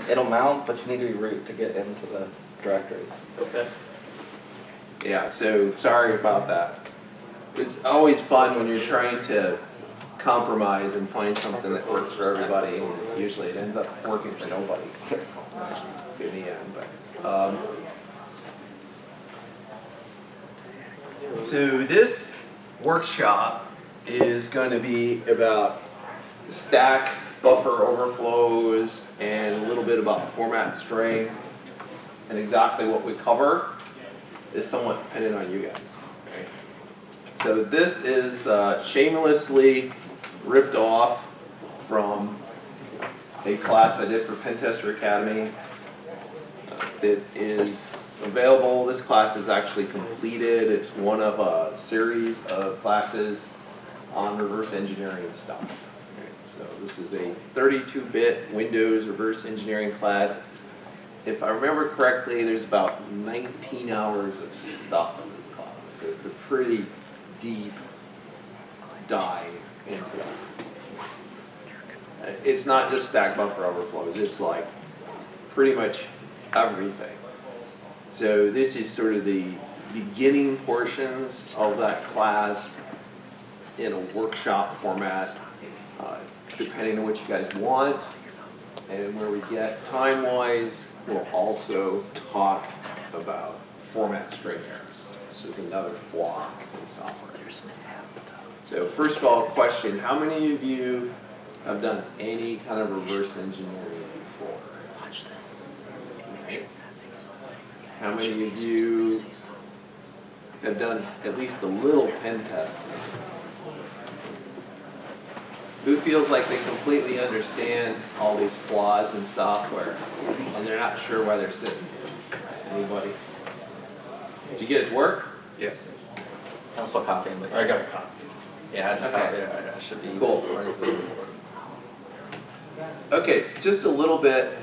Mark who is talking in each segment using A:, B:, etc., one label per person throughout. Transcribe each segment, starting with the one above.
A: It'll mount, but you need to root to get into the directories.
B: Okay. Yeah, so sorry about that. It's always fun when you're trying to compromise and find something that works for everybody, and usually it ends up working for nobody in the end. But so this workshop is going to be about stack buffer overflows and a little bit about format strength, and exactly what we cover is somewhat dependent on you guys. Okay? So this is shamelessly ripped off from a class I did for Pentester Academy that is available. This class is actually completed. It's one of a series of classes on reverse engineering stuff. Okay, so this is a 32-bit Windows reverse engineering class. If I remember correctly, there's about 19 hours of stuff in this class. So it's a pretty deep dive into that. It's not just stack buffer overflows. It's like pretty much everything. So this is sort of the beginning portions of that class in a workshop format, depending on what you guys want. And where we get time-wise, we'll also talk about format string errors. This is another flaw in software. So first of all, question, how many of you have done any kind of reverse engineering before? Okay. How many of you have done at least a little pen testing? Who feels like they completely understand all these flaws in software and they're not sure why they're sitting here? Anybody? Did you get it to work?
C: Yes.
A: I'm still copying, but
C: I got a copy.
A: yeah, I just
B: Okay.
A: copied it. I should be
B: Cool. Okay, so just a little bit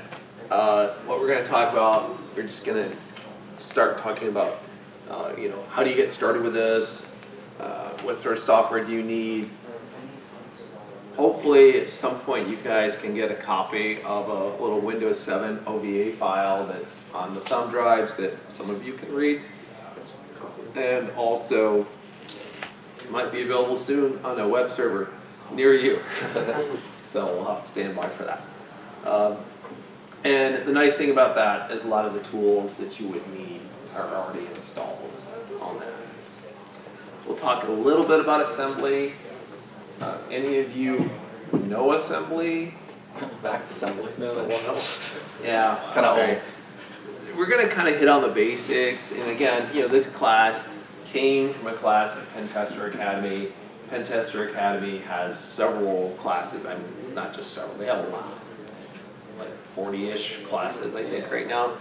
B: what we're going to talk about. We're just going to start talking about you know, how do you get started with this? What sort of software do you need? Hopefully at some point you guys can get a copy of a little Windows 7 OVA file that's on the thumb drives that some of you can read. And also it might be available soon on a web server near you. So we'll have to stand by for that. And the nice thing about that is a lot of the tools that you would need are already installed on that. We'll talk a little bit about assembly. Any of you know assembly?
A: Vax assembly.
B: Yeah.
A: Kind of old.
B: We're going to kind of hit on the basics. And again, you know, this class came from a class at Pentester Academy. Pentester Academy has several classes. I mean, not just several. They have a lot. Like 40-ish classes, I think, right now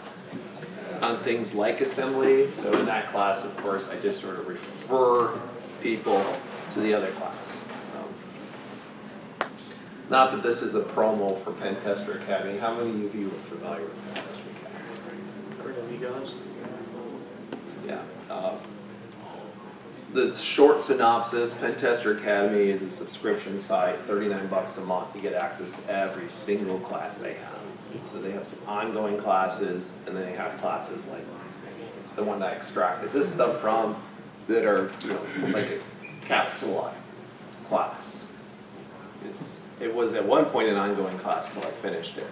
B: on things like assembly. So in that class, of course, I just sort of refer people to the other class. Not that this is a promo for Pentester Academy. How many of you are familiar with Pentester Academy?
C: You guys?
B: Yeah. The short synopsis, Pentester Academy is a subscription site, 39 bucks a month to get access to every single class they have. So they have some ongoing classes, and then they have classes like the one that I extracted this stuff from that are, you know, like a capsulized class. It was at one point an ongoing class until I finished it.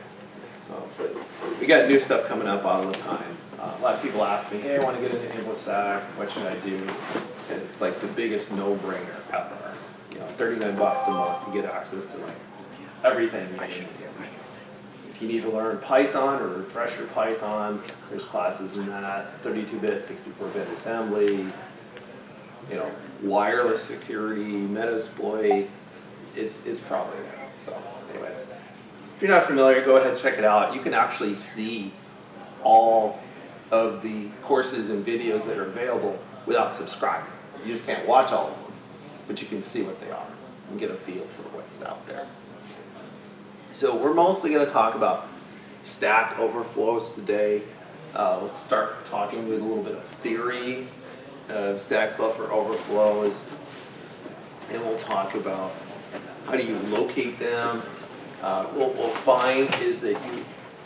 B: But we got new stuff coming up all the time. A lot of people ask me, hey, I want to get into InfoStack, what should I do? And it's like the biggest no-brainer ever. You know, 39 bucks a month to get access to like everything you need. If you need to learn Python or refresh your Python, there's classes in that. 32-bit, 64-bit assembly, you know, wireless security, Metasploit. It's probably there. So anyway, if you're not familiar, go ahead and check it out. You can actually see all of the courses and videos that are available without subscribing. You just can't watch all of them, but you can see what they are and get a feel for what's out there. So we're mostly going to talk about stack overflows today. We'll start talking with a little bit of theory of stack buffer overflows, and we'll talk about how do you locate them. What we'll find is that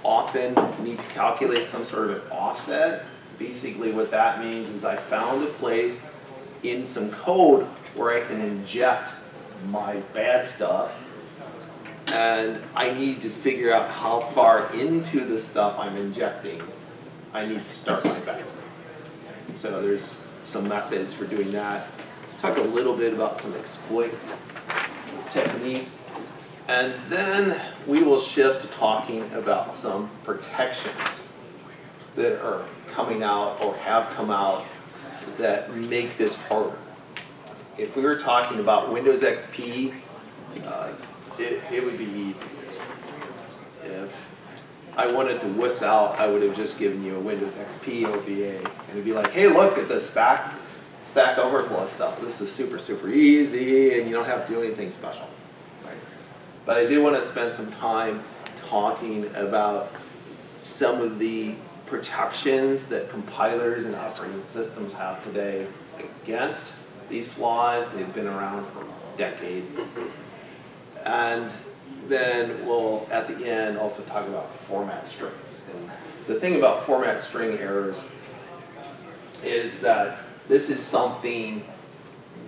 B: often need to calculate some sort of an offset. Basically what that means is I found a place in some code where I can inject my bad stuff, and I need to figure out how far into the stuff I'm injecting I need to start my bad stuff. So there's some methods for doing that. Talk a little bit about some exploit techniques, and then we will shift to talking about some protections that are coming out or have come out that make this harder. If we were talking about Windows XP, it would be easy. If I wanted to wuss out, I would have just given you a Windows XP OVA, and it'd be like, hey, look at the Stack Overflow stuff. This is super, super easy, and you don't have to do anything special. Right? But I do want to spend some time talking about some of the protections that compilers and operating systems have today against these flaws. They've been around for decades. And then we'll, at the end, also talk about format strings. And the thing about format string errors is that this is something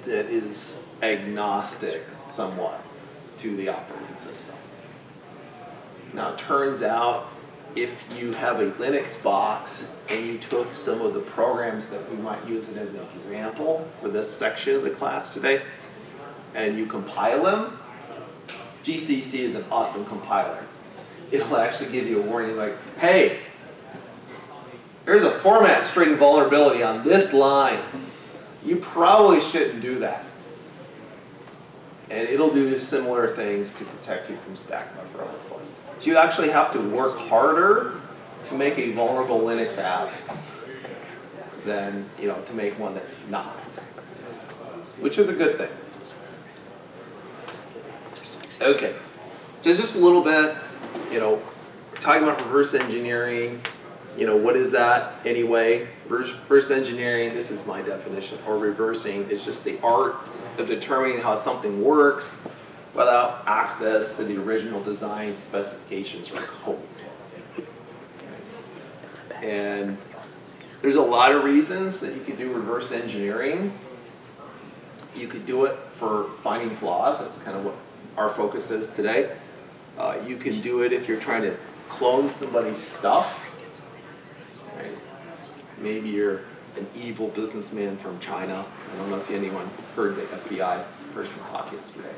B: that is agnostic somewhat to the operating system. Now, it turns out if you have a Linux box and you took some of the programs that we might use it as an example for this section of the class today, and you compile them, GCC is an awesome compiler. It'll actually give you a warning like, hey, there's a format string vulnerability on this line. You probably shouldn't do that. And it'll do similar things to protect you from stack buffer overflows. So you actually have to work harder to make a vulnerable Linux app than to make one that's not, which is a good thing. Okay, so just a little bit, we're talking about reverse engineering. What is that anyway? Reverse engineering, this is my definition, or reversing, is just the art of determining how something works without access to the original design specifications or code. And there's a lot of reasons that you could do reverse engineering. You could do it for finding flaws. That's kind of what our focus is today. You can do it if you're trying to clone somebody's stuff. Right? Maybe you're an evil businessman from China. I don't know if anyone heard the FBI person talk yesterday.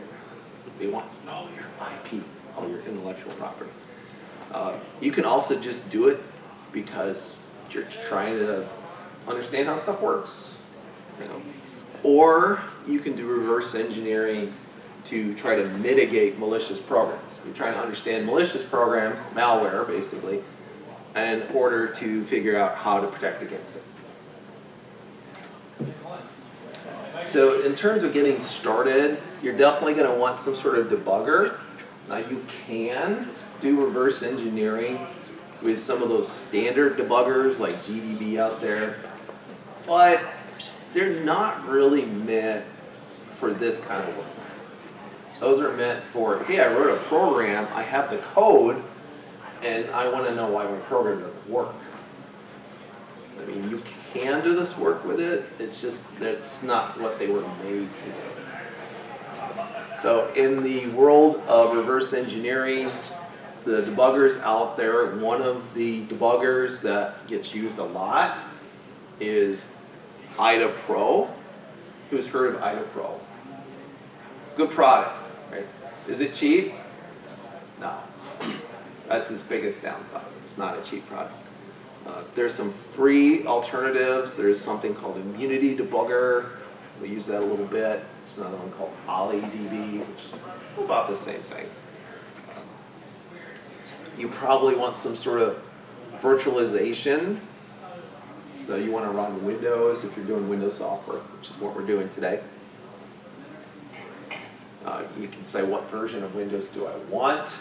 B: They want all your IP, all your intellectual property. You can also just do it because you're trying to understand how stuff works. Or you can do reverse engineering to try to mitigate malicious programs. You're trying to understand malicious programs, malware basically, in order to figure out how to protect against it. So in terms of getting started, you're definitely going to want some sort of debugger. Now you can do reverse engineering with some of those standard debuggers like GDB out there, but they're not really meant for this kind of work. Those are meant for, hey, I wrote a program, I have the code, and I want to know why my program doesn't work. I mean, you can do this work with it, it's just that's not what they were made to do. So in the world of reverse engineering, the debuggers out there, one of the debuggers that gets used a lot is IDA Pro. Who's heard of IDA Pro? Good product, right? Is it cheap? No. That's its biggest downside. It's not a cheap product. There's some free alternatives. There's something called Immunity Debugger. We use that a little bit. There's another one called OllyDB, which is about the same thing. You probably want some sort of virtualization. So you want to run Windows if you're doing Windows software, which is what we're doing today. You can say, what version of Windows do I want?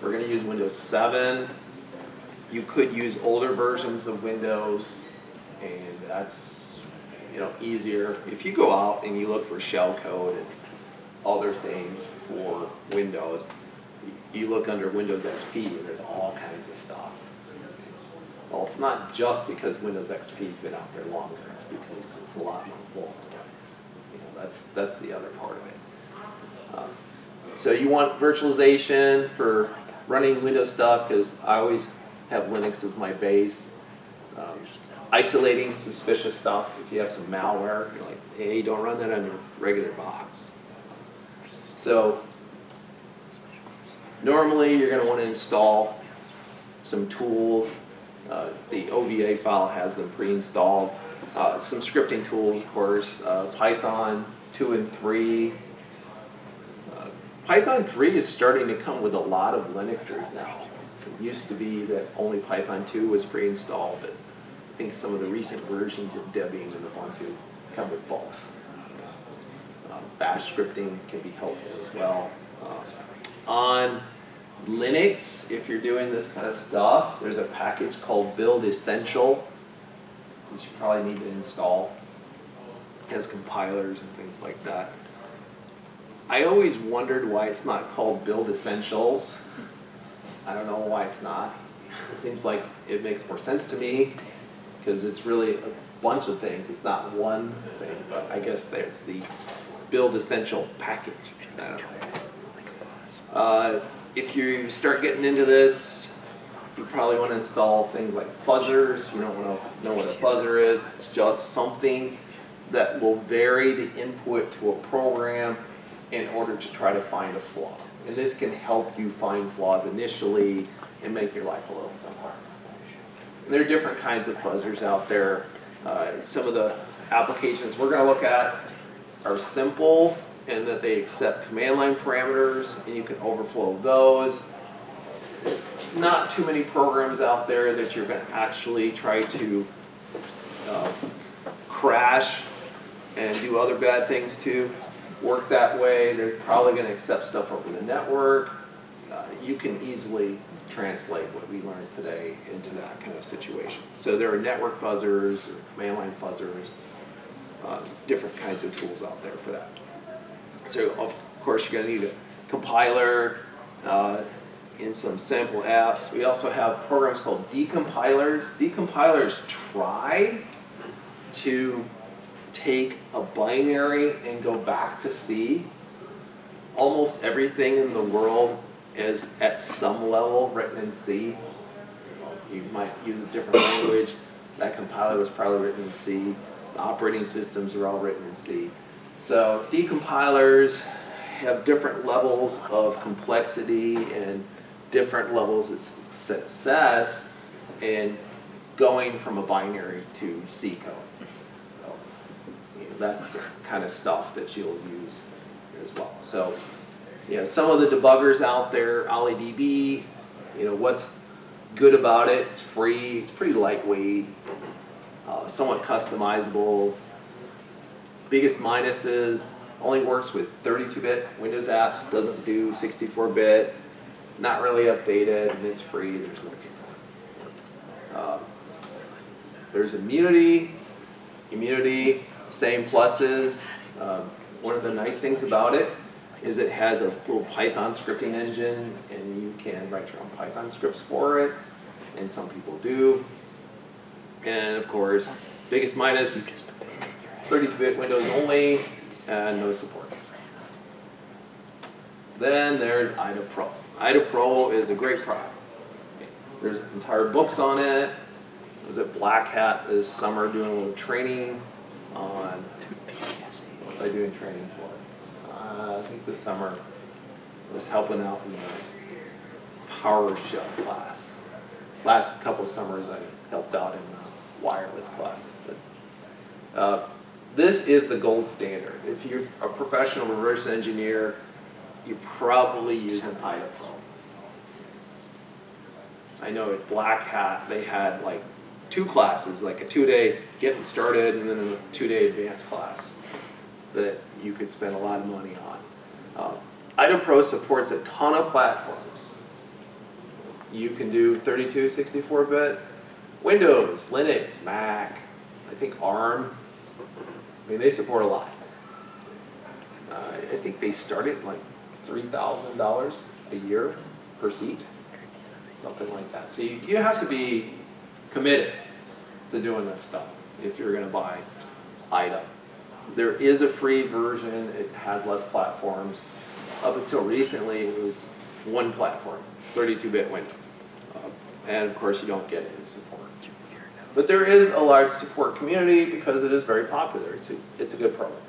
B: We're going to use Windows 7. You could use older versions of Windows, and that's easier. If you go out and you look for shell code and other things for Windows, you look under Windows XP and there's all kinds of stuff. Well, it's not just because Windows XP has been out there longer, it's because it's a lot more vulnerable. You know, that's the other part of it. So you want virtualization for running Windows stuff, because I always have Linux as my base. Isolating suspicious stuff. If you have some malware, you're like, hey, don't run that on your regular box. So normally you're going to want to install some tools. The OVA file has them pre-installed. Some scripting tools, of course, Python 2 and 3. Python 3 is starting to come with a lot of Linuxes now. It used to be that only Python 2 was pre-installed, but I think some of the recent versions of Debian and Ubuntu come with both. Bash scripting can be helpful as well. On Linux, if you're doing this kind of stuff, there's a package called Build Essential that you probably need to install. It has compilers and things like that. I always wondered why it's not called Build Essentials. I don't know why it's not. It seems like it makes more sense to me because it's really a bunch of things. It's not one thing, but I guess it's the Build Essential package. I don't know. If you start getting into this, you probably want to install things like fuzzers. You don't want to know what a fuzzer is. It's just something that will vary the input to a program in order to try to find a flaw. And this can help you find flaws initially and make your life a little simpler. And there are different kinds of fuzzers out there. Some of the applications we're going to look at are simple in that they accept command line parameters and you can overflow those. Not too many programs out there that you're going to actually try to crash and do other bad things to work that way. They're probably going to accept stuff over the network. You can easily translate what we learned today into that kind of situation. So there are network fuzzers, or command line fuzzers, different kinds of tools out there for that. So of course you're going to need a compiler in some sample apps. We also have programs called decompilers. Decompilers try to take a binary and go back to C. Almost everything in the world is at some level written in C. You might use a different language. That compiler was probably written in C. The operating systems are all written in C. So decompilers have different levels of complexity and different levels of success in going from a binary to C code. So, that's the kind of stuff that you'll use as well. So, some of the debuggers out there, OllyDB, what's good about it? It's free. It's pretty lightweight, somewhat customizable. Biggest minuses: only works with 32-bit Windows apps. Doesn't do 64-bit. Not really updated, and it's free. There's no support. There's immunity. Immunity, same pluses. One of the nice things about it is it has a little Python scripting engine, and you can write your own Python scripts for it, and some people do. And of course, biggest minus, 32-bit Windows only, and no support. Then there's IDA Pro. IDA Pro is a great product. There's entire books on it. I was at Black Hat this summer doing a little training on, what was I doing training for? I think this summer I was helping out in the PowerShell class. Last couple of summers I helped out in the wireless class. But, this is the gold standard. If you're a professional reverse engineer, you probably use an IDA Pro. I know at Black Hat they had like 2 classes, like a 2-day getting started and then a 2-day advanced class that you could spend a lot of money on. IDA Pro supports a ton of platforms. You can do 32, 64-bit, Windows, Linux, Mac, I think ARM. I mean, they support a lot. I think they started like $3,000 a year per seat, something like that. So you have to be committed to doing this stuff if you're going to buy item. There is a free version. It has less platforms. Up until recently, it was one platform, 32-bit Windows. And of course, you don't get any support. But there is a large support community because it is very popular. It's a good program.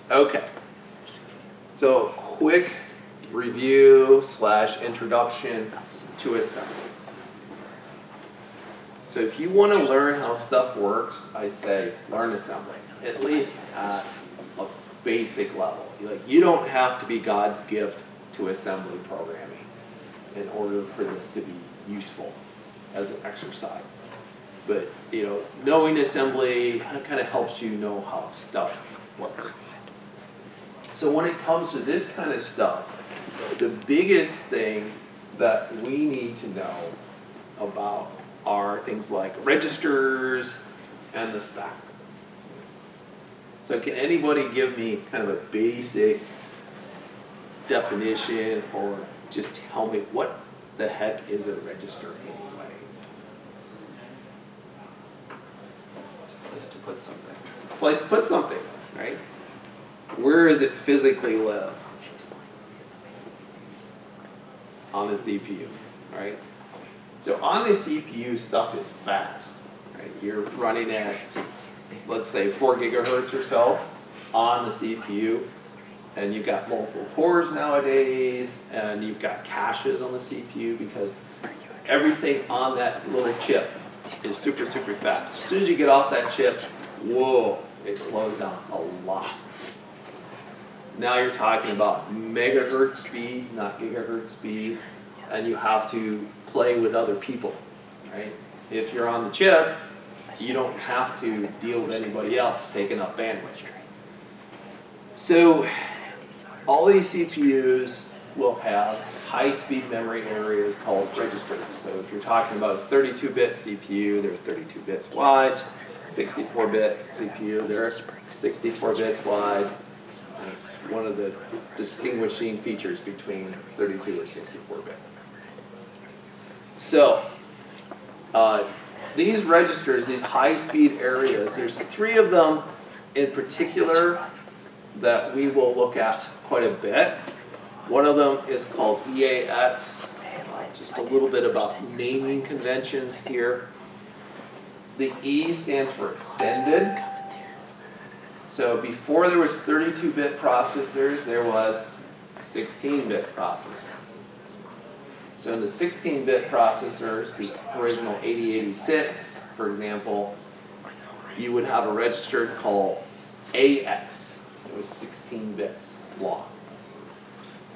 B: Okay. So quick review / introduction to assembly. So if you want to learn how stuff works, I'd say learn assembly, at least at a basic level. You don't have to be God's gift to assembly programming in order for this to be useful as an exercise. But knowing assembly kind of helps you know how stuff works. So when it comes to this kind of stuff, the biggest thing that we need to know about are things like registers and the stack. So can anybody give me kind of a basic definition or just tell me what the heck is a register anyway?
A: Place to put something.
B: Place to put something, right? Where does it physically live? On the CPU, right? So on the CPU, stuff is fast, right? You're running at, let's say, 4 gigahertz or so on the CPU, and you've got multiple cores nowadays, and you've got caches on the CPU because everything on that little chip is super, super fast. As soon as you get off that chip, whoa, it slows down a lot. Now you're talking about megahertz speeds, not gigahertz speeds, and you have to play with other people, right? If you're on the chip, you don't have to deal with anybody else taking up bandwidth. So all these CPUs will have high-speed memory areas called registers. So if you're talking about a 32-bit CPU, there's 32 bits wide. 64-bit CPU, they're 64 bits wide. And it's one of the distinguishing features between 32 or 64-bit. So these registers, these high-speed areas, there's 3 of them in particular that we will look at quite a bit. One of them is called EAX. Just a little bit about naming conventions here. The E stands for extended. So before there was 32-bit processors, there was 16-bit processors. So in the 16-bit processors, the original 8086, for example, you would have a register called AX. It was 16 bits long.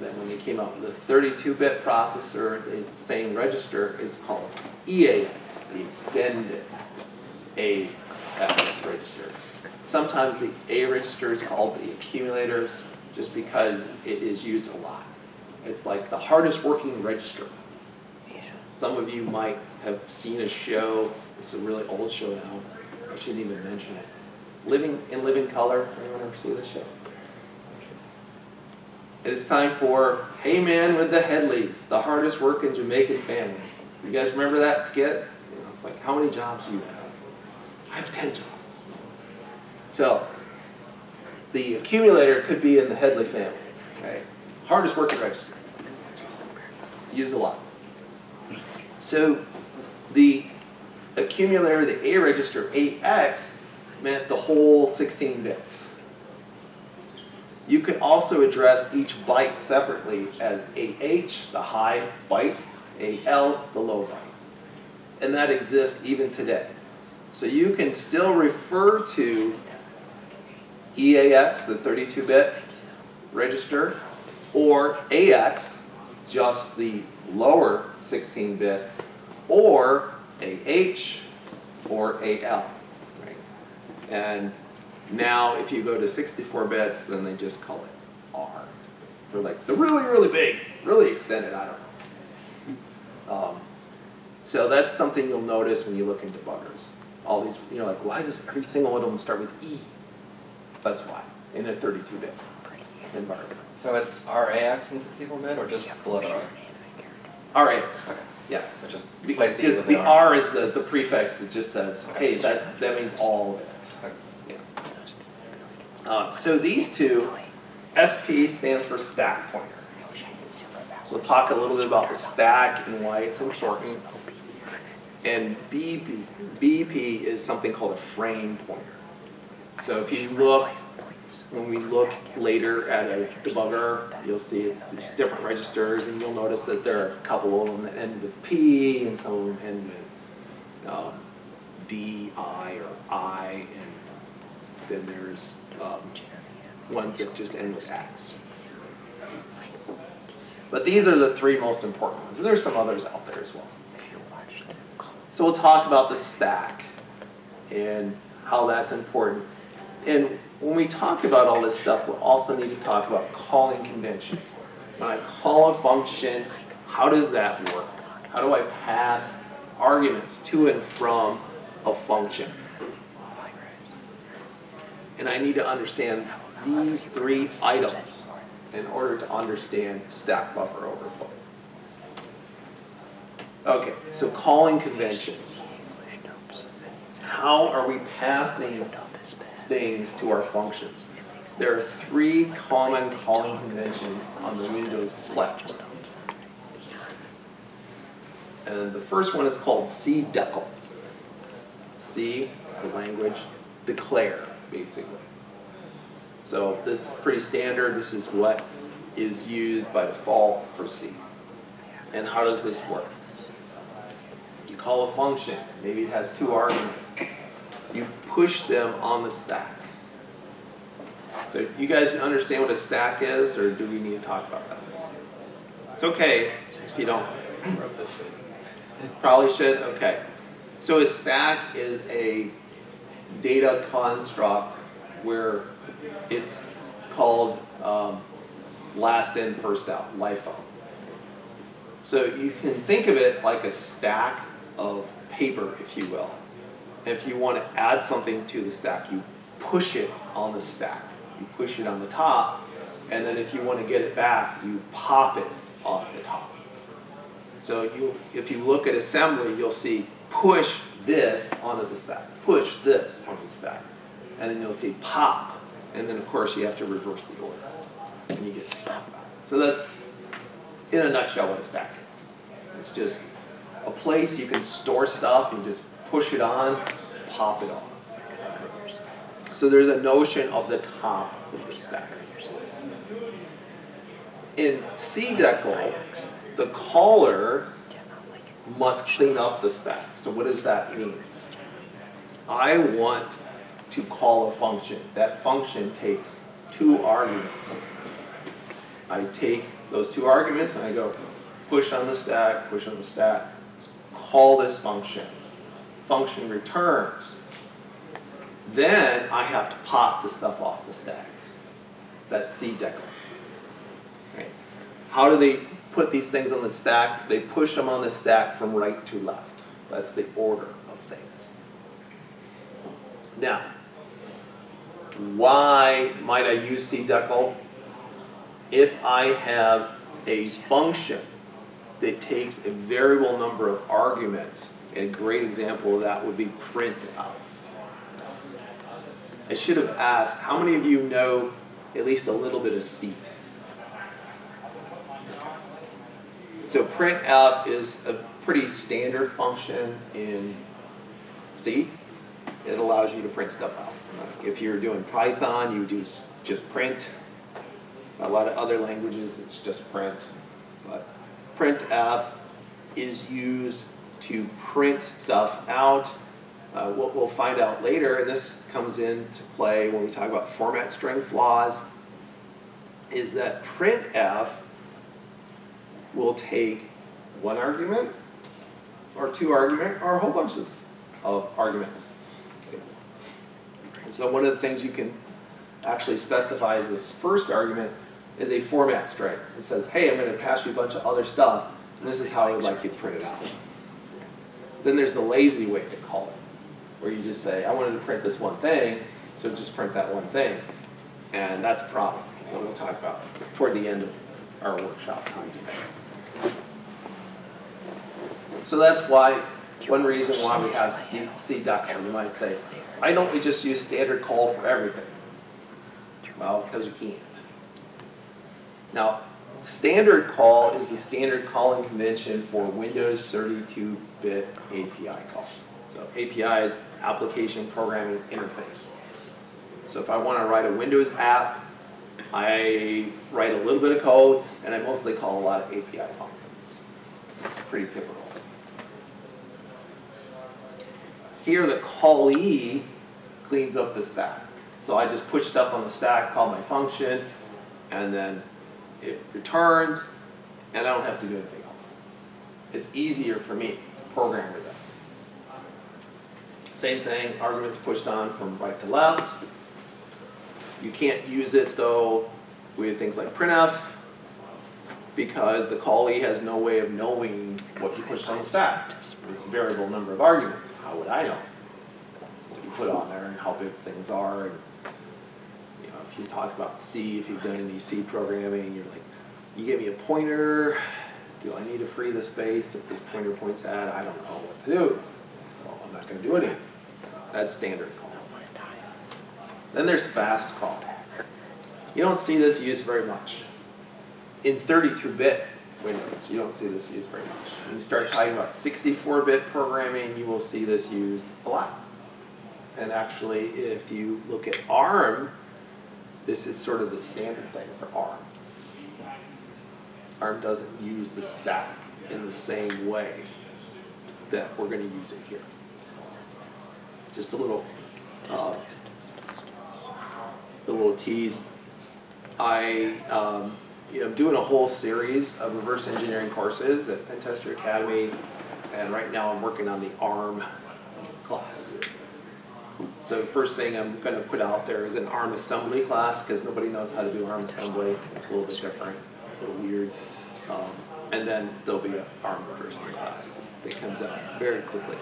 B: Then when they came out with the 32-bit processor, the same register is called EAX, the extended AX register. Sometimes the A register is called the accumulator just because it is used a lot. It's like the hardest working register. Some of you might have seen a show, it's a really old show now, I shouldn't even mention it. Living Color, anyone ever see this show? It is time for Hey Man with the Headleys, the hardest working Jamaican family. You guys remember that skit? It's like, how many jobs do you have? I have 10 jobs. So, the accumulator could be in the Headley family, right? Hardest working register. Used a lot. So, the accumulator, the A register, AX, meant the whole 16 bits. You could also address each byte separately as AH, the high byte, AL, the low byte. And that exists even today. So you can still refer to EAX, the 32-bit register, or AX, just the lower 16-bit, or AH, or AL. Right? And now if you go to 64 bits, then they just call it R. For like the really, really big, really extended, I don't know. So that's something you'll notice when you look in debuggers. All these, like, why does every single one of them start with E? That's why, in a 32-bit environment.
C: So it's RAX in 64-bit or just the letter
B: R. RAX.
C: Okay.
B: Yeah.
C: So just replace the E
B: Because
C: with
B: the
C: an R.
B: R is the prefix that just says, hey, that means all of it.
C: Okay.
B: Yeah. So these two, SP stands for stack pointer. So we'll talk a little bit about the stack and why it's important. And BP is something called a frame pointer. So if you look, when we look later at a debugger, you'll see there's different registers, and you'll notice that there are a couple of them that end with P, and some of them end with D, I, or I, and then there's ones that just end with X. But these are the three most important ones, and there's some others out there as well. So we'll talk about the stack and how that's important. And when we talk about all this stuff, we'll also need to talk about calling conventions. When I call a function, how does that work? How do I pass arguments to and from a function? And I need to understand these three items in order to understand stack buffer overflows. Okay, so calling conventions. How are we passing things to our functions? There are three common calling conventions on the Windows platform. And the first one is called cdecl. C, the language, declare, basically. So this is pretty standard. This is what is used by default for C. And how does this work? You call a function. Maybe it has two arguments. You push them on the stack. So you guys understand what a stack is, or do we need to talk about that? It's okay if you don't. Probably should? Okay. So a stack is a data construct where it's called last in, first out, LIFO. So you can think of it like a stack of paper, if you will. If you want to add something to the stack, you push it on the stack. You push it on the top, and then if you want to get it back, you pop it off the top. So if you look at assembly, you'll see push this onto the stack, push this onto the stack, and then you'll see pop, and then of course you have to reverse the order, and you get your stuff back. So that's, in a nutshell, what a stack is. It's just a place you can store stuff, and just push it on, pop it off. So there's a notion of the top of the stack. In cdecl, the caller must clean up the stack. So what does that mean? I want to call a function. That function takes two arguments. I take those two arguments and I go push on the stack, call this function. Function returns. Then I have to pop the stuff off the stack. That's cdecl. Right. How do they put these things on the stack? They push them on the stack from right to left. That's the order of things. Now, why might I use cdecl? If I have a function that takes a variable number of arguments, a great example of that would be printf. I should have asked, how many of you know at least a little bit of C? So printf is a pretty standard function in C. It allows you to print stuff out. If you're doing Python, you do just print. A lot of other languages, it's just print. But printf is used to print stuff out. What we'll find out later, and this comes into play when we talk about format string flaws, is that printf will take one argument, or two arguments, or a whole bunch of arguments. And so one of the things you can actually specify as this first argument is a format string. It says, hey, I'm going to pass you a bunch of other stuff, and this is how I would like you to print it out. Then there's the lazy way to call it, where you just say, I wanted to print this one thing, so just print that one thing. And that's a problem. that we'll talk about toward the end of our workshop time today. So that's why, one reason why we have C Debugger. You might say, why don't we just use standard call for everything? Well, because we can't. Now, standard call is the standard calling convention for Windows 32-bit API calls. So API is Application Programming Interface. So if I want to write a Windows app, I write a little bit of code, and I mostly call a lot of API calls. It's pretty typical. Here, the callee cleans up the stack. So I just push stuff on the stack, call my function, and then it returns, and I don't have to do anything else. It's easier for me to program with this. Same thing, arguments pushed on from right to left. You can't use it, though, with things like printf, because the callee has no way of knowing what you pushed on the stack. It's a variable number of arguments. How would I know what you put on there and how big things are? And, you know, if you talk about C, if you've done any C programming, you're like, you give me a pointer. Do I need to free the space that this pointer points at? I don't know what to do, so I'm not going to do anything. That's standard call. Then there's fast call. You don't see this used very much. In 32-bit Windows, you don't see this used very much. When you start talking about 64-bit programming, you will see this used a lot. And actually, if you look at ARM, this is sort of the standard thing for ARM. ARM doesn't use the stack in the same way that we're going to use it here. Just a little tease. I'm doing a whole series of reverse engineering courses at Pentester Academy, and right now I'm working on the ARM class. So the first thing I'm going to put out there is an ARM assembly class, because nobody knows how to do ARM assembly. It's a little bit different. It's a little weird. And then there'll be an ARM reverse class that comes out very quickly.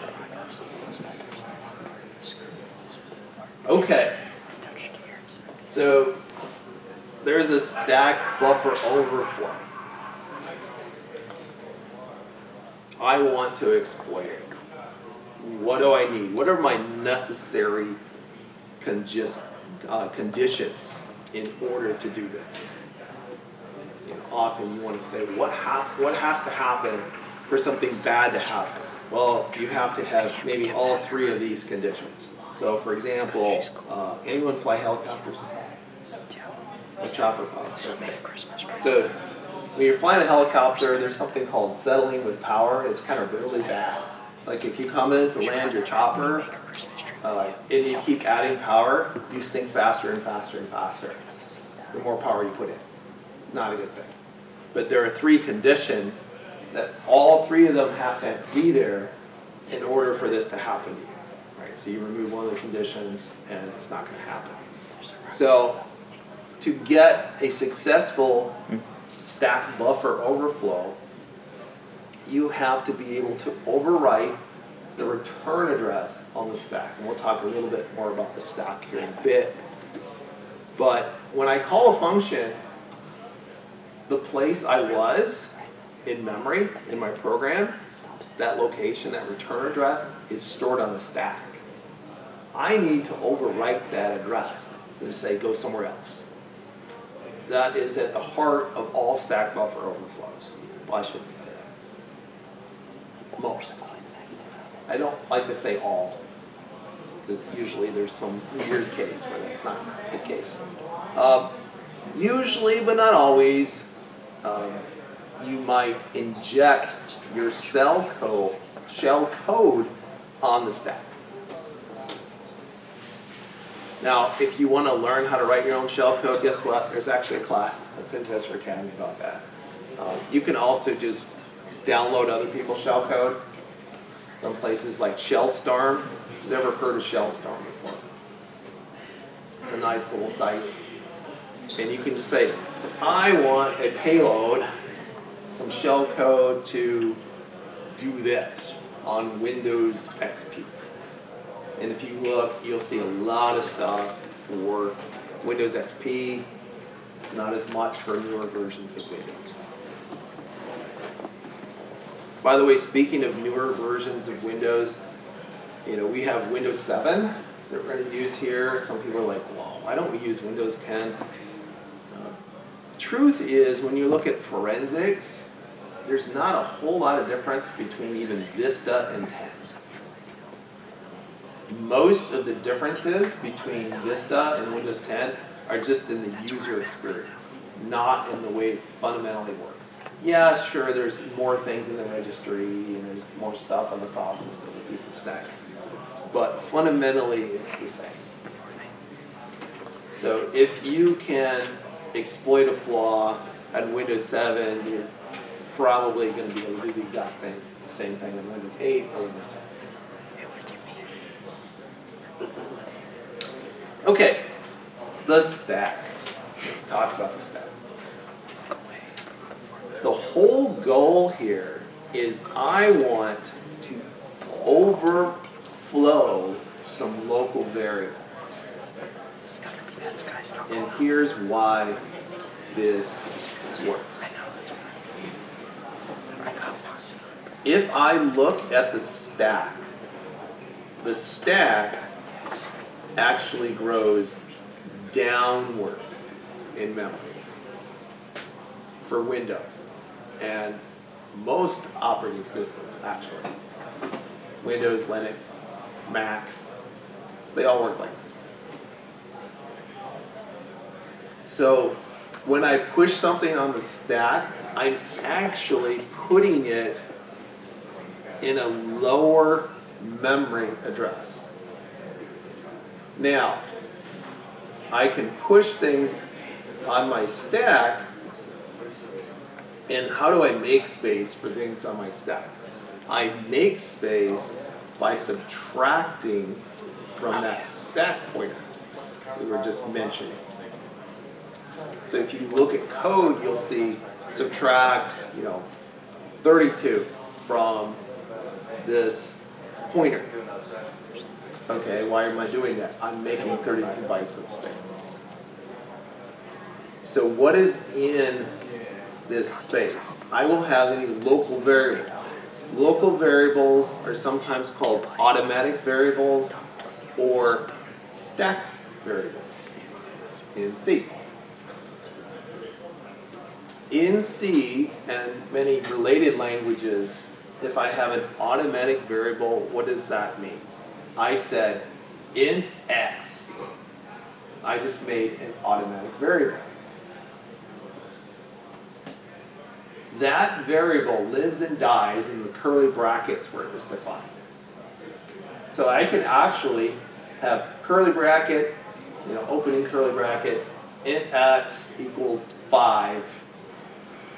B: Okay. So there's a stack buffer overflow. I want to exploit it. What do I need? What are my necessary conditions in order to do this? You know, often you want to say, what has to happen for something bad to happen? Well, you have to have maybe all three of these conditions. So, for example, anyone fly helicopters? A chopper pilot. So, when you're flying a helicopter, there's something called settling with power. It's kind of really bad. Like if you come in to land your chopper, and you keep adding power, you sink faster and faster and faster. The more power you put in. It's not a good thing. But there are three conditions that all three of them have to be there in order for this to happen to you. Right? So you remove one of the conditions and it's not going to happen. So to get a successful stack buffer overflow, you have to be able to overwrite the return address on the stack. And we'll talk a little bit more about the stack here in a bit. But when I call a function, the place I was in memory, in my program, that location, that return address, is stored on the stack. I need to overwrite that address. So to say, go somewhere else. That is at the heart of all stack buffer overflows. Well, I shouldn't say that. Most. I don't like to say all, because usually there's some weird case where that's not the case. Usually, but not always, you might inject your shell code on the stack. Now, if you want to learn how to write your own shell code, guess what? There's actually a class at Pentester Academy about that. You can also just download other people's shell code from places like Shellstorm. Who's ever heard of Shellstorm before? It's a nice little site. And you can just say, I want a payload, some shell code to do this on Windows XP. And if you look, you'll see a lot of stuff for Windows XP, not as much for newer versions of Windows. By the way, speaking of newer versions of Windows, you know, we have Windows 7 that we're going to use here. Some people are like, whoa, why don't we use Windows 10? Truth is, when you look at forensics, there's not a whole lot of difference between even Vista and 10. Most of the differences between Vista and Windows 10 are just in the user experience, not in the way it fundamentally works. Yeah, sure, there's more things in the registry and there's more stuff on the file system that you can stack. But fundamentally, it's the same. So if you can exploit a flaw on Windows 7, you're probably going to be able to do the exact same thing on Windows 8 or Windows 10. Okay, the stack. Let's talk about the stack. The whole goal here is I want to overflow some local variables. And here's why this works. If I look at the stack actually grows downward in memory for Windows and most operating systems, actually. Windows, Linux, Mac, they all work like this. So when I push something on the stack, I'm actually putting it in a lower memory address. Now, I can push things on my stack, and how do I make space for things on my stack? I make space by subtracting from that stack pointer we were just mentioning. So if you look at code, you'll see subtract, 32 from this pointer. Okay, why am I doing that? I'm making 32 bytes of space. So what is in this space? I will have any local variables. Local variables are sometimes called automatic variables or stack variables in C. In C and many related languages, if I have an automatic variable, what does that mean? I said int x. I just made an automatic variable. That variable lives and dies in the curly brackets where it was defined. So I can actually have curly bracket, opening curly bracket, int x equals 5,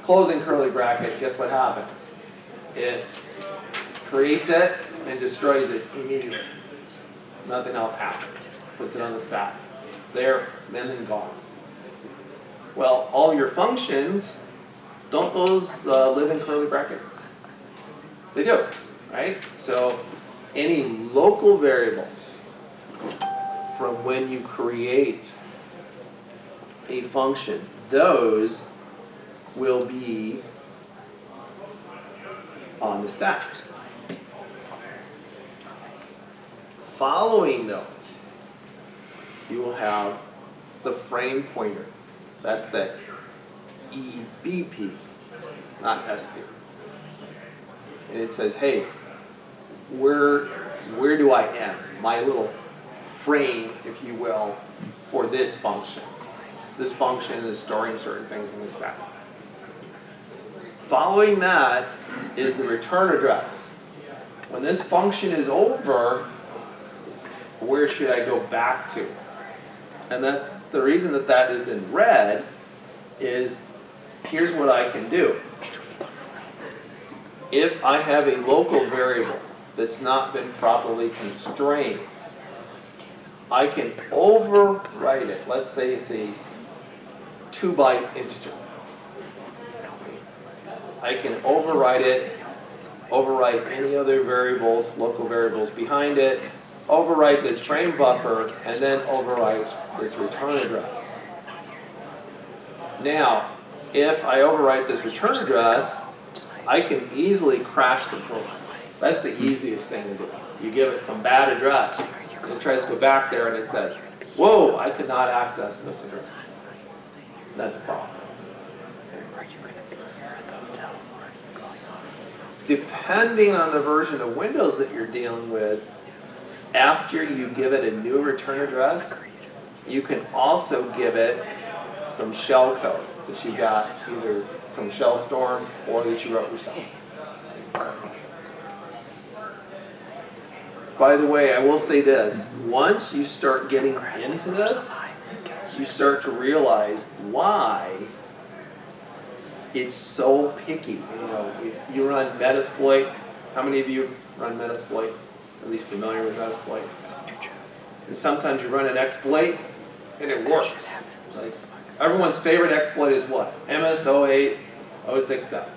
B: closing curly bracket, guess what happens? It creates it and destroys it immediately. Nothing else happens. Puts it on the stack. There, then gone. Well, all your functions, don't those live in curly brackets? They do, right? So any local variables from when you create a function, those will be on the stack. Following those, you will have the frame pointer. That's the EBP, not SP. And it says, hey, where do I end? My little frame, if you will, for this function. This function is storing certain things in the stack. Following that is the return address. When this function is over, where should I go back to? And that's the reason that that is in red is here's what I can do. If I have a local variable that's not been properly constrained, I can overwrite it. Let's say it's a 2-byte integer. I can overwrite it, overwrite any other variables, local variables behind it, overwrite this frame buffer, and then overwrite this return address. Now, if I overwrite this return address, I can easily crash the program. That's the easiest thing to do. You give it some bad address, and it tries to go back there and it says, whoa, I could not access this address. That's a problem. Depending on the version of Windows that you're dealing with, after you give it a new return address, you can also give it some shell code that you got either from Shellstorm or that you wrote yourself. By the way, I will say this, once you start getting into this, you start to realize why it's so picky. You know, you run Metasploit. How many of you run Metasploit? At least familiar with Metasploit? And sometimes you run an exploit and it works. Like, everyone's favorite exploit is what? MS-08, 067.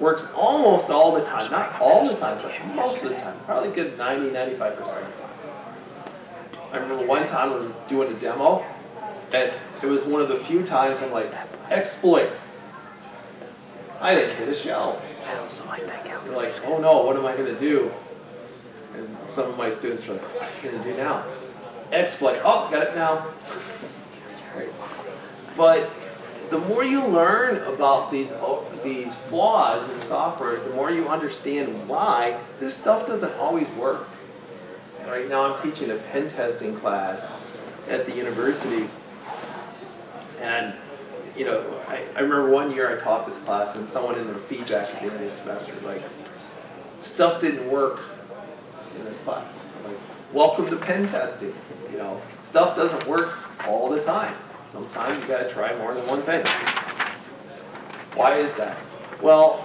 B: Works almost all the time. Not all the time, but most of the time. Probably good 90, 95% of the time. I remember one time I was doing a demo, and it was one of the few times I'm like, exploit. I didn't hit a shell. You're like, oh no, what am I going to do? And some of my students are like, what are you going to do now? Exploit. Oh, got it now. Right. But the more you learn about these flaws in software, the more you understand why this stuff doesn't always work. Right now I'm teaching a pen testing class at the university, and you know, I remember one year I taught this class and someone in their feedback at the end of the semester, like, stuff didn't work in this class. I'm like, welcome to pen testing. You know, stuff doesn't work all the time. Sometimes you gotta try more than one thing. Why is that? Well,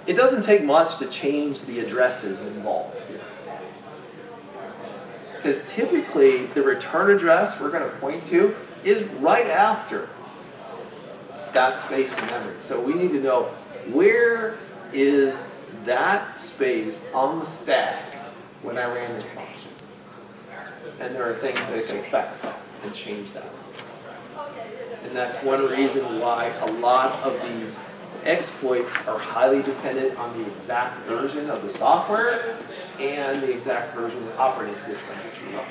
B: it doesn't take much to change the addresses involved here. Because typically the return address we're gonna point to is right after that space in memory. So we need to know, where is that space on the stack when I ran this function? And there are things that can affect that and change that. And that's one reason why a lot of these exploits are highly dependent on the exact version of the software and the exact version of the operating system that you run.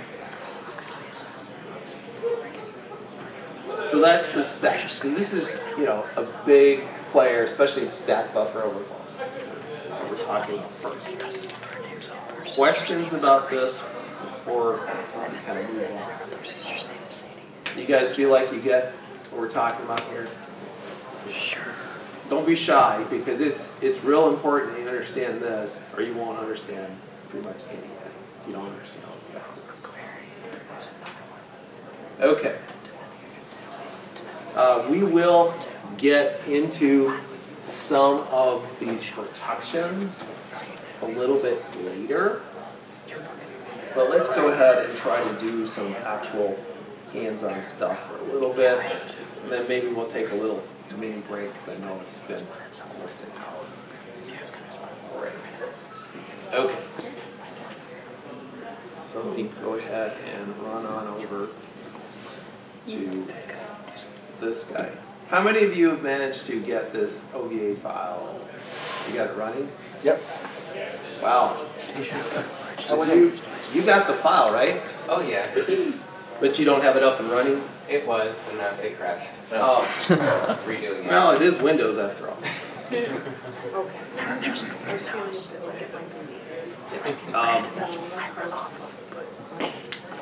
B: So that's the stack. So this is, you know, a big player, especially stack buffer overflows. We're talking about first. Questions about this before we kind of move on? You guys feel like you get what we're talking about here? Sure. Don't be shy, because it's real important that you understand this, or you won't understand pretty much anything. You don't understand all this stuff. Okay. We will get into some of these protections a little bit later, but let's go ahead and try to do some actual hands-on stuff for a little bit, and then maybe we'll take a little mini break, because I know it's been almost an hour already. Okay. So let me go ahead and run on over to this guy. How many of you have managed to get this OVA file? You got it running?
A: Yep.
B: Wow. You got the file, right?
C: Oh yeah.
B: But you don't have it up and running?
C: It was, and now it crashed.
B: Oh.
C: Redoing it.
B: Well, it is Windows after all.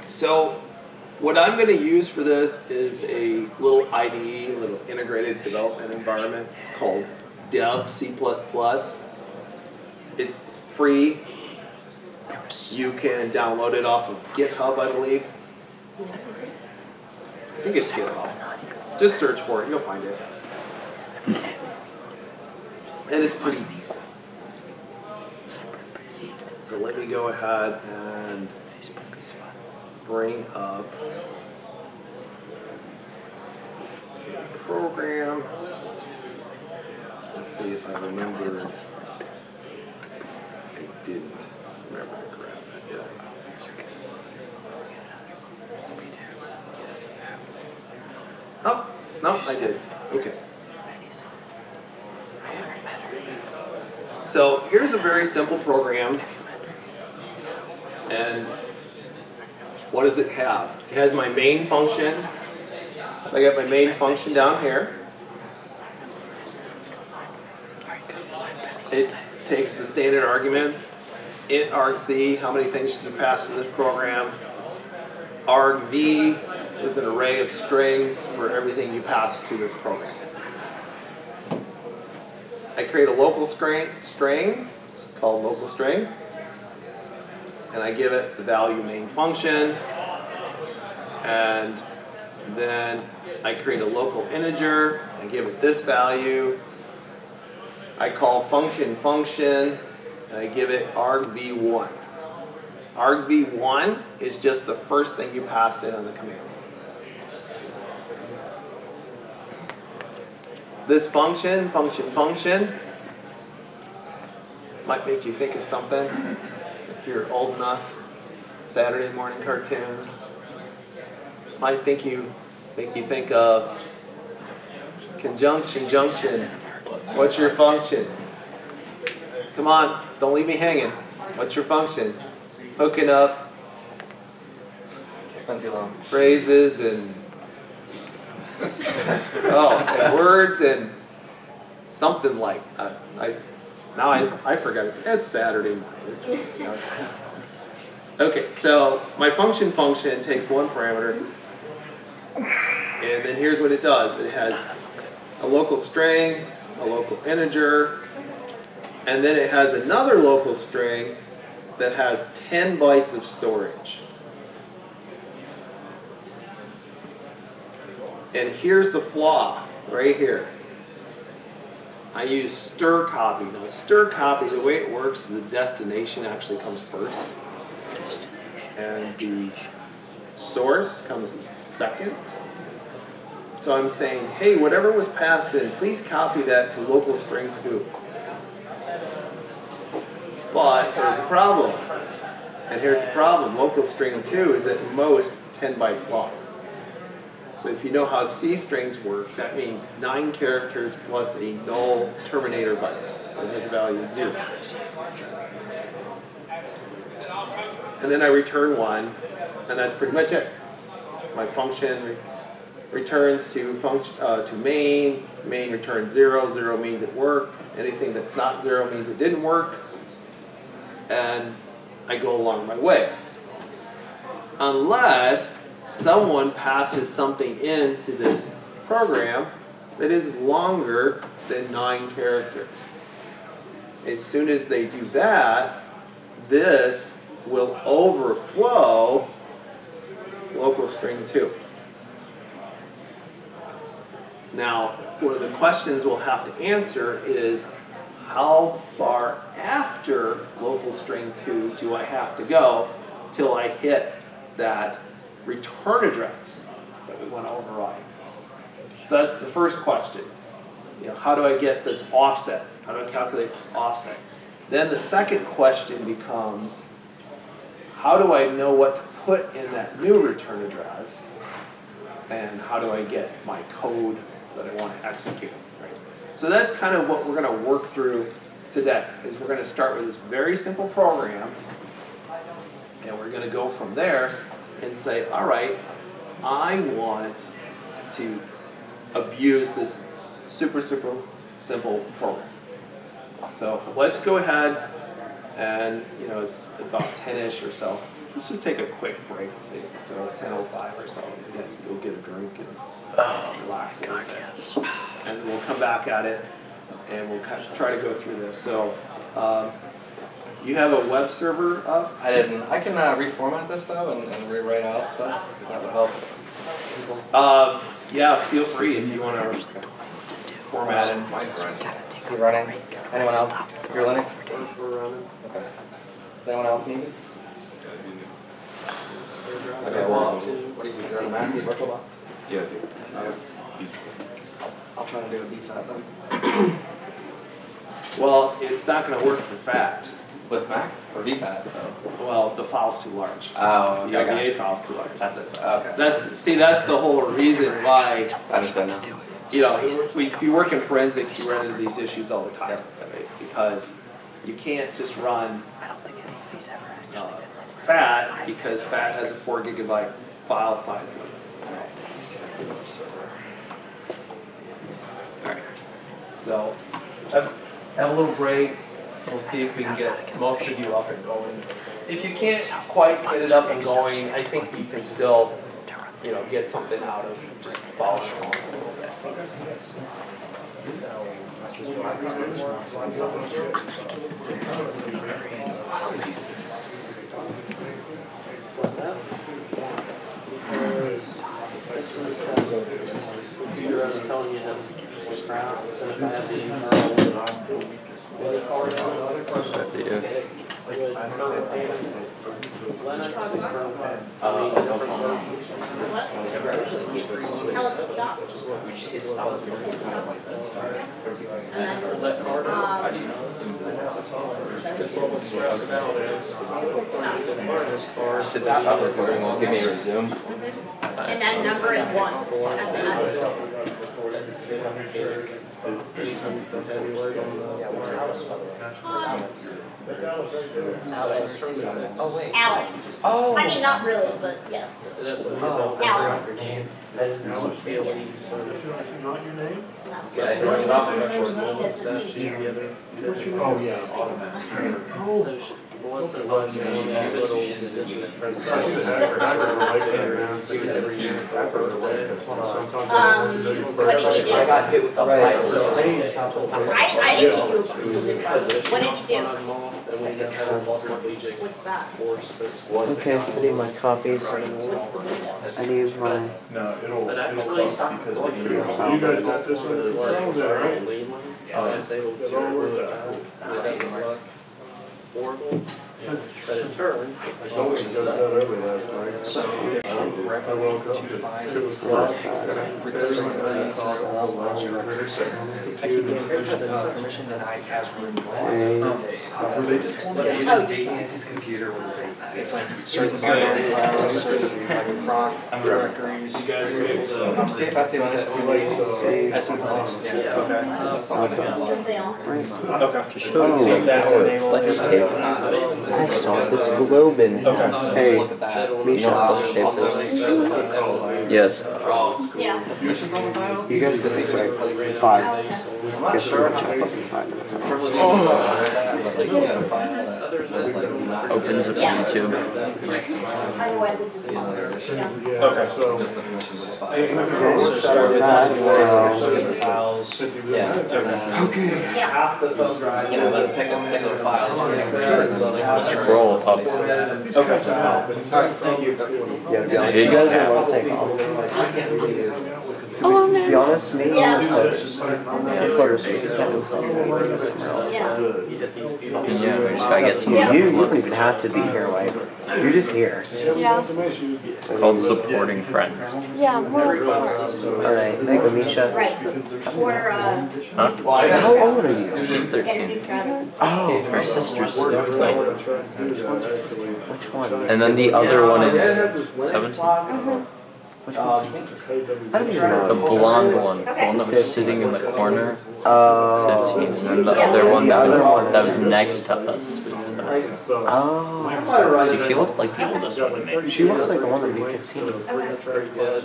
B: So what I'm going to use for this is a little IDE, little integrated development environment. It's called Dev C++. It's free. You can download it off of GitHub, I believe. I think it's GitHub. Just search for it, you'll find it. And it's pretty decent. So let me go ahead and bring up a program. Let's see if I remember. I didn't remember to grab that, did I? Oh, No, I did. Okay. So here's a very simple program. And what does it have? It has my main function. So I got my main function down here. It takes the standard arguments. Int argc, how many things should you pass to this program? argv is an array of strings for everything you pass to this program. I create a local string called local string, and I give it the value main function, and then I create a local integer, I give it this value, I call function, and I give it argv1. argv1 is just the first thing you passed in on the command. This function might make you think of something if you're old enough. Saturday morning cartoons. Might make you think of conjunction, junction. What's your function? Come on, don't leave me hanging. What's your function? Hooking up
C: It's been too long.
B: phrases and and words and something like I forgot it. It's Saturday morning. Okay, so my function takes one parameter, and then here's what it does. It has a local string, a local integer, and then it has another local string that has 10 bytes of storage. And here's the flaw, right here. I use stir copy. Now stir copy, the way it works, the destination actually comes first. And the source comes second. So I'm saying, hey, whatever was passed in, please copy that to local string 2. But there's a problem. And here's the problem. Local string 2 is at most 10 bytes long. So if you know how C strings work, that means 9 characters plus a null Terminator button that has a value of 0. And then I return 1, and that's pretty much it. My function returns to main. Main returns 0. 0 means it worked. Anything that's not 0 means it didn't work. And I go along my way. Unless someone passes something into this program that is longer than 9 characters. As soon as they do that, this will overflow local string 2. Now, one of the questions we'll have to answer is, how far after local string 2 do I have to go till I hit that return address that we want to override? So that's the first question. How do I get this offset? How do I calculate this offset? Then the second question becomes, how do I know what to put in that new return address? And how do I get my code that I want to execute? Right? So that's kind of what we're going to work through today. Is we're going to start with this very simple program, and we're going to go from there and say, all right, I want to abuse this super simple program. So let's go ahead and, it's about 10-ish or so. Let's just take a quick break, say 10:05 or so. You guys can go get a drink and relax a little bit. And we'll come back at it, and we'll try to go through this. So you have a web server up?
C: I didn't. I can reformat this though and rewrite out stuff. That would help people.
B: Yeah, feel free if you want to format it.
C: Mine's running.
A: Is he running? Anyone else? Your Linux?
B: We're running.
A: Okay. Does anyone else need it?
C: Okay, well, what do you use? You're on a Mac, VirtualBox?
D: Yeah, I do.
C: I'll try to do a BSide then.
B: Well, it's not going to work for fact.
C: With Mac or VFAT?
B: Well, the file's too large.
C: Oh,
B: The
C: okay, I got
B: RDA
C: you.
B: file's too large.
C: That's okay.
B: That's the whole reason why,
C: I understand now.
B: you know, if you work in forensics, you run into these issues all the time.
C: Yep.
B: Right? Because you can't just run FAT because FAT has a 4 gigabyte file size limit. Alright, so have a little break. We'll see if we can get most of you up and going. If you can't quite get it up and going, I think you can still, you know, get something out of just following along a little bit.
A: Computer, I was telling you that was crap, and if I had the
E: Tell it to stop. Just hit stop. And then,
C: Just hit the stop recording, will give me a resume.
E: and then number it once at the end. Alice.
A: Oh.
E: I mean, not really, but yes. Alice. Yes.
F: Not your name?
E: No.
A: Because
E: it's easier.
F: Oh, yeah, automatic.
A: Melissa loves me. She's a dissident friend.
F: She was every year.
E: What did you do?
A: I got hit with the pipe.
E: I didn't hit you. What did you do? What's that?
G: Okay, I need my copies. I need my.
F: No, it'll
A: But actually,
F: cost because of the year. You guys got this one? It's all there, right?
A: I was able to serve it. It doesn't look horrible, but it turned.
F: Always got that over last night.
C: So,
F: I woke up at 2 o'clock.
C: I keep getting permission that I has room.
F: Were they just one day?
C: His computer when it's like certain files, certain like proc directories.
F: You guys were able to.
C: See if I see one that's SM calls. Yeah.
F: Okay.
E: Good deal.
F: Okay.
G: Oh,
F: See if that's enabled.
G: I saw this globe in here. Hey,
C: Look at that.
G: Misha, yes.
E: Yeah.
C: Permissions on the files?
G: You guys can take like 5.
C: I'm not
G: Guess
C: sure.
G: we'll check fucking 5 minutes.
C: Opens
G: up
E: Yeah.
G: YouTube.
E: Otherwise it's a small. Yeah.
F: Okay, so.
C: Just the permissions of the
F: So
C: files.
F: start with
G: that,
F: the files.
C: Yeah.
F: Okay.
E: Yeah.
A: Half the thumb drive.
C: You know, let it pick up particular files.
G: Scroll up.
F: Okay. Alright, thank you.
G: Yeah, you guys don't want to take off. To be honest, me,
E: Yeah.
G: I'm close. If there's a technical somewhere else.
E: Yeah.
A: You hit these people.
G: Yeah, we just gotta get to you.
E: Yeah.
G: You don't even have to be here, like, you're just here.
E: Yeah.
G: Called supporting friends.
E: Yeah, more
G: Alright, thank you, Misha.
E: Right. Or,
G: Huh? How old are you? She's
E: get a
G: 13.
E: new travel.
G: Oh,
A: Her sister's
G: which one?
A: And then the other one is
G: 17? Which one's 15? I don't even know.
A: the blonde one, the
E: Okay.
A: one that was sitting in the corner.
G: Oh.
A: 15. And then the other one that was next to us.
G: Oh.
A: So she looked like the oldest one, maybe.
G: She looks like the one that would be 15.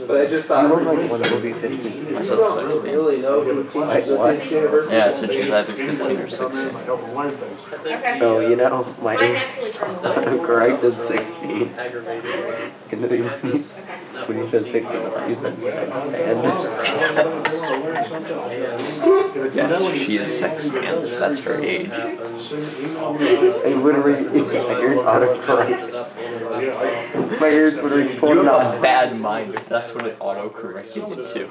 B: But I just
G: You
B: thought.
G: look like the one that would be 15.
A: I said 16.
B: Really know who teaches
G: Wait,
B: at
G: what?
B: this university.
A: Yeah, so she's either 15 or 16.
E: Okay.
G: So, you know, my
E: I'm
G: age,
E: actually from the
G: I'm corrected 16.
A: Aggravated.
G: When you said 16, I thought you said 6 stand.
A: Yes, she is sextant. That's her age.
G: Hey, literally, my ears autocorrect. My ears literally
A: You
G: pulled
A: have
G: out.
A: a bad mind if that's what it auto-corrected you to.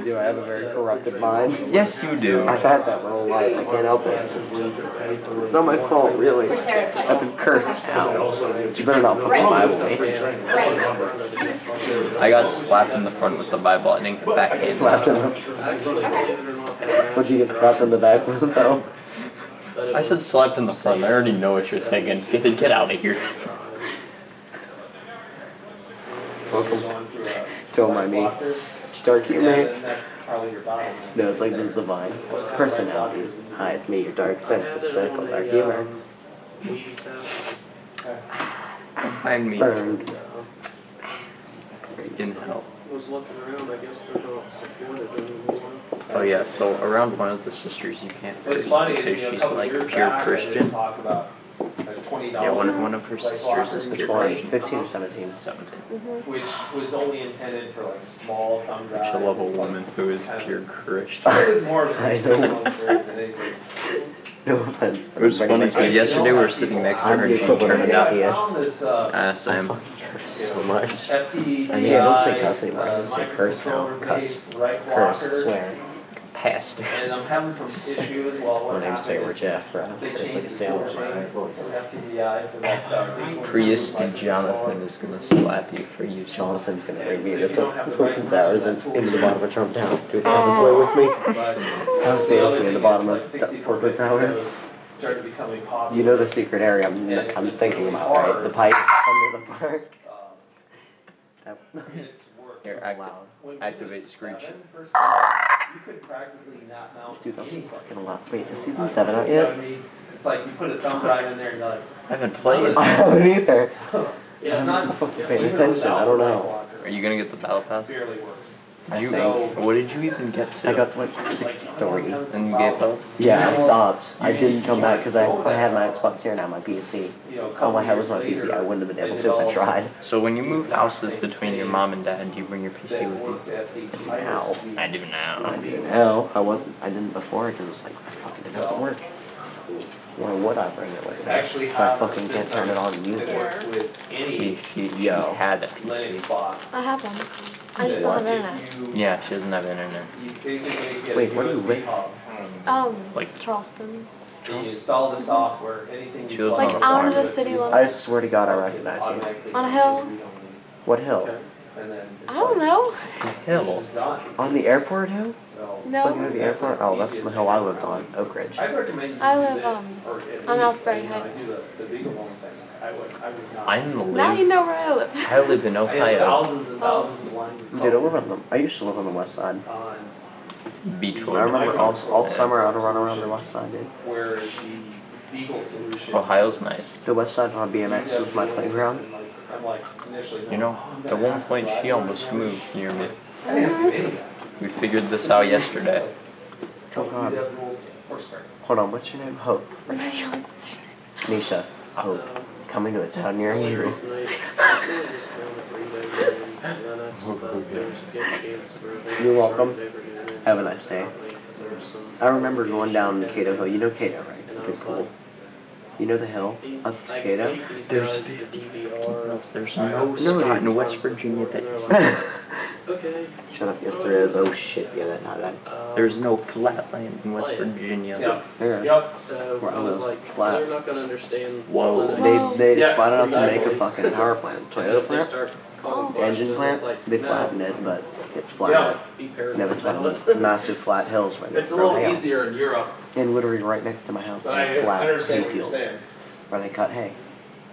G: Do I have a very corrupted mind?
A: Yes, you do.
G: I've had that my whole life. I can't help it. It's not my fault, really.
E: For stereotype.
G: I've been cursed. Ow. You better not fucking Bible me.
E: Right.
A: I got slapped in the front with the Bible. I didn't get back in.
G: Slapped in the.
E: Okay.
G: Would you get slapped in the back with though?
H: I said slap in the front. I already know what you're thinking. Get out of here.
G: Welcome. Don't mind me. It's dark humor. No, it's like the Divine. Personalities. Hi, it's me, your dark, sensitive, cynical, dark humor.
H: Behind me.
G: Burned.
H: Didn't help.
A: Was looking around, I guess they're not supported anymore.
H: Oh yeah, so around one of the sisters you can't
B: What's
H: curse
B: funny
H: because
B: is, you know, a
H: she's
B: couple
H: like
B: years
H: pure
B: back, I did
H: Christian.
B: talk about like $20.
H: Yeah, one of her sisters is
G: Which
H: pure
G: one?
H: Christian.
G: 15 or 17?
H: 17.
B: Which was only intended for like a small thumb drive.
H: She'll love a woman who is pure Christian.
B: It was more of an
G: I
B: educational
G: know.
B: experience than anything.
G: No offense.
H: It was funny because yesterday we were sitting next to her
G: I'm
H: and
G: the
H: she
G: equivalent of
H: turned
G: an
H: out
G: atheist.
B: This,
H: Sam.
G: So much.
B: FTEI,
G: I mean, I don't say cuss anymore. I don't say curse now. Cuss. Curse. Swear.
H: Pastor.
B: And I'm having some issues while
G: My name's Sailor Jeff, bro. Just like a sailor in my voice.
H: Priest Jonathan is gonna slap you for you.
G: Jonathan's gonna bring me to Tilton Towers and into the bottom of Trump Town. Do you have this way with me? Have this way with me in the bottom of Tilton Towers. You know the secret area I'm thinking about, right? The pipes under the park. That,
H: Here, activate Screech.
G: dude, that was fucking loud. Wait, is season 7 out yet?
B: It's like you put a thumb drive in there and you're like,
H: I haven't played.
G: I haven't either.
B: yeah, it's not
G: fucking paying attention. I don't know.
H: Are you gonna get the battle pass?
B: barely works.
H: You,
G: think.
H: what did you even get to?
G: I got to like 63.
H: And you gave up?
G: Yeah, I stopped. I didn't come back because I had my Xbox here now, my PC. Oh, my head was my PC. I wouldn't have been able to if I tried.
H: So when you move houses between your mom and dad, do you bring your PC with you?
G: Now.
H: I do now.
G: I do now. I didn't before because it was like, fucking, it doesn't work. Why would I bring it with me? If I fucking can't turn it on and use it.
H: She had a PC.
E: I have one. I just don't have internet.
H: Yeah, she doesn't have internet.
G: Wait, where do you live?
H: Like-
E: Charleston.
B: You install the software, anything
H: She
B: you
H: lives
E: Like
H: on a
E: out of
H: farm.
E: the city
G: I
E: limits.
G: swear to God, I recognize you.
E: On a hill.
G: What hill?
E: I don't know.
H: It's a hill.
G: On the airport hill? Looking
E: No.
G: at the airport? Oh, that's the hill I lived on, Oak Ridge.
B: I recommend you
E: I
B: do
E: live,
B: this, or at
E: on
B: least,
E: Osprey
B: you know,
E: Heights.
B: do the bigger one thing. I would not.
H: I'm
E: Now you
H: live.
E: know where I live.
H: I live in
B: I have
H: Ohio.
B: thousands and thousands of lines of
G: Dude, I live on the, I used to live on the west side.
B: on
H: Beechwood.
G: I remember all summer I would run around the west side, dude.
B: where the Beagle solution.
H: Ohio's nice.
G: The west side on BMX was my playground.
B: I'm like initially.
H: You know, at one point she almost moved near me.
B: I didn't have to do any of
H: We figured this out yesterday.
G: Oh God.
B: that. Horsepower.
G: Hold on, what's your name? Hope. Nisha. Hope. Coming to a town near you. You're welcome. Have a nice day. I remember going down Cato Hill. You know Cato, right? Big pool. You know the hill up to Cato?
H: There's 50 miles. There's no spot in West Virginia that isn't.
A: Okay.
G: Shut up, yes there is. Oh shit, yeah, that.
H: There's no flat land in West Virginia.
B: Yeah.
G: There is.
B: Yep.
A: So
G: Where I
A: I was
G: live,
A: like,
G: flat.
A: they're not gonna understand.
H: Whoa.
A: when
G: They
B: Yeah,
G: flat enough to make a
A: exactly.
G: fucking power plant. Toyota
A: they
G: plant?
A: start calling questions,
G: Engine
A: it's
G: plant?
A: like,
G: They
A: no,
G: flattened it, but it's flat.
B: Yeah.
A: be paranoid
G: Never
A: about
G: told
A: it.
G: massive flat hills right
B: It's a
G: next to my
B: little
G: house.
B: easier in Europe,
G: And literally right next to my house,
B: but
G: they
B: I
G: have flat hay
B: understand what you're
G: fields
B: saying.
G: where they cut hay.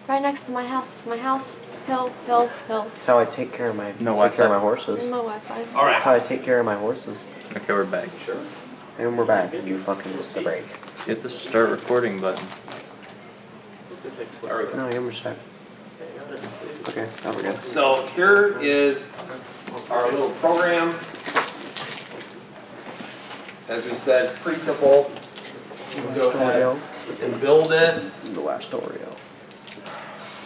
E: Right next to my house. It's my house. Hill, hill, hill.
G: That's how I take care of my
H: No
G: take care of
H: Wi-Fi.
G: my horses.
E: No Wi-Fi.
B: All
G: That's
B: right.
G: how I take care of my horses.
H: Okay, we're back.
B: Sure.
G: And we're back. You fucking missed the break.
H: Hit the start recording button.
B: There we go.
G: No, you're set. Okay, now we're good.
B: So here is our little program. As we said, pretty simple. You can go ahead and build it.
G: The last Oreo.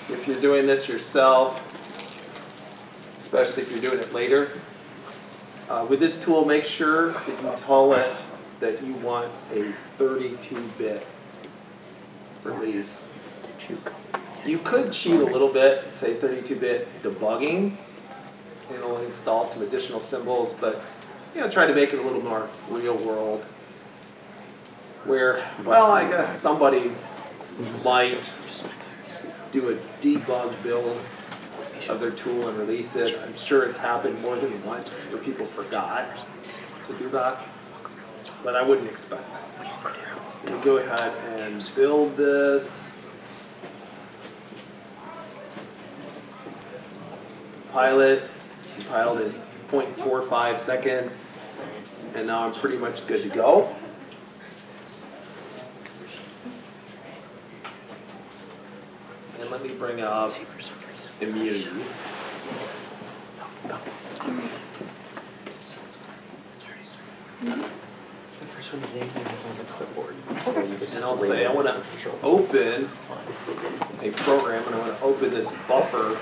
B: If you're doing this yourself, especially if you're doing it later. With this tool, make sure that you tell it that you want a 32-bit release. You could cheat a little bit and say 32-bit debugging, and it'll install some additional symbols, but try to make it a little more real world. Where, well, I guess somebody might do a debug build of their tool and release it. I'm sure it's happened more than once where people forgot to do that, but I wouldn't expect that. So we go ahead and build this. Pilot, compiled in 0.45 seconds, and now I'm pretty much good to go. And let me bring up immunity.
H: The first one's name is on the clipboard.
B: And I'll say I want to open a program, and I want to open this buffer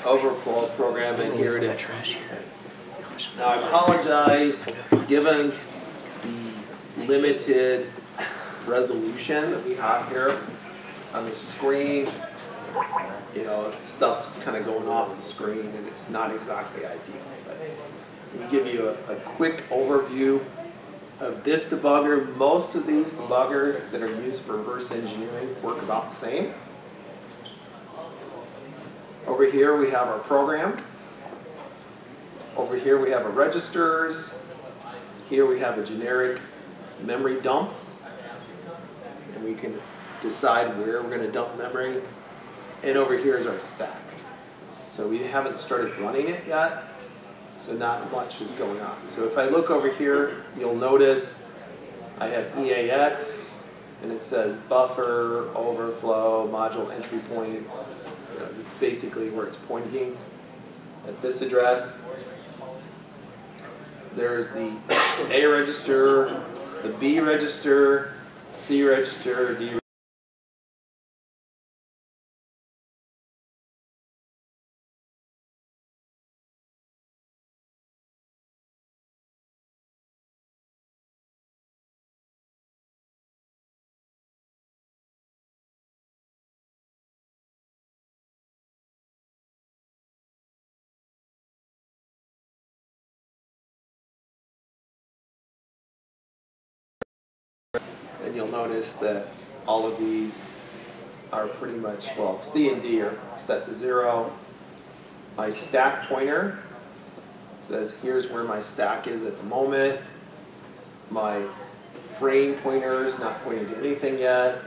B: overflow program, and here it is. Now I apologize, given the limited resolution that we have here on the screen, you know, stuff's kind of going off the screen and it's not exactly ideal. But let me give you a quick overview of this debugger. Most of these debuggers that are used for reverse engineering work about the same. Over here we have our program. Over here we have our registers. Here we have a generic memory dump. And we can decide where we're going to dump memory. And over here is our stack. So we haven't started running it yet. So not much is going on. So if I look over here, you'll notice I have EAX. And it says buffer, overflow, module entry point. It's basically where it's pointing at this address. There's the A register, the B register, C register, D register. And you'll notice that all of these are pretty much, well, C and D are set to 0. My stack pointer says here's where my stack is at the moment. My frame pointer is not pointing to anything yet.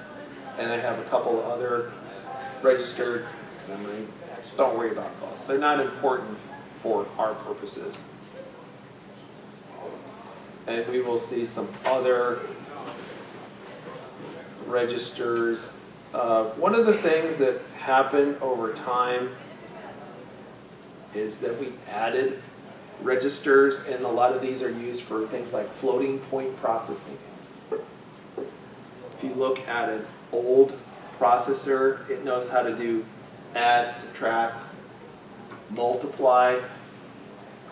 B: And I have a couple of other registered memory. Don't worry about those. They're not important for our purposes. And we will see some other registers. One of the things that happened over time is that we added registers, and a lot of these are used for things like floating point processing. If you look at an old processor, it knows how to do add, subtract, multiply,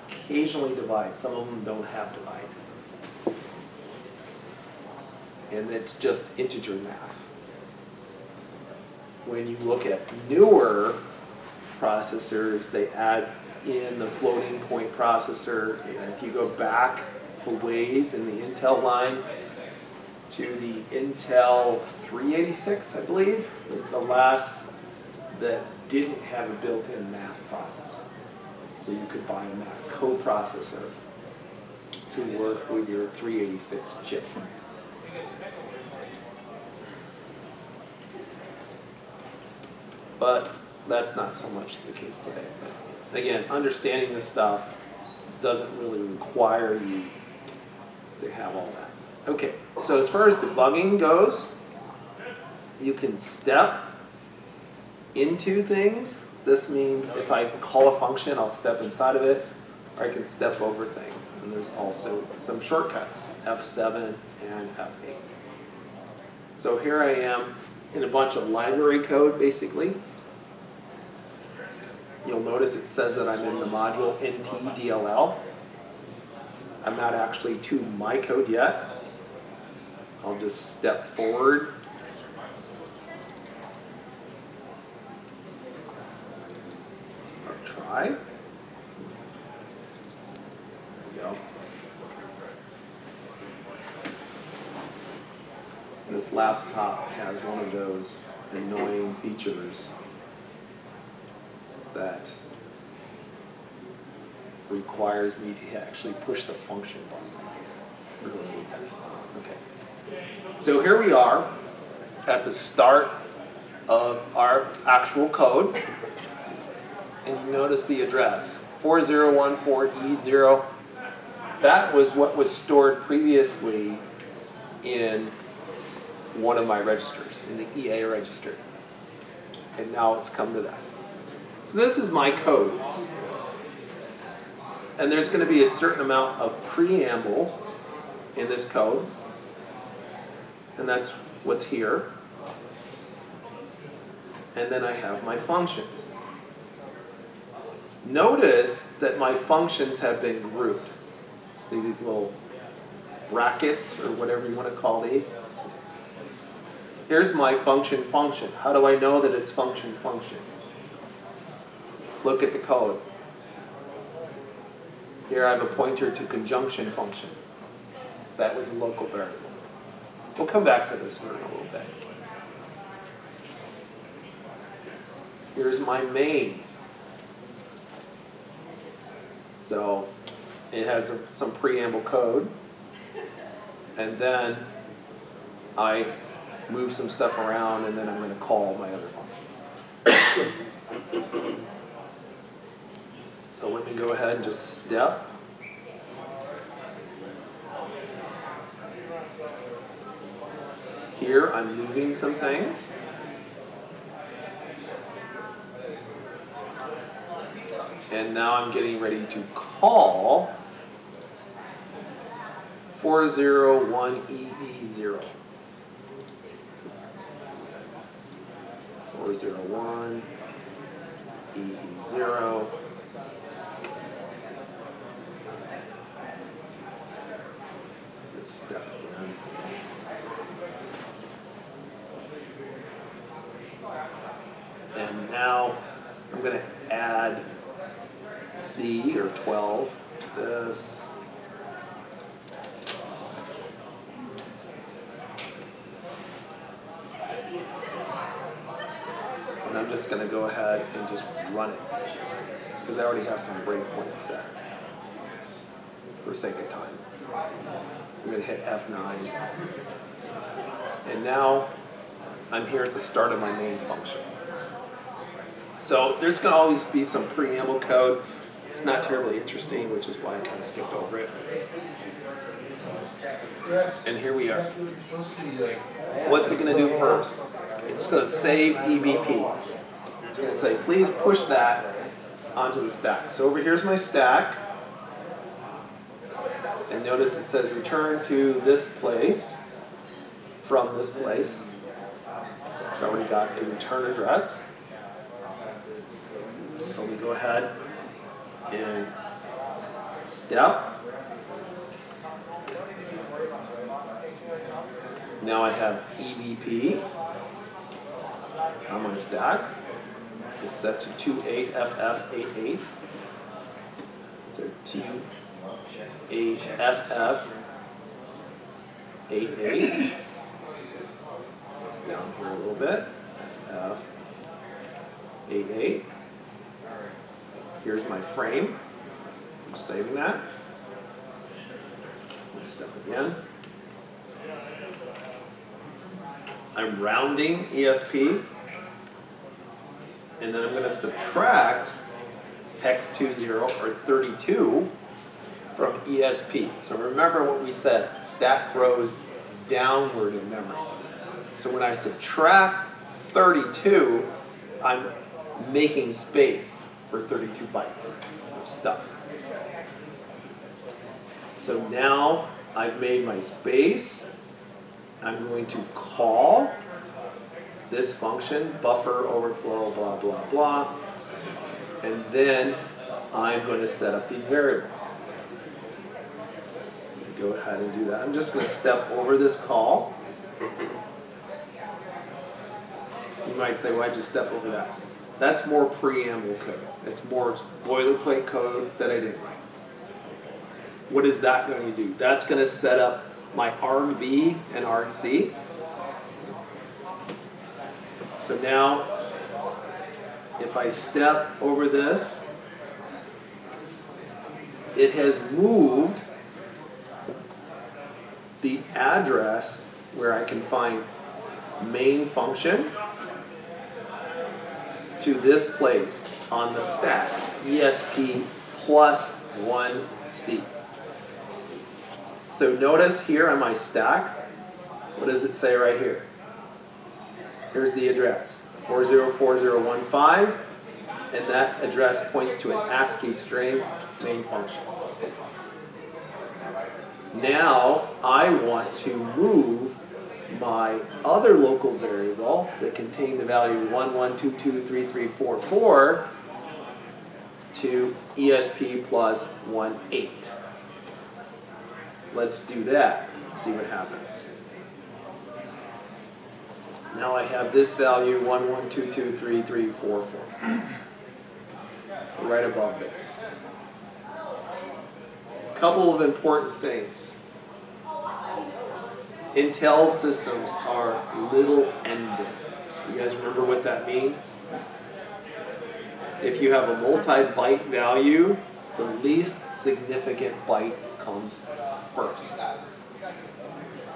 B: occasionally divide. Some of them don't have divide. And it's just integer math. When you look at newer processors, they add in the floating point processor. And if you go back a ways in the Intel line to the Intel 386, I believe, was the last that didn't have a built-in math processor. So you could buy a math coprocessor to work with your 386 chip. But that's not so much the case today. But again, understanding this stuff doesn't really require you to have all that. Okay, so as far as debugging goes, you can step into things. This means if I call a function, I'll step inside of it, or I can step over things. And there's also some shortcuts, F7 and F8. So here I am in a bunch of library code, basically. You'll notice it says that I'm in the module NTDLL. I'm not actually to my code yet. I'll just step forward. Or try. There we go. This laptop has one of those annoying features that requires me to actually push the function button. I really hate that. Okay. So here we are at the start of our actual code. And you notice the address, 4014E0. That was what was stored previously in one of my registers, in the EA register. And now it's come to this. So this is my code. And there's going to be a certain amount of preambles in this code. And that's what's here. And then I have my functions. Notice that my functions have been grouped. See these little brackets, or whatever you want to call these? Here's my function. How do I know that it's function? Look at the code. Here I have a pointer to conjunction function. That was a local variable. We'll come back to this in a little bit. Here's my main. So it has some preamble code. And then I move some stuff around, and then I'm going to call my other function. So let me go ahead and just step. Here I'm moving some things. And now I'm getting ready to call 401EE0. 401EE0. This step again. And now I'm going to add C or 12 to this. And I'm just going to go ahead and just run it, because I already have some breakpoints set for sake of time. I'm going to hit F9. And now I'm here at the start of my main function. So there's going to always be some preamble code. It's not terribly interesting, which is why I kind of skipped over it. And here we are. What's it going to do first? It's going to save EBP. It's going to say, please push that onto the stack. So over here's my stack. And notice it says return to this place from this place. So I already got a return address. So let me go ahead and step. Now I have EBP on my stack. It's set to 28FF88. So 28FF88. It's down here a little bit. FF88. Here's my frame. I'm saving that. Step again. I'm rounding ESP. And then I'm going to subtract hex 20 or 32 from ESP. So remember what we said, stack grows downward in memory. So when I subtract 32, I'm making space for 32 bytes of stuff. So now I've made my space. I'm going to call this function, buffer, overflow, blah, blah, blah. And then I'm going to set up these variables. So go ahead and do that. I'm just going to step over this call. You might say, why'd you step over that? That's more preamble code. It's more boilerplate code that I didn't write. What is that going to do? That's going to set up my argv and argc. So now, if I step over this, it has moved the address where I can find main function to this place on the stack, ESP plus 1C. So notice here on my stack, what does it say right here? Here's the address, 404015, and that address points to an ASCII string main function. Now I want to move my other local variable that contained the value 11223344 to ESP plus 18. Let's do that, see what happens. Now I have this value 11223344 right above this. Couple of important things. Intel systems are little-ended. You guys remember what that means? If you have a multi-byte value, the least significant byte comes first.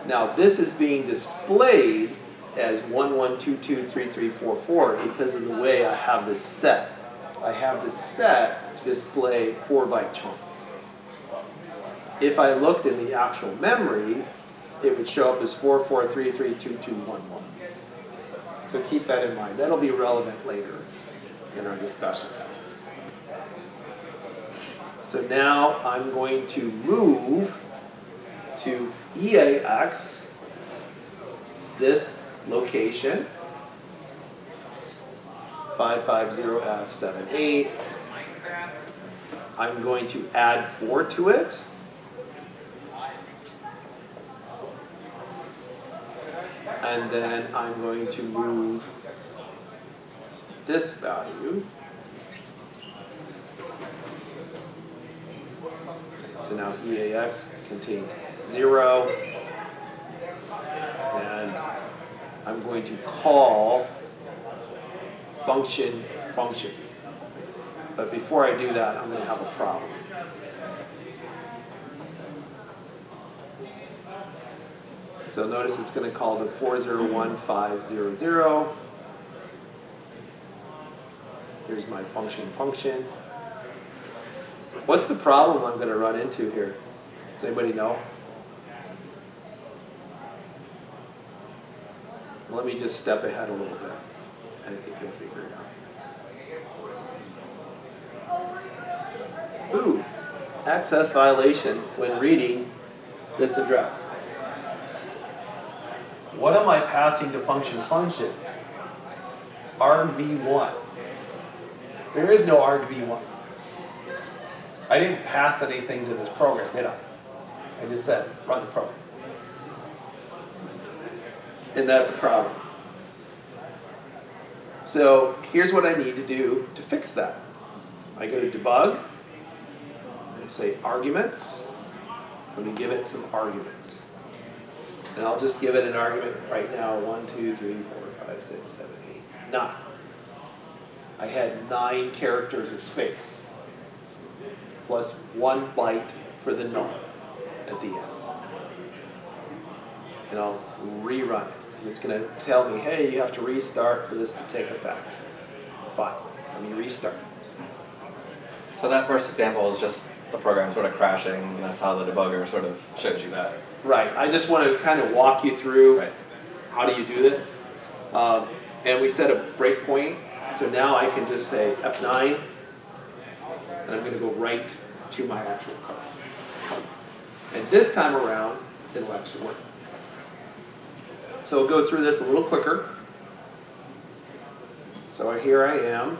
B: Now this is being displayed as 11223344 because of the way I have this set. I have this set to display 4-byte chunks. If I looked in the actual memory, it would show up as 44332211. So keep that in mind. That'll be relevant later in our discussion. So now I'm going to move to EAX, this location, 550F78. I'm going to add 4 to it. And then I'm going to move this value. So now EAX contains 0. And I'm going to call function. But before I do that, I'm going to have a problem. So notice it's going to call the 401500. Here's my function. What's the problem I'm going to run into here? Does anybody know? Let me just step ahead a little bit. I think you'll figure it out. Ooh, access violation when reading this address. What am I passing to function? argv1. There is no argv1. I didn't pass anything to this program, did I? I just said, run the program. And that's a problem. So here's what I need to do to fix that. I go to debug, I say arguments, let me give it some arguments. And I'll just give it an argument right now, 1, 2, 3, 4, 5, 6, 7, 8, 9. I had 9 characters of space, plus 1 byte for the null at the end. And I'll rerun it. And it's going to tell me, hey, you have to restart for this to take effect. Fine, let me restart.
C: So that first example is just the program sort of crashing, and that's how the debugger sort of shows you that.
B: Right, I just want to kind of walk you through how do you do that. And we set a breakpoint, so now I can just say F9, and I'm going to go right to my actual code. And this time around, it'll actually work. So we'll go through this a little quicker. So here I am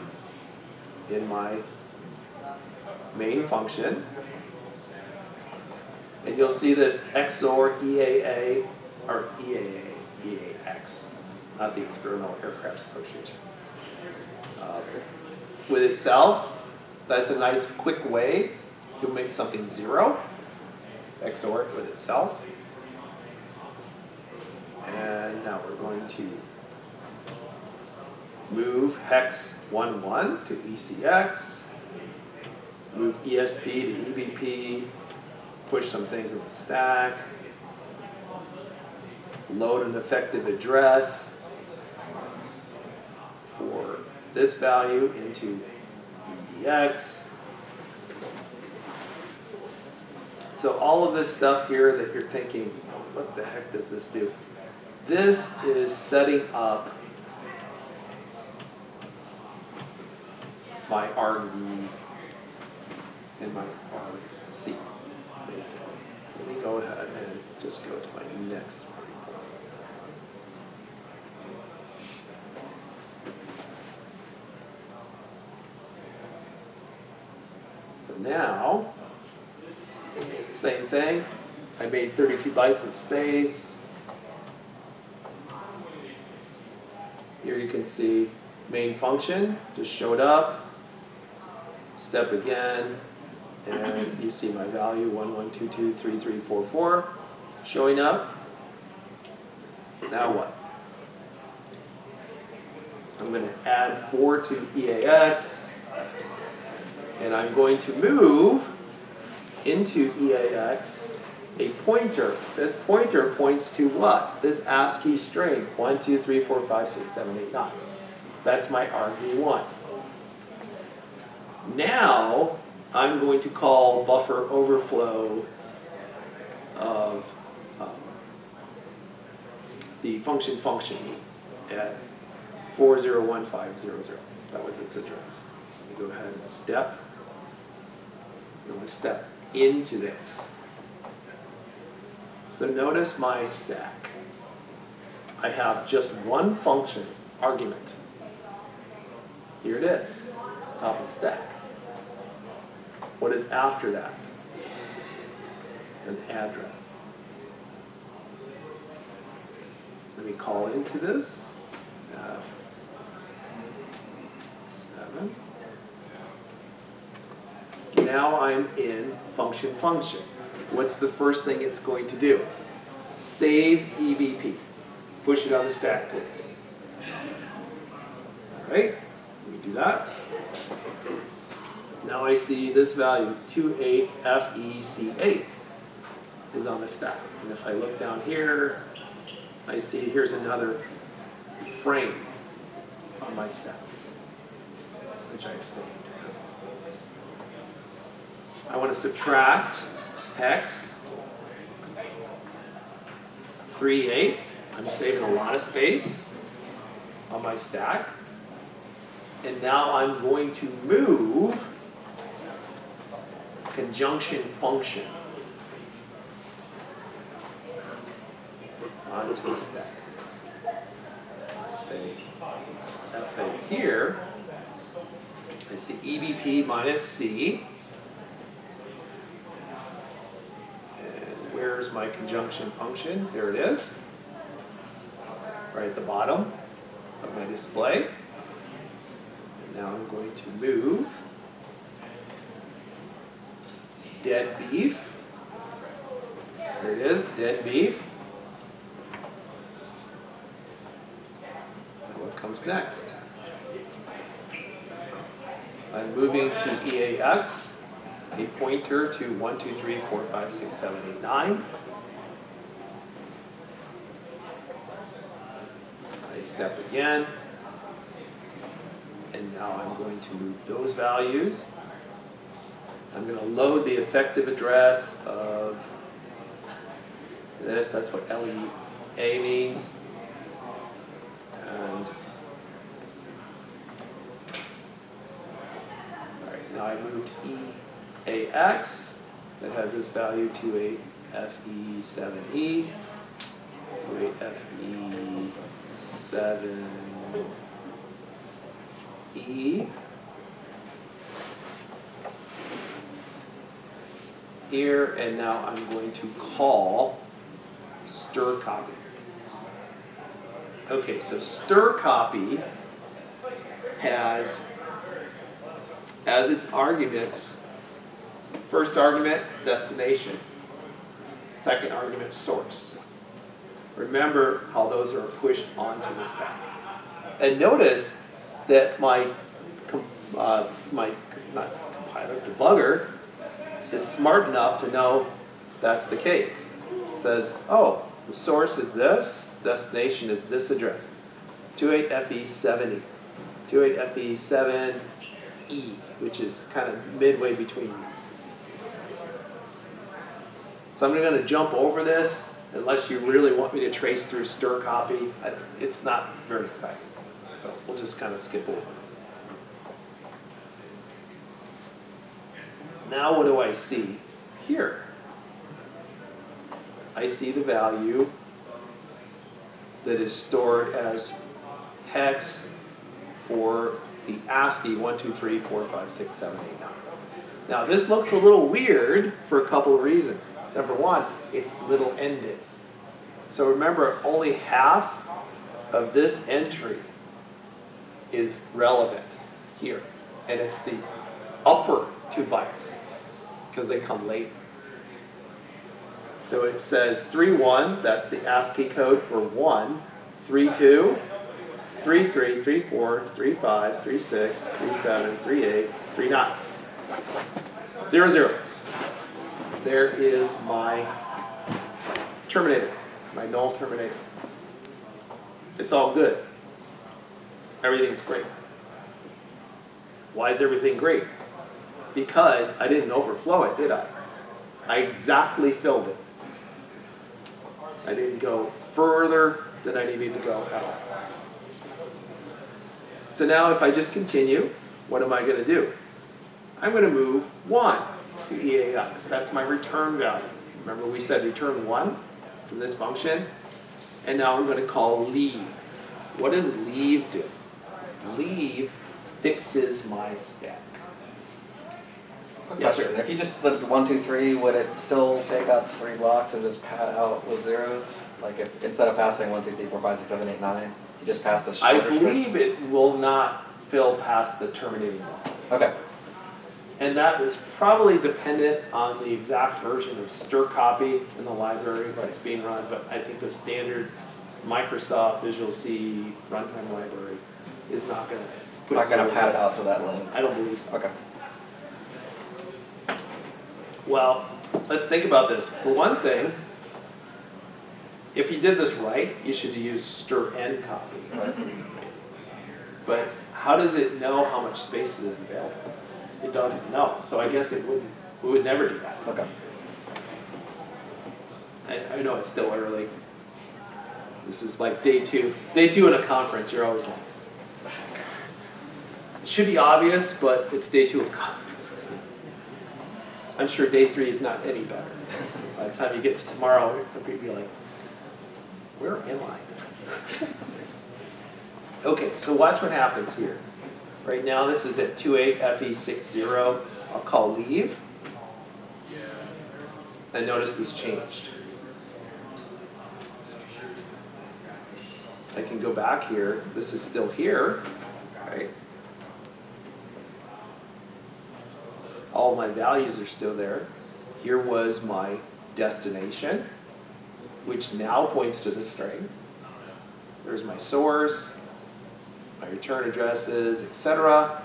B: in my main function. And you'll see this XOR EAA, or EAX, not the Experimental Aircraft Association. With itself, that's a nice quick way to make something 0. XOR it with itself. And now we're going to move hex 11 to ECX, move ESP to EBP, push some things in the stack, load an effective address for this value into EDX. So all of this stuff here that you're thinking, oh, what the heck does this do? This is setting up my RD and my RC, basically. So let me go ahead and just go to my next breakpoint. So now, same thing. I made 32 bytes of space. Here you can see main function just showed up. Step again, and you see my value 11223344 showing up. Now what? I'm going to add 4 to EAX, and I'm going to move into EAX a pointer. This pointer points to what? This ASCII string, 1, 2, 3, 4, 5, 6, 7, 8, 9. That's my RD1. Now, I'm going to call buffer overflow of the function at 401500. That was its address. Let me go ahead and step. I'm going to step into this. So notice my stack. I have just one function argument. Here it is, top of the stack. What is after that? An address. Let me call into this. F7. Now I'm in function. What's the first thing it's going to do? Save EBP. Push it on the stack, please. All right, let me do that. Now I see this value, 28FEC8, is on the stack. And if I look down here, I see here's another frame on my stack, which I've saved. I want to subtract hex 38. I'm saving a lot of space on my stack. And now I'm going to move conjunction function onto the stack. I say F8 here. I see EBP minus C. And where's my conjunction function? There it is. Right at the bottom of my display. And now I'm going to move dead beef. There it is, dead beef. And what comes next? I'm moving to EAX, a pointer to 1, 2, 3, 4, 5, 6, 7, 8, 9. I step again. And now I'm going to move those values. I'm going to load the effective address of this. That's what LEA means. And all right, now I moved EAX. That has this value 28FE7E, 28FE7E. Here, and now I'm going to call stir copy. Okay, so stir copy has as its arguments, first argument, destination, second argument, source. Remember how those are pushed onto the stack. And notice that my debugger is smart enough to know that's the case. It says, oh, the source is this, destination is this address, 28FE7E, 28FE7E, which is kind of midway between these. So I'm going to jump over this, unless you really want me to trace through stir copy. It's not very tight, so we'll just kind of skip over it. Now what do I see here? I see the value that is stored as hex for the ASCII 1, 2, 3, 4, 5, 6, 7, 8, 9. Now this looks a little weird for a couple of reasons. Number one, it's little ended. So remember, only half of this entry is relevant here. And it's the upper 2 bytes, because they come later. So it says 3-1, that's the ASCII code for 1, 3-2, 3-3, 3-4, 3-5, 3-6, 3-7, 3-8, 3-9. 0-0. There is my Terminator, my null Terminator. It's all good. Everything's great. Why is everything great? Because I didn't overflow it, did I? I exactly filled it. I didn't go further than I needed to go at all. So now if I just continue, what am I going to do? I'm going to move 1 to EAX. That's my return value. Remember we said return 1 from this function? And now I'm going to call leave. What does leave do? Leave fixes my stack. Yes, sir.
C: If you just did 1, 2, 3, would it still take up 3 blocks and just pad out with zeros? Like if instead of passing 1, 2, 3, 4, 5, 6, 7, 8, 9, you just passed a shorter
B: I believe it will not fill past the terminating block.
C: Okay.
B: And that is probably dependent on the exact version of stir copy in the library that's being run, but I think the standard Microsoft Visual C runtime library is not going to
C: It's not going to pad it out to that length.
B: I don't believe so.
C: Okay.
B: Well, let's think about this. For one thing, if you did this right, you should use stir end copy. Right? But how does it know how much space is available? It doesn't know, so I guess it would never do that.
C: Okay.
B: I know it's still early. This is like day 2. Day 2 in a conference, you're always like, it should be obvious, but it's day 2 of a conference. I'm sure day 3 is not any better. By the time you get to tomorrow, you'll be like, where am I? Okay, so watch what happens here. Right now this is at 28FE60. I'll call leave. And notice this changed. I can go back here. This is still here, right? All my values are still there. Here was my destination, which now points to the string. There's my source, my return addresses, etc.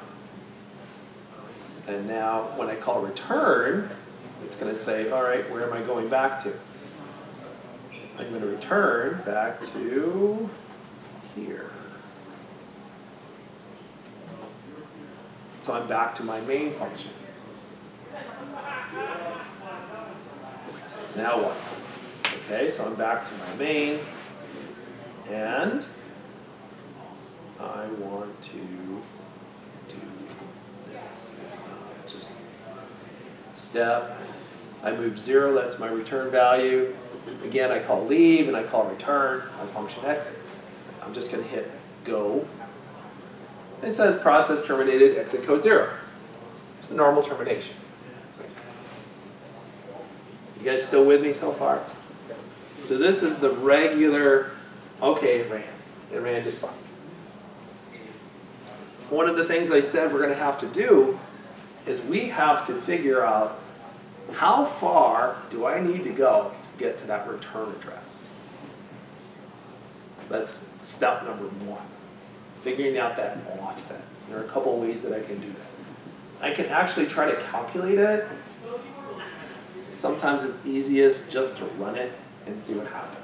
B: And now when I call return, it's going to say, all right, where am I going back to? I'm going to return back to here. So I'm back to my main function. Now what? Okay, so I'm back to my main, and I want to do this. Just step. I move 0, that's my return value. Again, I call leave and I call return. My function exits. I'm just going to hit go. It says process terminated, exit code 0. It's a normal termination. You guys still with me so far? So this is the regular, okay, it ran. It ran just fine. One of the things I said we're going to have to do is we have to figure out how far do I need to go to get to that return address. That's step number 1. Figuring out that offset. There are a couple of ways that I can do that. I can actually try to calculate it. Sometimes it's easiest just to run it and see what happens.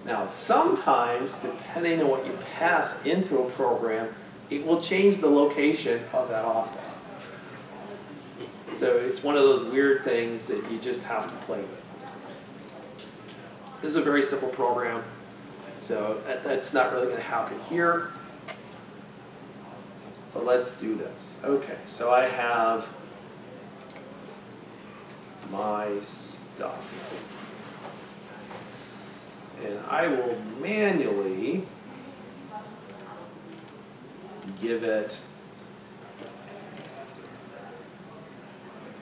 B: Now, sometimes, depending on what you pass into a program, it will change the location of that offset. So it's one of those weird things that you just have to play with. This is a very simple program, so that's not really going to happen here. So let's do this. Okay, so I have my stuff. And I will manually give it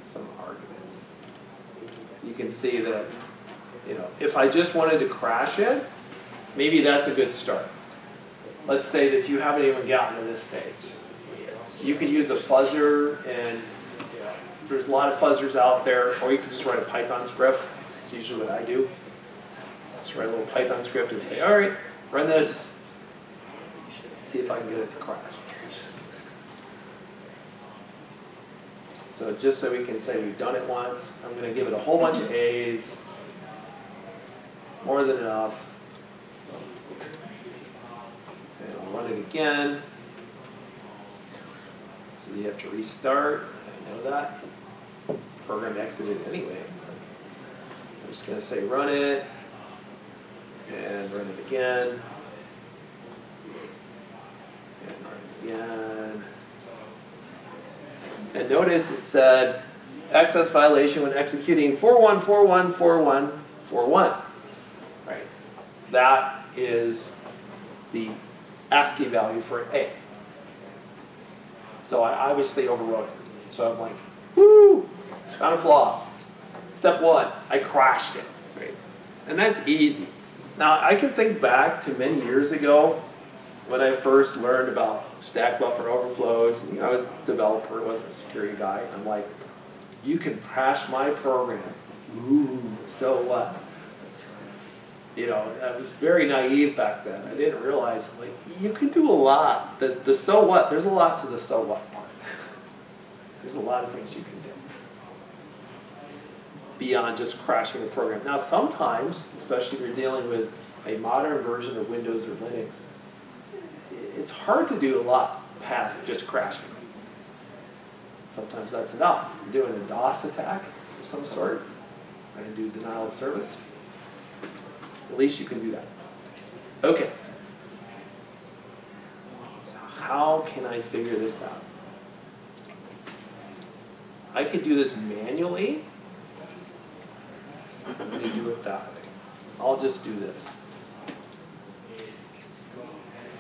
B: some arguments. You can see that, if I just wanted to crash it, maybe that's a good start. Let's say that you haven't even gotten to this stage. You could use a fuzzer, and there's a lot of fuzzers out there, or you could just write a Python script. That's usually what I do. Just write a little Python script and say, all right, run this. See if I can get it to crash. So just so we can say we've done it once, I'm going to give it a whole bunch of A's. More than enough. And I'll run it again. So you have to restart. I know that. Program exited anyway. I'm just going to say run it. And run it again. And run it again. And notice it said access violation when executing 41414141. Right? That is the ASCII value for A. So I obviously overwrote it. So I'm like, woo, found a flaw. Step one, I crashed it. Right? And that's easy. Now I can think back to many years ago when I first learned about stack buffer overflows. And, I was a developer, wasn't a security guy. I'm like, you can crash my program. Ooh, so what? I was very naive back then. I didn't realize, like, you can do a lot. The so what, there's a lot to the so what part. There's a lot of things you can do beyond just crashing the program. Now sometimes, especially if you're dealing with a modern version of Windows or Linux, it's hard to do a lot past just crashing. Sometimes that's enough. If you're doing a DOS attack of some sort, trying to do denial of service, at least you can do that. Okay. So how can I figure this out? I could do this manually. Let me do it that way. I'll just do this.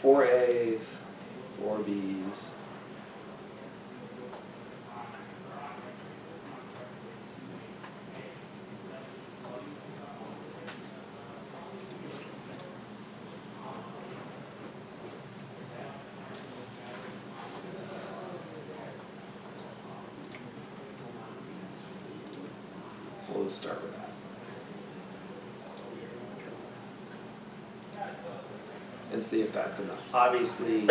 B: 4 A's, 4 B's. We'll start with that. And see if that's enough. Obviously,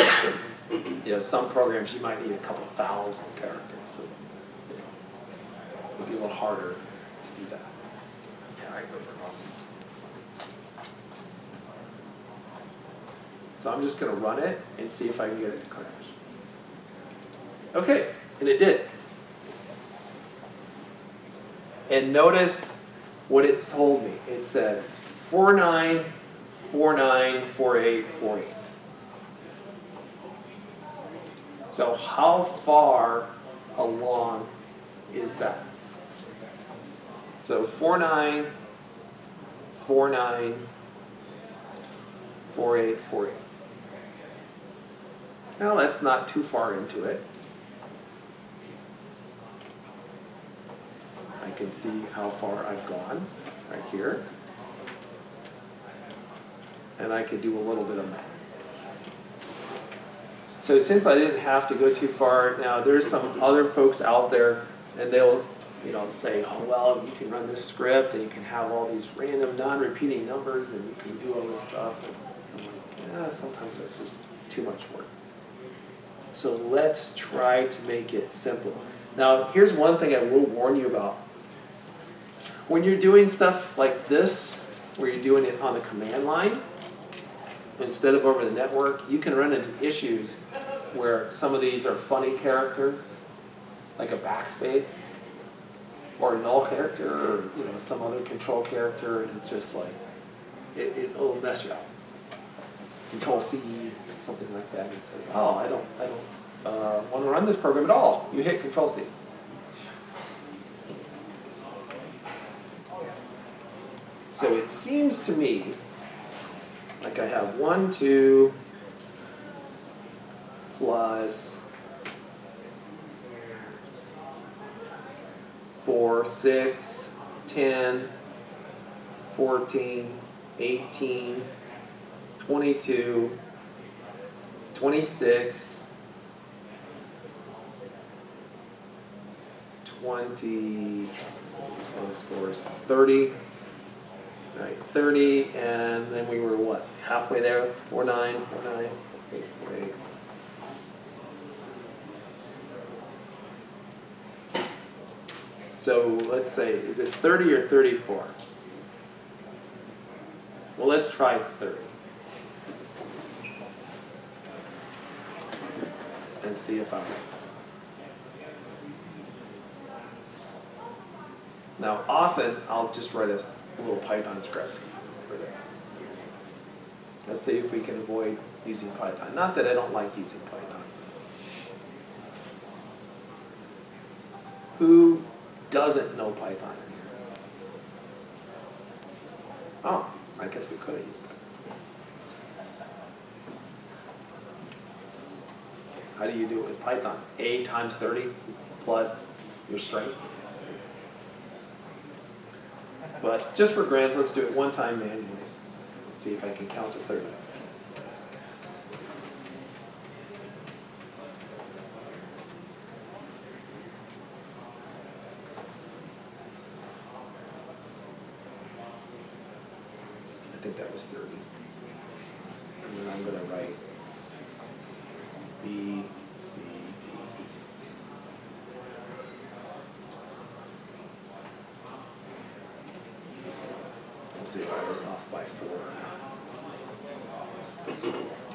B: some programs you might need a couple thousand characters, so it'll be a little harder to do that.
C: Yeah, I go for coffee.
B: So I'm just going to run it and see if I can get it to crash. Okay, and it did. And notice what it told me. It said 49494848. So how far along is that? So 49494848. Now that's not too far into it. I can see how far I've gone right here. And I could do a little bit of math. So since I didn't have to go too far, now there's some other folks out there and they'll say, oh, well, you can run this script and you can have all these random non-repeating numbers and you can do all this stuff. And I'm like, yeah, sometimes that's just too much work. So let's try to make it simple. Now, here's one thing I will warn you about. When you're doing stuff like this, where you're doing it on the command line instead of over the network, you can run into issues where some of these are funny characters, like a backspace, or a null character, or some other control character, and it's just like, it'll mess you up. Control C, something like that, it says, oh, I don't want to run this program at all. You hit Control C. So it seems to me like I have 1, 2 plus 4, 6, 10, 14, 18, 22, 26, 20, this one scores 30. All right, 30, and then we were what? Halfway there? 49, 49, 48. So let's say, is it 30 or 34? Well, let's try 30. And see if I'm right. Now, often, I'll just write a little Python script for this. Let's see if we can avoid using Python. Not that I don't like using Python. Who doesn't know Python in here? Oh, I guess we could have used Python. How do you do it with Python? A times 30 plus your string. But just for grants, let's do it one time manually. Let's see if I can count to 30. I think that was 30. And then I'm going to write B, C, D, E. Let's see if I was off by 4 or not.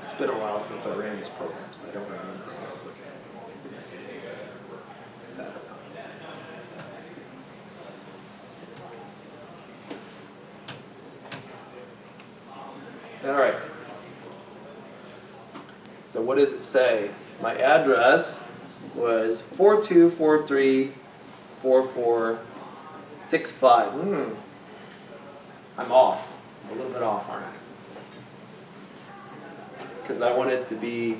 B: It's been a while since I ran these programs, so I don't remember honestly. It's that or not. All right. So what does it say? My address was 42434465. I'm off. I'm a little bit off, aren't I? Because I want it to be,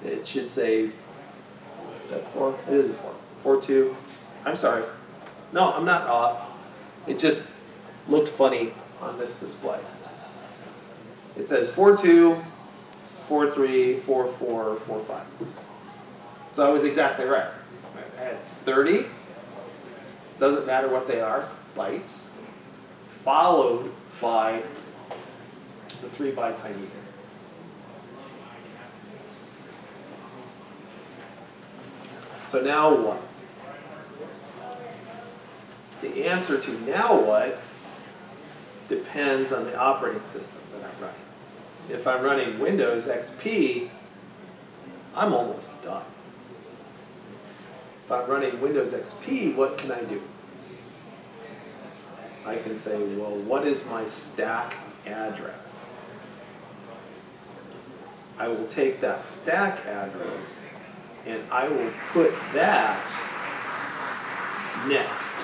B: it should say, is that 4? It is a 4. 42. I'm sorry. No, I'm not off. It just looked funny on this display. It says 42434445. So I was exactly right. I had 30. Doesn't matter what they are, bytes, followed by the 3 bytes I needed. So now what? The answer to now what depends on the operating system that I'm running. If I'm running Windows XP, I'm almost done. If I'm running Windows XP, what can I do? I can say, well, what is my stack address? I will take that stack address and I will put that next.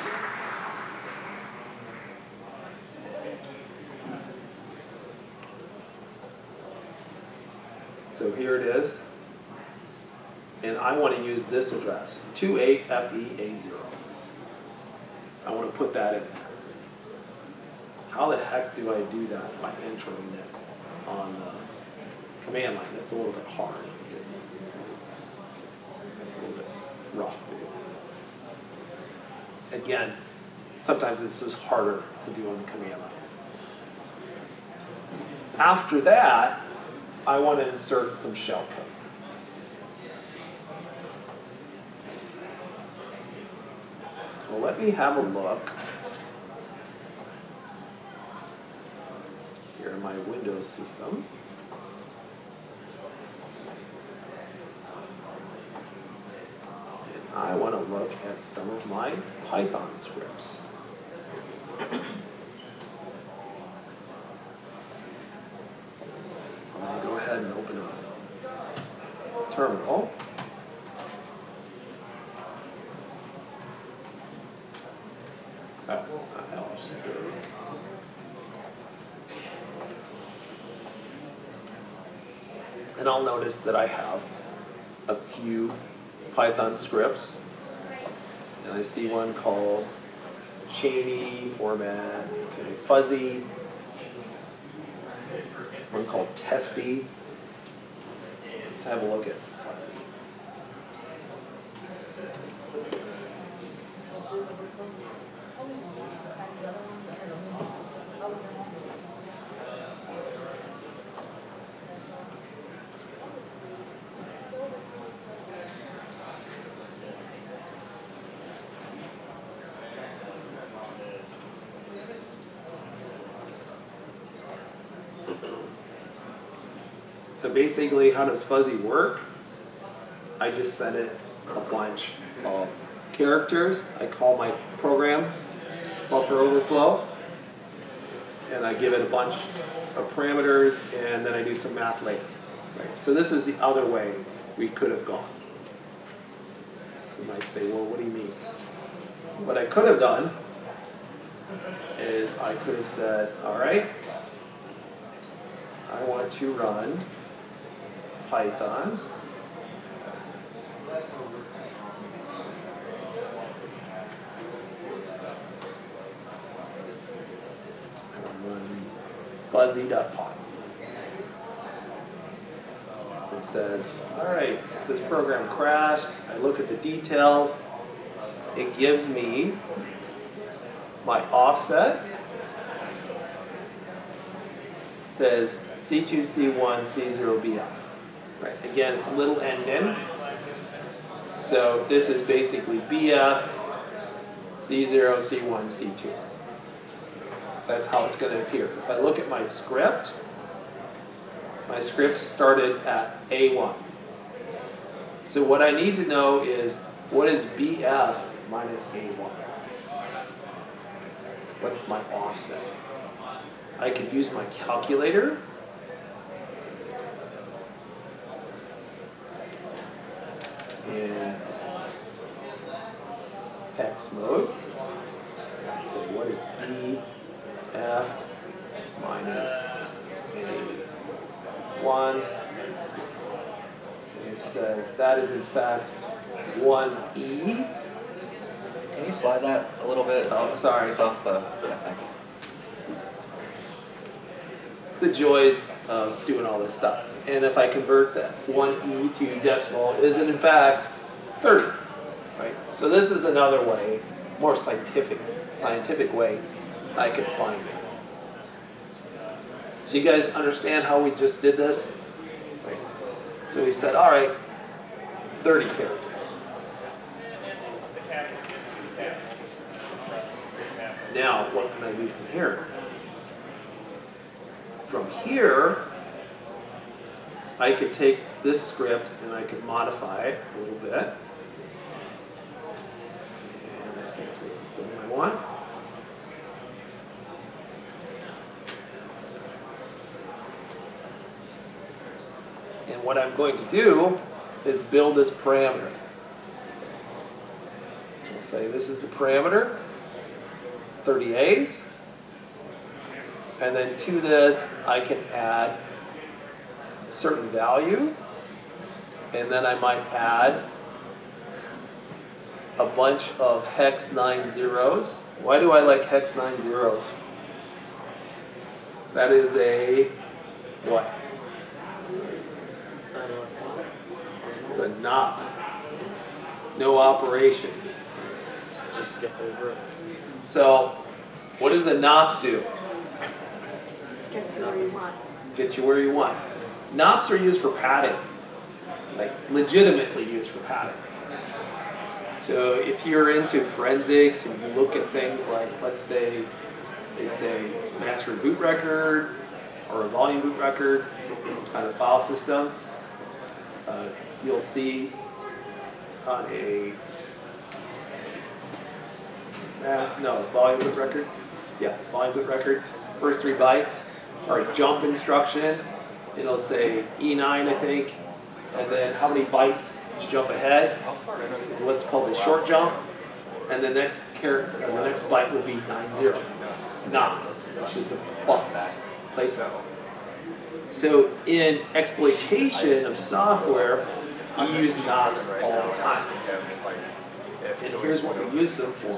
B: So here it is. And I want to use this address, 28FEA0. I want to put that in there. How the heck do I do that by entering it on the command line? That's a little bit hard, isn't it? That's a little bit rough to do. Again, sometimes this is harder to do on the command line. After that, I want to insert some shell code. Well, let me have a look my Windows system. And I want to look at some of my Python scripts. So I'm going to go ahead and open up Terminal. And I'll notice that I have a few Python scripts. And I see one called chainy format, okay, fuzzy, one called testy. Let's have a look at fuzzy. So basically, how does fuzzy work? I just send it a bunch of characters. I call my program buffer overflow, and I give it a bunch of parameters, and then I do some math later. Right? So this is the other way we could have gone. You might say, well, what do you mean? What I could have done is I could have said, all right, I want to run Python. I run fuzzy.py. It says, all right, this program crashed. I look at the details. It gives me my offset. It says C2, C1, C0, BF. Right. Again, it's a little endin. So this is basically BF, C0, C1, C2. That's how it's going to appear. If I look at my script started at A1. So what I need to know is, what is BF minus A1? What's my offset? I could use my calculator. In hex mode, and say what is BF minus A1, and it says that is in fact 1E.
C: Can you slide that a little bit?
B: Oh, sorry.
C: It's off the, yeah, thanks.
B: The joys of doing all this stuff. And if I convert that 1E to decimal, is it in fact 30, right? So this is another way, more scientific way I could find it. So you guys understand how we just did this? Right. So we said, all right, 30 characters. Now, what can I do from here? From here, I could take this script and I could modify it a little bit. And I think this is the one I want. And what I'm going to do is build this parameter. I'll say this is the parameter, 30 A's. And then to this, I can add a certain value. And then I might add a bunch of hex 9 zeros. Why do I like hex 9 zeros? That is a what? It's a NOP. No operation.
A: Just skip over it.
B: So, what does a NOP do?
E: Gets you where you want.
B: Get you where you want. NOPs are used for padding, like legitimately used for padding. So if you're into forensics and you look at things like, let's say it's a master boot record, or a volume boot record kind of file system. You'll see on a volume boot record. Yeah, volume boot record. First 3 bytes are a jump instruction. It'll say E9, I think, and then how many bytes to jump ahead. What's called a short jump, and the next byte will be 90. It's just a buffer placement. So in exploitation of software, we use knobs all the time. And here's what we use them for.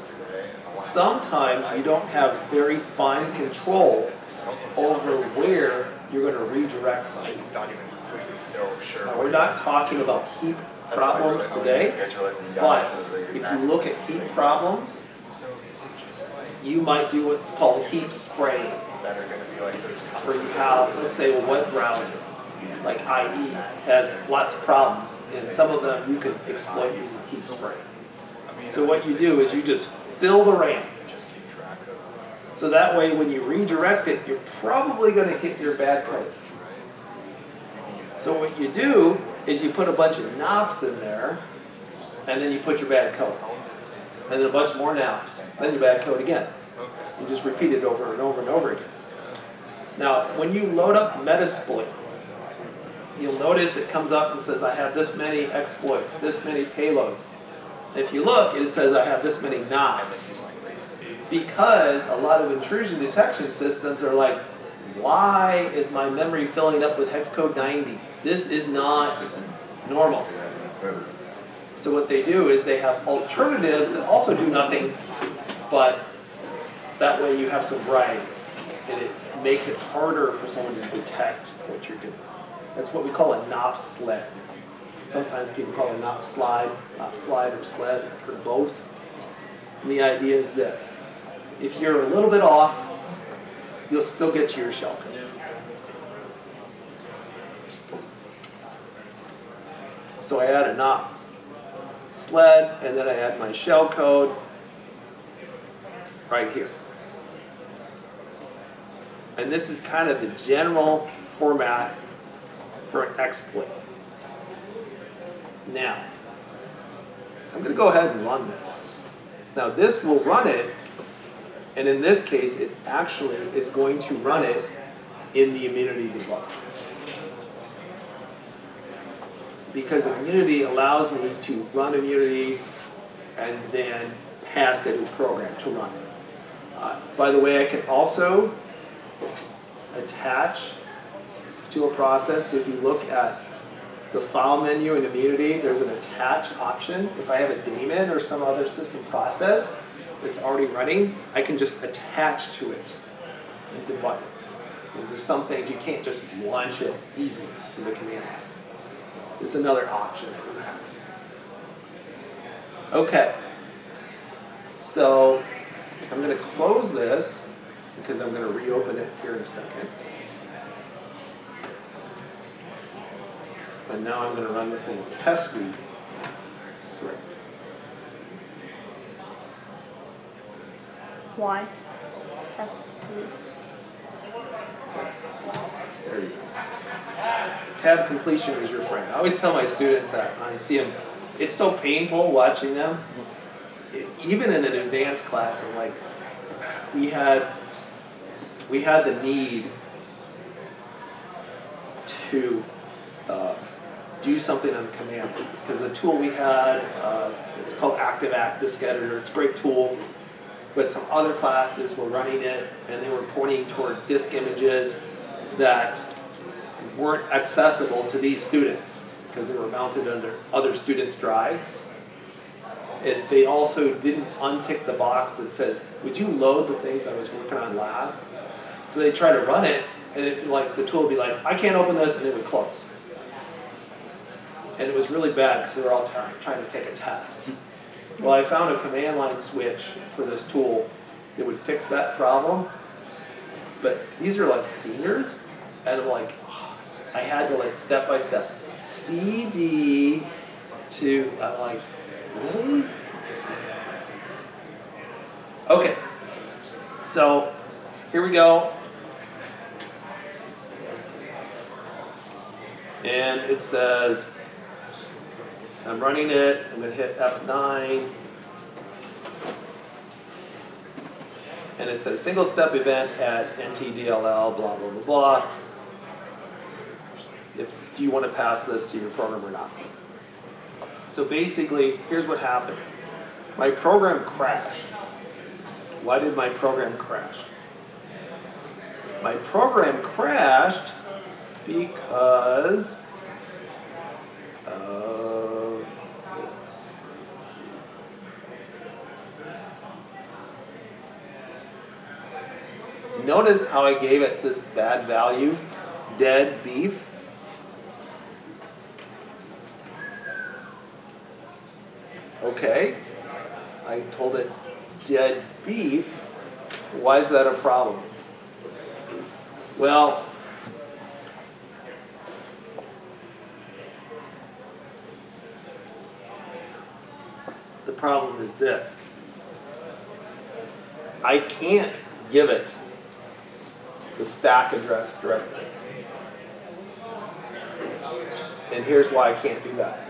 B: Sometimes you don't have very fine control over where you're going to redirect something. Now, we're not talking about heap problems today, but if you look at heap problems, you might do what's called heap spraying, where you have, let's say, a web browser, like IE, has lots of problems, and some of them you can exploit using heap spraying. So what you do is you just fill the RAM. So that way when you redirect it, you're probably going to hit your bad code. So what you do is you put a bunch of knobs in there, and then you put your bad code. And then a bunch more knobs, then your bad code again. You just repeat it over and over and over again. Now, when you load up Metasploit, you'll notice it comes up and says, I have this many exploits, this many payloads. If you look, it says I have this many knobs. Because a lot of intrusion detection systems are like, why is my memory filling up with hex code 90? This is not normal. So what they do is they have alternatives that also do nothing, but that way you have some variety. And it makes it harder for someone to detect what you're doing. That's what we call a knob sled. Sometimes people call it a knob slide or sled, I've heard both. And the idea is this. If you're a little bit off, you'll still get to your shellcode. So I add a knob sled, and then I add my shellcode right here. And this is kind of the general format for an exploit. Now, I'm going to go ahead and run this. Now this will run it, and in this case, it actually is going to run it in the immunity debugger. Because immunity allows me to run immunity and then pass it a program to run it. By the way, I can also attach to a process. So if you look at the file menu in immunity, there's an attach option. If I have a daemon or some other system process that's already running, I can just attach to it and debug it. And there's some things you can't just launch it easily from the command line. It's another option that we have. Okay, so I'm going to close this because I'm going to reopen it here in a second. And now I'm going to run this little test script.
E: Why? Test.
B: There you go. Tab completion is your friend. I always tell my students that when I see them. It's so painful watching them. Even in an advanced class, I'm like, we had the need to do something on the command because the tool we had, it's called Active Disk Editor. It's a great tool, but some other classes were running it and they were pointing toward disk images that weren't accessible to these students because they were mounted under other students' drives. They also didn't untick the box that says, would you load the things I was working on last? So they try to run it, and the tool would be like, I can't open this, and it would close. And it was really bad because they were all trying to take a test. Well, I found a command line switch for this tool that would fix that problem. But these are like seniors, and I'm like, I had to step by step, CD to, I'm like, really? Okay, so here we go. And it says, I'm running it, I'm gonna hit F9. And it says single step event at NTDLL, blah, blah, blah, blah. Do you want to pass this to your program or not? So basically, here's what happened. My program crashed. Why did my program crash? My program crashed because of this. Let's see. Notice how I gave it this bad value, dead beef. Okay, I told it dead beef. Why is that a problem? Well, the problem is this. I can't give it the stack address directly. And here's why I can't do that.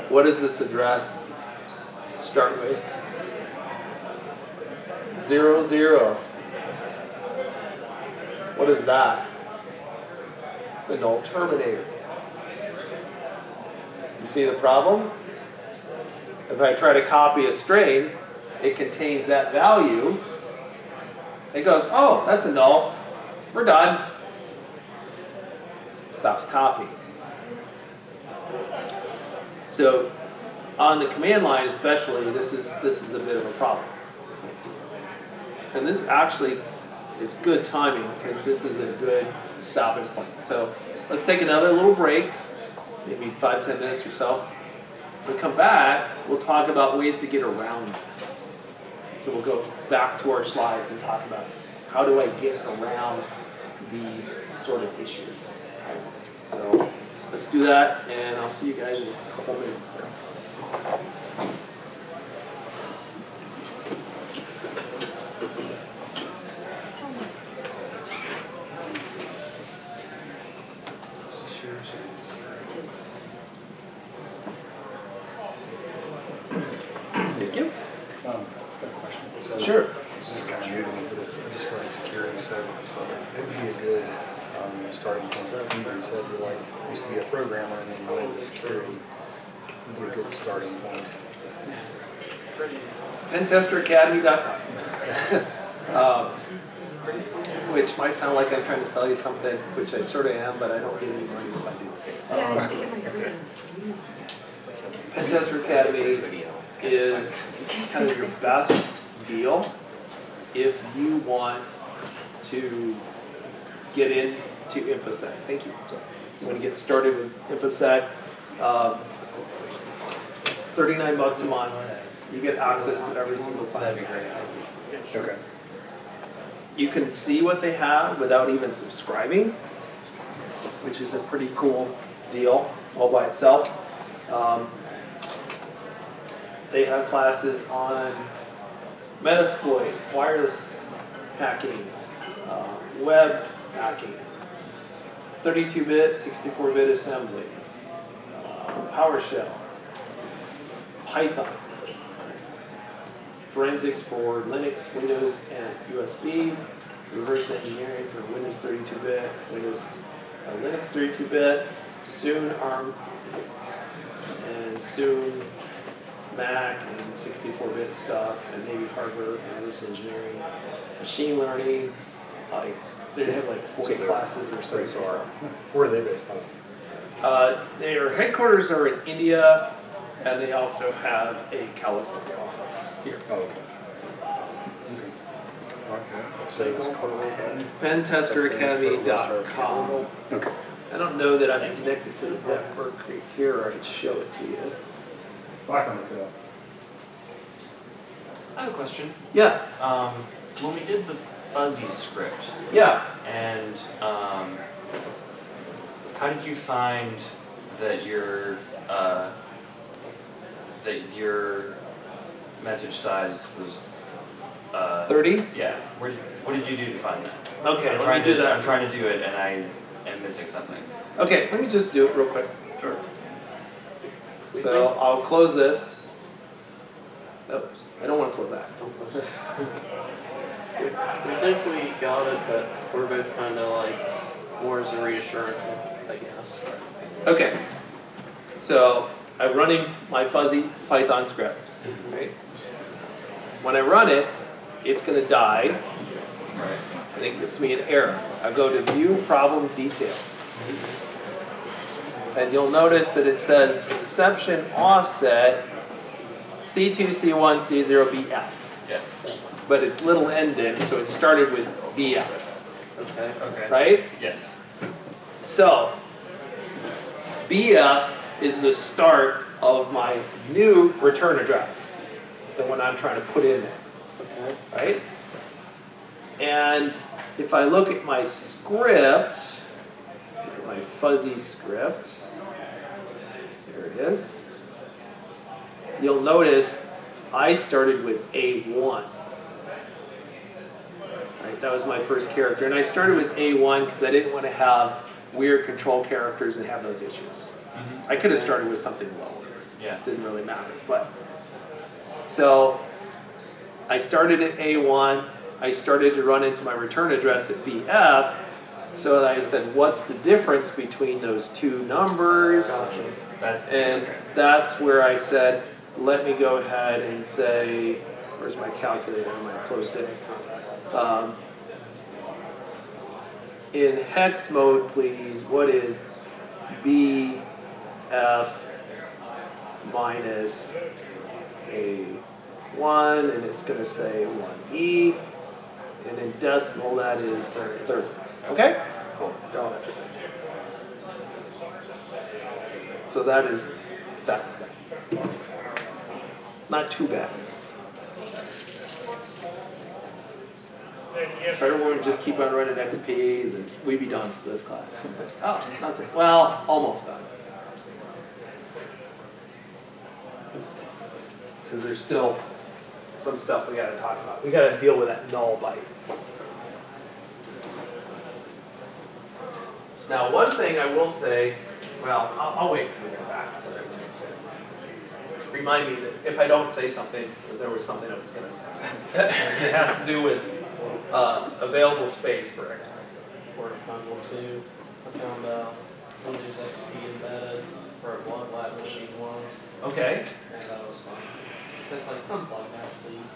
B: What does this address start with? 0, 0. What is that? It's a null terminator. You see the problem? If I try to copy a string, it contains that value. It goes, oh, that's a null. We're done. Stops copying. So on the command line especially, this is a bit of a problem. And this actually is good timing because this is a good stopping point. So let's take another little break, maybe 5-10 minutes or so. When we come back, we'll talk about ways to get around this. So we'll go back to our slides and talk about how do I get around these sort of issues. So let's do that, and I'll see you guys in a couple minutes here. Thank you.
I: Got a question. So
B: Sure.
I: This is kind of new to me, but I just started security, so it would be a good starting point. You said you used to be a programmer and then you went into security. It would be a good starting point.
B: PentesterAcademy.com. Which might sound like I'm trying to sell you something, which I sort of am, but I don't get any money if I do. Pentester Academy is kind of your best deal if you want to get into InfoSec. Thank you. You want to get started with InfoSec. It's $39 a month. You get access to every single class that they have.
I: Okay.
B: You can see what they have without even subscribing, which is a pretty cool deal all by itself. They have classes on Metasploit, wireless hacking, web hacking, 32-bit, 64-bit assembly, PowerShell, Python, forensics for Linux, Windows, and USB, reverse engineering for Windows 32-bit, Linux 32-bit, soon ARM, and soon Mac and 64-bit stuff, and maybe hardware, reverse engineering, machine learning. They have like 40 classes or so far.
I: Where are they based on?
B: Their headquarters are in India, and they also have a California office here.
I: Oh, okay. Okay. So it was called
B: PentesterAcademy.com.
I: Okay.
B: I don't know that I'm connected to the network here. I could show it to you.
I: I can look it up.
J: I have a question.
B: Yeah.
J: When we did the fuzzy script,
B: Yeah.
J: and how did you find that your message size was
B: 30?
J: Yeah. What did you do to find that?
B: Okay,
J: I'm
B: let
J: trying
B: me do
J: to
B: that.
J: I'm trying to do it, and am missing something.
B: Okay, let me just do it real quick.
J: Sure.
B: So I'll close this. Oops, I don't want to close that.
A: We think we got it, but we're both kind of like more as a reassurance, I guess.
B: Okay, so I'm running my fuzzy Python script, right? When I run it, it's going to die, and it gives me an error. I go to View Problem Details, and you'll notice that it says Exception Offset C2, C1, C0, BF.
J: Yes.
B: But it's little ended, so it started with BF,
A: Okay.
J: Okay.
B: right?
J: Yes.
B: So, BF is the start of my new return address, the one I'm trying to put in there,
A: Okay.
B: right? And if I look at my script, look at my fuzzy script, there it is, you'll notice I started with A1. Right, that was my first character, and I started with A1 because I didn't want to have weird control characters and have those issues. I could have started with something lower.
J: Yeah.
B: Didn't really matter, but so I started at A1. I started to run into my return address at BF. So I said, what's the difference between those two numbers?
A: Gotcha.
B: And that's where I said, let me go ahead and say, where's my calculator? I might have closed it. In hex mode, please, what is BF minus A1? And it's going to say 1E. And in decimal, that is 30. Okay?
A: Cool. Got it.
B: So that is that step. Not too bad. If everyone would just keep on running XP, then we'd be done for this class. Oh, nothing. Well, almost done. Because there's still some stuff we got to talk about. We got to deal with that null byte. Now, one thing I will say, well, I'll wait till we get back. So remind me that if I don't say something, that there was something I was going to say. It has to do with available space for XP.
A: Word of Final 2. I found Windows XP embedded for a blood lab machine once,
B: Okay.
A: and that was fun. It's like, unplug that, please.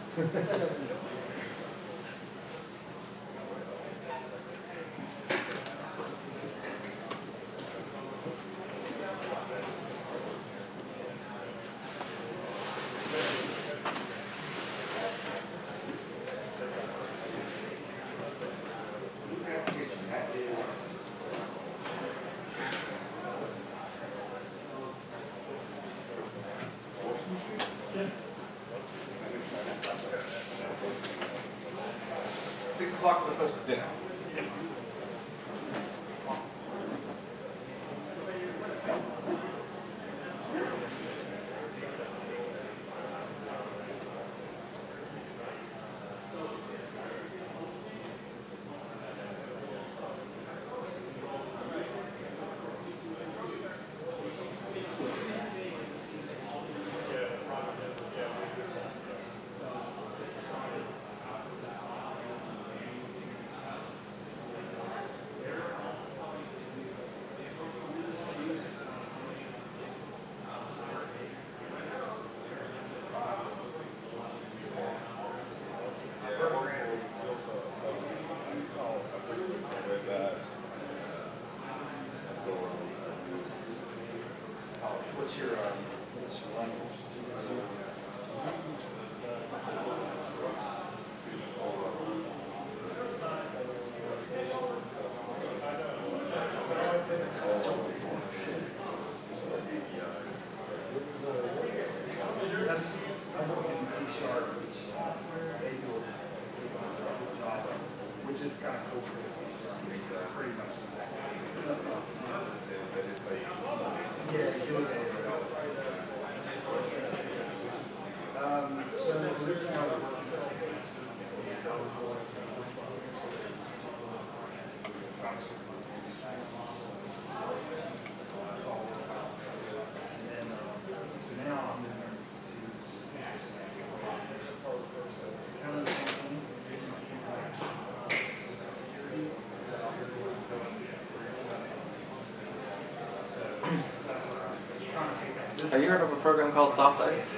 C: Have you heard of a program called Soft Ice?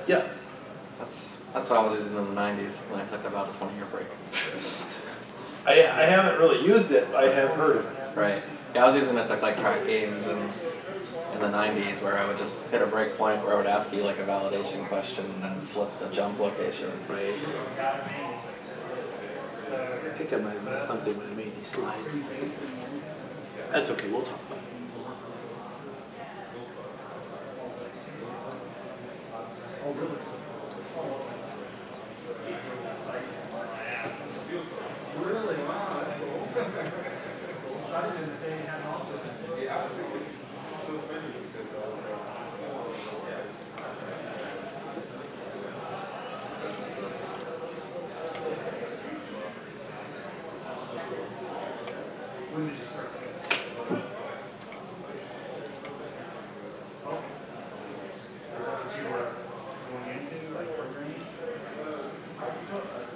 B: Yes.
C: That's what I was using in the 90s when I took about a 20-year break.
B: I haven't really used it, I have heard of it.
C: Right. Yeah, I was using it to like crack games in the 90s where I would just hit a breakpoint where I would ask you like a validation question and then flip the jump location.
B: Right. I think I might have missed something when I made these slides. That's okay, we'll talk about it.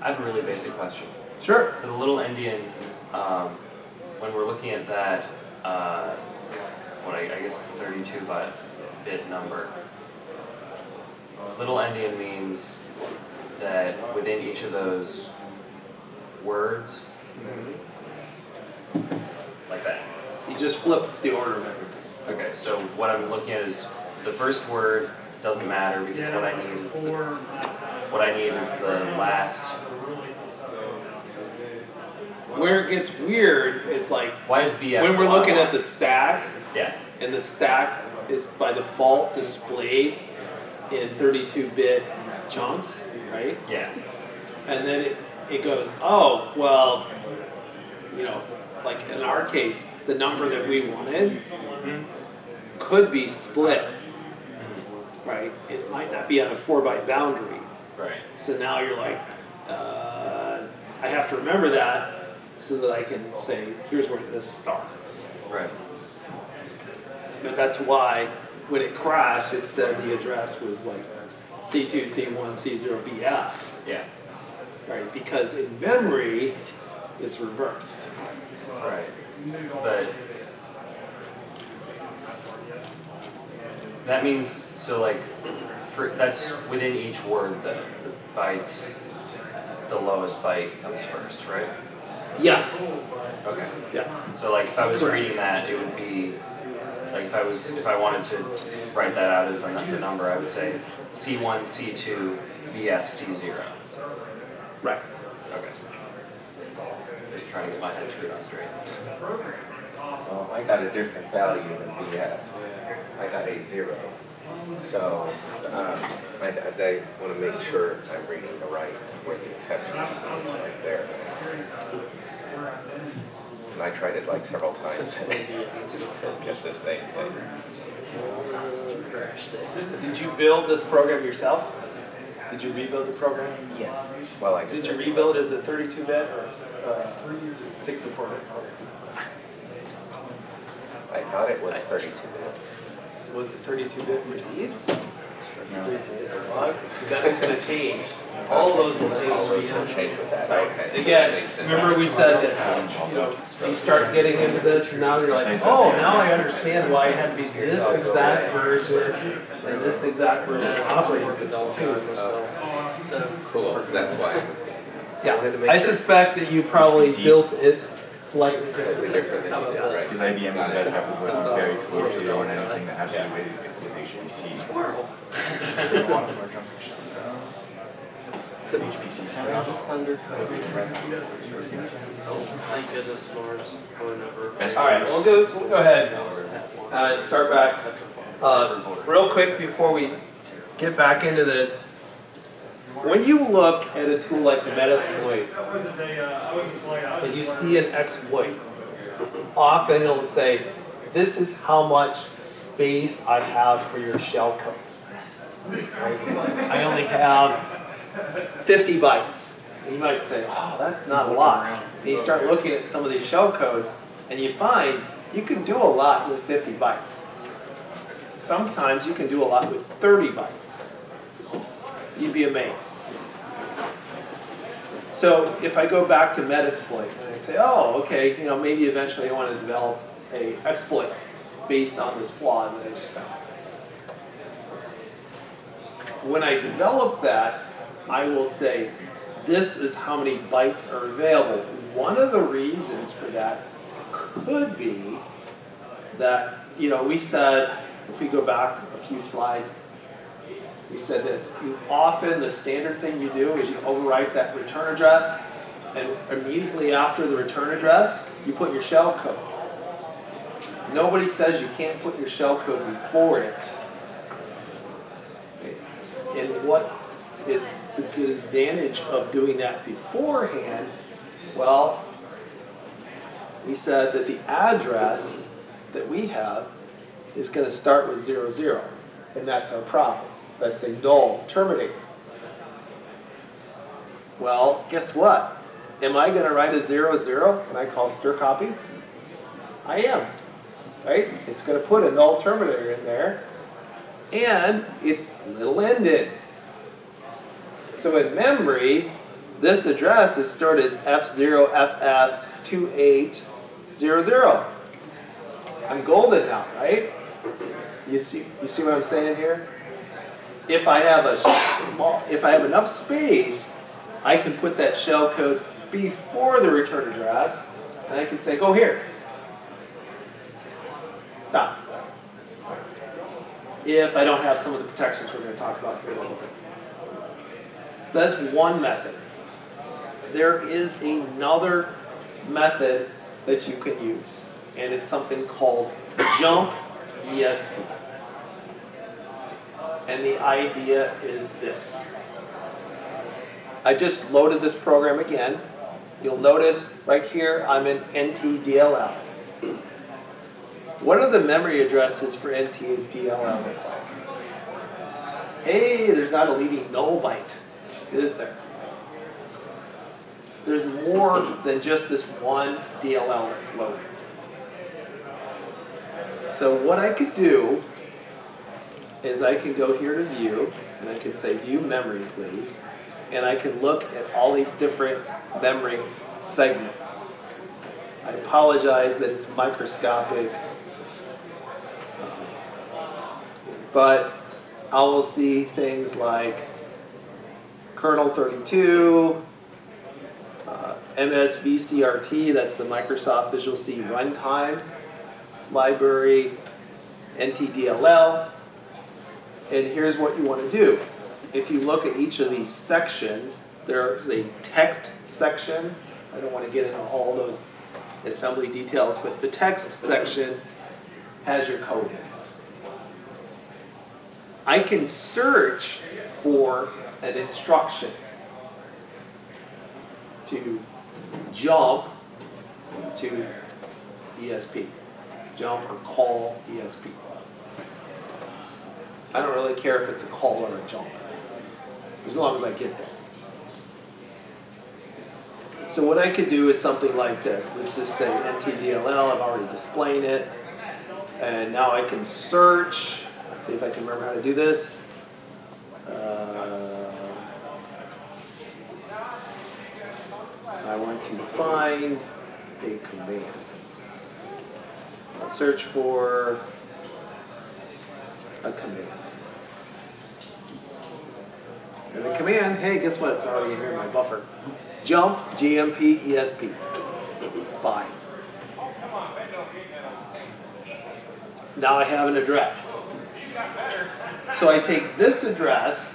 J: I have a really basic question.
B: Sure.
J: So the little endian, when we're looking at that, what I guess it's a 32-bit number. Little endian means that within each of those words, like that.
B: You just flip the order of everything.
J: Okay, so what I'm looking at is the first word doesn't matter because what I need is the last.
B: Where it gets weird is like
J: Why is BF?
B: when we're looking at the stack,
J: Yeah.
B: and the stack is by default displayed in 32-bit chunks, right?
J: Yeah.
B: And then it goes, oh, well, you know, like in our case, the number that we wanted could be split, right? It might not be on a 4-byte boundary.
J: Right.
B: So now you're like, I have to remember that so that I can say, here's where this starts.
J: Right.
B: But that's why when it crashed, it said the address was like C2, C1, C0, BF.
J: Yeah.
B: Right, because in memory, it's reversed.
J: Right. But that means, so like, that's within each word the bytes, the lowest byte comes first, right?
B: Yes.
J: Okay.
B: Yeah.
J: So like if I was
B: Correct.
J: reading that, it would be, like if I wanted to write that out as the number, I would say C1, C2, BF, C0.
B: Right.
J: Okay. Just trying to get my head screwed on straight.
K: So I got a different value than BF. I got a 0. So I want to make sure I'm reading the right where the exception is right there. And I tried it like several times just to get the same thing.
B: Did you build this program yourself? Did you rebuild the program?
K: Yes. Well, I
B: Did you rebuild it as a 32-bit or 64-bit program?
K: I thought it was 32-bit.
B: Was it 32-bit release? 32-bit log? Because that is going to change. All of those will change.
K: Will change with that. Okay. So that
B: Again,
K: makes sense.
B: remember we said that you know, you start getting into this and now you're like, oh, now I understand why it had to be this exact version and this exact version of operating system too.
K: Cool. That's why it was getting
B: Yeah, I suspect that you probably built it slightly
K: totally different than you did, right?
D: Because IBM would bet have to work very closely on anything that has to do with HPC.
B: Squirrel.
D: HPC
A: Oh, thank goodness Mars going over.
B: All right, we'll go ahead and start back. Real quick before we get back into this, when you look at a tool like Metasploit and you see an exploit, often it'll say, this is how much space I have for your shellcode. Right? I only have 50 bytes. And you might say, oh, that's not a lot. And you start looking at some of these shellcodes and you find you can do a lot with 50 bytes. Sometimes you can do a lot with 30 bytes. You'd be amazed. So if I go back to Metasploit and I say, oh, okay, you know, maybe eventually I want to develop an exploit based on this flaw that I just found. when I develop that, I will say, this is how many bytes are available. One of the reasons for that could be that, you know, we said, if we go back a few slides, we said that you often, the standard thing you do is you overwrite that return address, and immediately after the return address, you put your shell code. Nobody says you can't put your shell code before it. And what is the advantage of doing that beforehand? Well, we said that the address that we have is going to start with 00, 0, and that's our problem. That's a null Terminator. Well, guess what? Am I going to write a 00, 0 when I call stir copy? I am, right? It's going to put a null Terminator in there, and it's little-ended. So in memory, this address is stored as F0FF2800. I'm golden now, right? You see what I'm saying here? If I have enough space, I can put that shell code before the return address, and I can say, go here. Stop. If I don't have some of the protections we're going to talk about here in a little bit. So that's one method. There is another method that you can use, and it's something called jump ESP. And the idea is this. I just loaded this program again. You'll notice right here I'm in NTDLL. What are the memory addresses for NTDLL look like? Hey, there's not a leading null byte, is there? There's more than just this one DLL that's loaded. So what I could do is I can go here to view, and I can say view memory, please. And I can look at all these different memory segments. I apologize that it's microscopic, but I will see things like kernel 32, MSVCRT, that's the Microsoft Visual C runtime library, NTDLL, and here's what you want to do. If you look at each of these sections, there's a text section. I don't want to get into all those assembly details, but the text section has your code in it. I can search for an instruction to jump to ESP, jump or call ESP. I don't really care if it's a call or a jump, as long as I get there. So what I could do is something like this. Let's just say NTDLL, I've already displayed it. And now I can search. Let's see if I can remember how to do this. I want to find a command. I'll search for a command. And the command, hey, guess what? It's already here in my buffer. Jump GMP ESP. Fine. Now I have an address. So I take this address,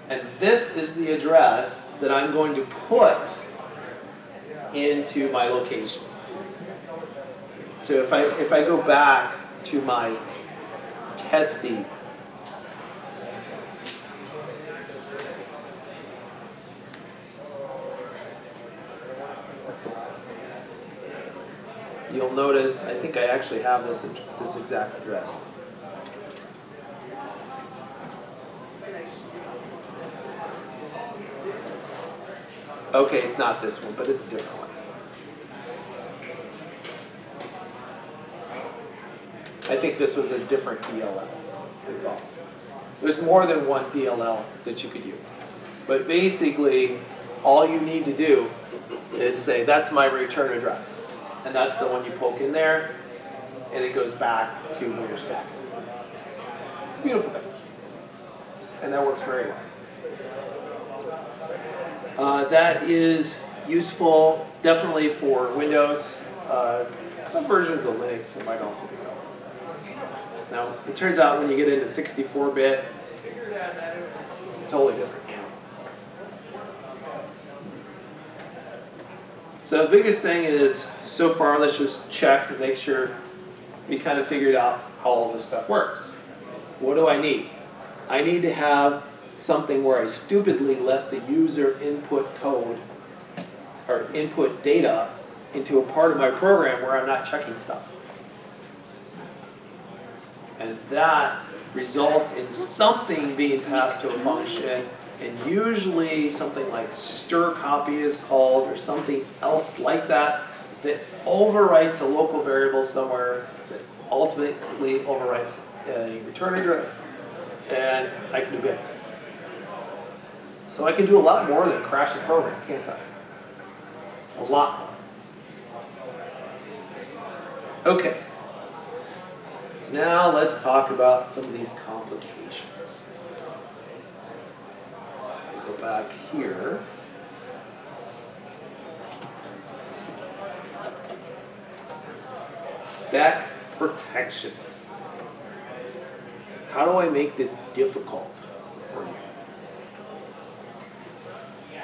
B: and this is the address that I'm going to put into my location. So if I go back to my testing, you'll notice, I think I actually have this exact address. Okay, it's not this one, but it's a different one. I think this was a different DLL, is all. There's more than one DLL that you could use. But basically, all you need to do is say, that's my return address. And that's the one you poke in there, and it goes back to where you're stacked. It's a beautiful thing. and that works very well. That is useful definitely for Windows. Some versions of Linux it might also be relevant. Now, it turns out when you get into 64-bit, it's a totally different animal. So the biggest thing is, so far, let's just check and make sure we kind of figured out how all this stuff works. What do I need? I need to have something where I stupidly let the user input code or input data into a part of my program where I'm not checking stuff. And that results in something being passed to a function, and usually something like stir copy is called, or something else like that, that overwrites a local variable somewhere that ultimately overwrites a return address, and I can do benefits. So I can do a lot more than crash a program, can't I? A lot more. Okay. Now let's talk about some of these complications. Go back here. Stack protections. How do I make this difficult for you?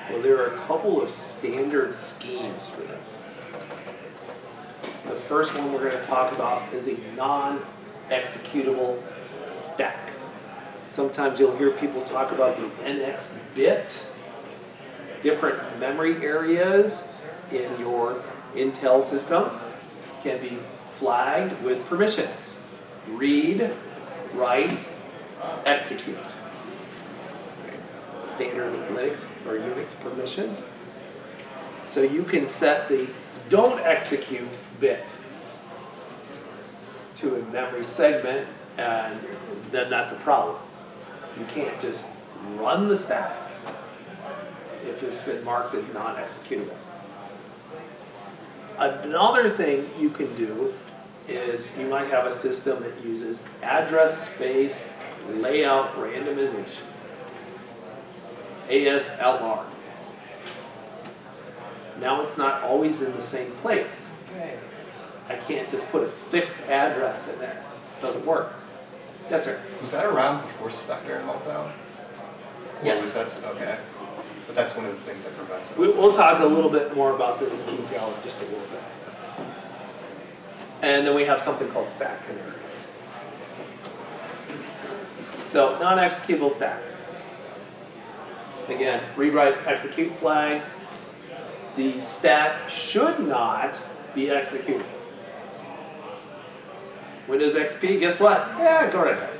B: Well, there are a couple of standard schemes for this. The first one we're going to talk about is a non-executable stack. Sometimes you'll hear people talk about the NX bit, different memory areas in your Intel system can be flagged with permissions. Read, write, execute. Standard Linux or Unix permissions. So you can set the don't execute bit to a memory segment, and then that's a problem. You can't just run the stack if it's been marked as non-executable. Another thing you can do is you might have a system that uses address space layout randomization, ASLR. Now it's not always in the same place. I can't just put a fixed address in there. It doesn't work. Yes, sir?
L: Was that around before Spectre Meltdown?
B: Yes.
L: Or was that, okay. But that's one of the things that prevents it.
B: We'll talk a little bit more about this in detail in just a little bit. And then we have something called stack canaries. So non-executable stacks. Again, read, write, execute flags. The stack should not be executable. Windows XP, guess what? Yeah, go right ahead.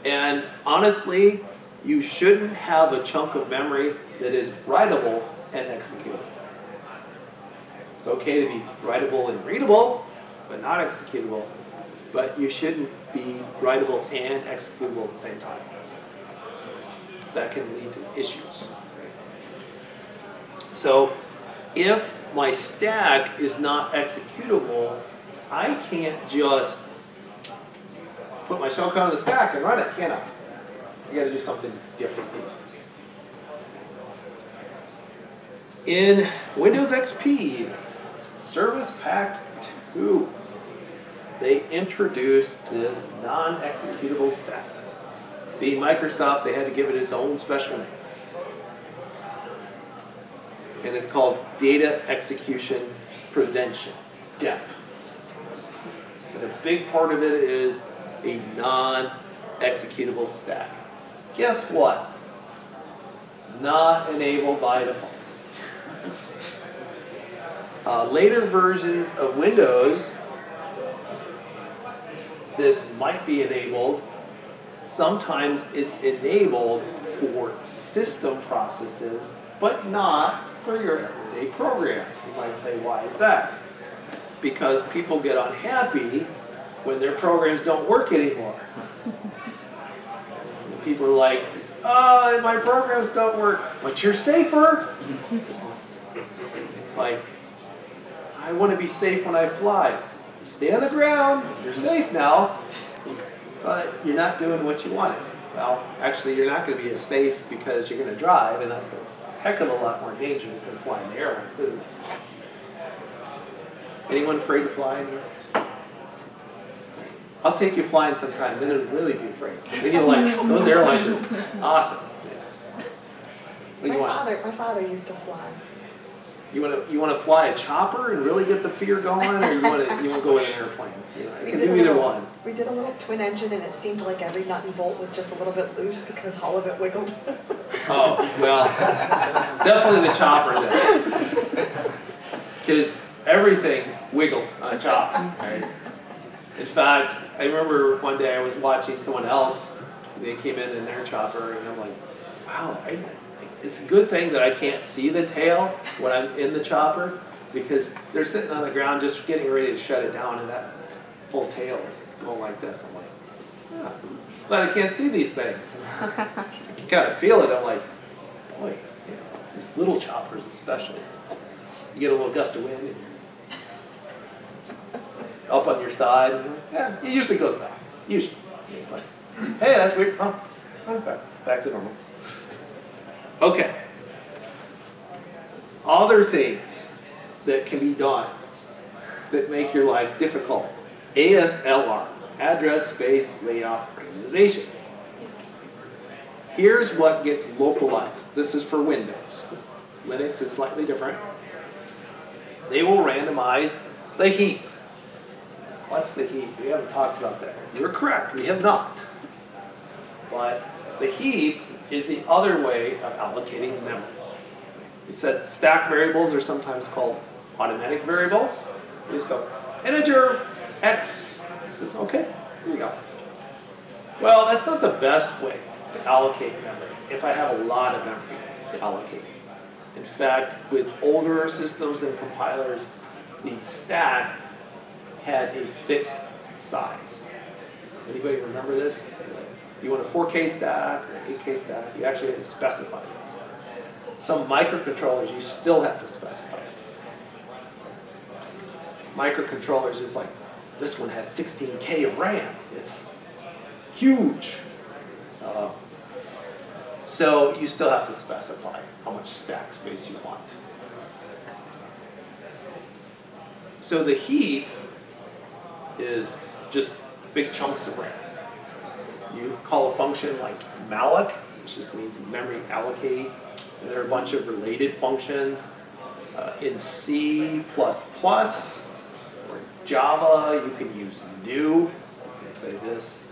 B: And honestly, you shouldn't have a chunk of memory that is writable and executable. It's okay to be writable and readable, but not executable. But you shouldn't be writable and executable at the same time. That can lead to issues. So if my stack is not executable, I can't just put my shellcode in the stack and run it, can I? I got to do something different. In Windows XP, Service Pack 2, they introduced this non-executable stack. Being Microsoft, they had to give it its own special name. And it's called Data Execution Prevention, DEP. And a big part of it is a non-executable stack. Guess what? Not enabled by default. Later versions of Windows, this might be enabled. Sometimes it's enabled for system processes, but not for your everyday programs. You might say, why is that? Because people get unhappy when their programs don't work anymore. And people are like, oh, my programs don't work, but you're safer. It's like, I want to be safe when I fly. You stay on the ground, you're safe now. but you're not doing what you wanted. Well, actually, you're not going to be as safe because you're going to drive, and that's a heck of a lot more dangerous than flying the airlines, isn't it? Anyone afraid to fly in here? I'll take you flying sometime, then it'll really be afraid. Then you're like, those airlines are awesome. Yeah. What do you want?
M: My father used to fly.
B: You want to fly a chopper and really get the fear going, or you want to go in an airplane? You know, you can do either one.
M: We did a little twin engine, and it seemed like every nut and bolt was just a little bit loose because all of it wiggled.
B: Oh, well, definitely the chopper does. Because everything wiggles on a chopper, right? In fact, I remember one day I was watching someone else, they came in their chopper, and I'm like, wow, it's a good thing that I can't see the tail when I'm in the chopper, because they're sitting on the ground just getting ready to shut it down, and that whole tail is going like this. I'm like, yeah, glad I can't see these things. You kind of feel it. I'm like, boy, you know, these little choppers especially. You get a little gust of wind, and you're up on your side. And yeah, it usually goes back. Usually. Like, hey, that's weird. Oh, back to normal. Okay. Other things that can be done that make your life difficult. ASLR, address space layout randomization. Here's what gets localized. This is for Windows. Linux is slightly different. They will randomize the heap. What's the heap? We haven't talked about that. You're correct, we have not. But the heap is the other way of allocating memory. We said stack variables are sometimes called automatic variables. You just go, integer x. It says, okay, here we go. Well, that's not the best way to allocate memory if I have a lot of memory to allocate. In fact, with older systems and compilers, the stack had a fixed size. Anybody remember this? You want a 4K stack or an 8K stack, you actually have to specify this. Some microcontrollers, you still have to specify this. Microcontrollers is like, this one has 16K of RAM. It's huge. So you still have to specify how much stack space you want. So the heap is just big chunks of RAM. You call a function like malloc, which just means memory allocate, and there are a bunch of related functions. In C++ or Java, you can use new. You can say this,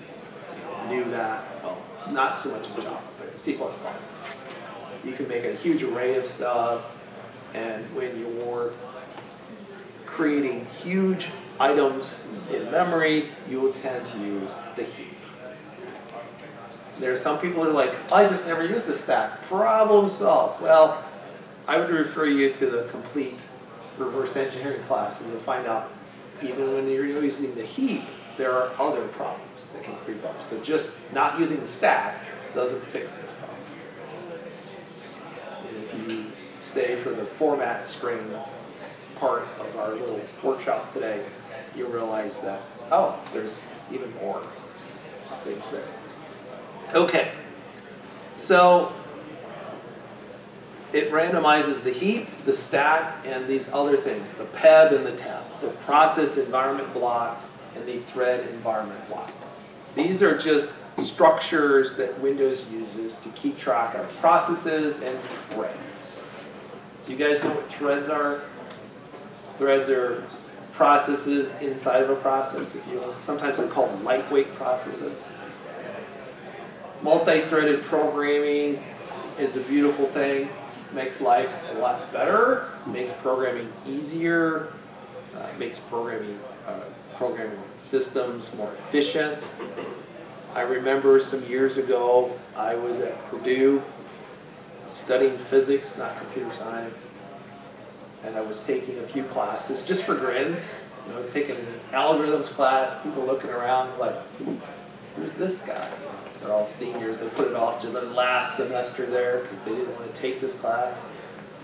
B: new that. Well, not so much in Java, but in C++. You can make a huge array of stuff, and when you're creating huge items in memory, you will tend to use the heap. There are some people who are like, I just never use the stack. Problem solved. Well, I would refer you to the complete reverse engineering class, and you'll find out even when you're using the heap, there are other problems that can creep up. So just not using the stack doesn't fix this problem. And if you stay for the format string part of our little workshop today, you'll realize that, oh, there's even more things there. Okay, so it randomizes the heap, the stack, and these other things, the PEB and the TEB, the process environment block and the thread environment block. These are just structures that Windows uses to keep track of processes and threads. Do you guys know what threads are? Threads are processes inside of a process, if you will. Sometimes they're called lightweight processes. Multi-threaded programming is a beautiful thing. Makes life a lot better, makes programming easier, makes programming systems more efficient. I remember some years ago, I was at Purdue studying physics, not computer science, and I was taking a few classes just for grins. I was taking an algorithms class, people looking around like, who's this guy? They're all seniors, they put it off to their last semester there because they didn't want to take this class.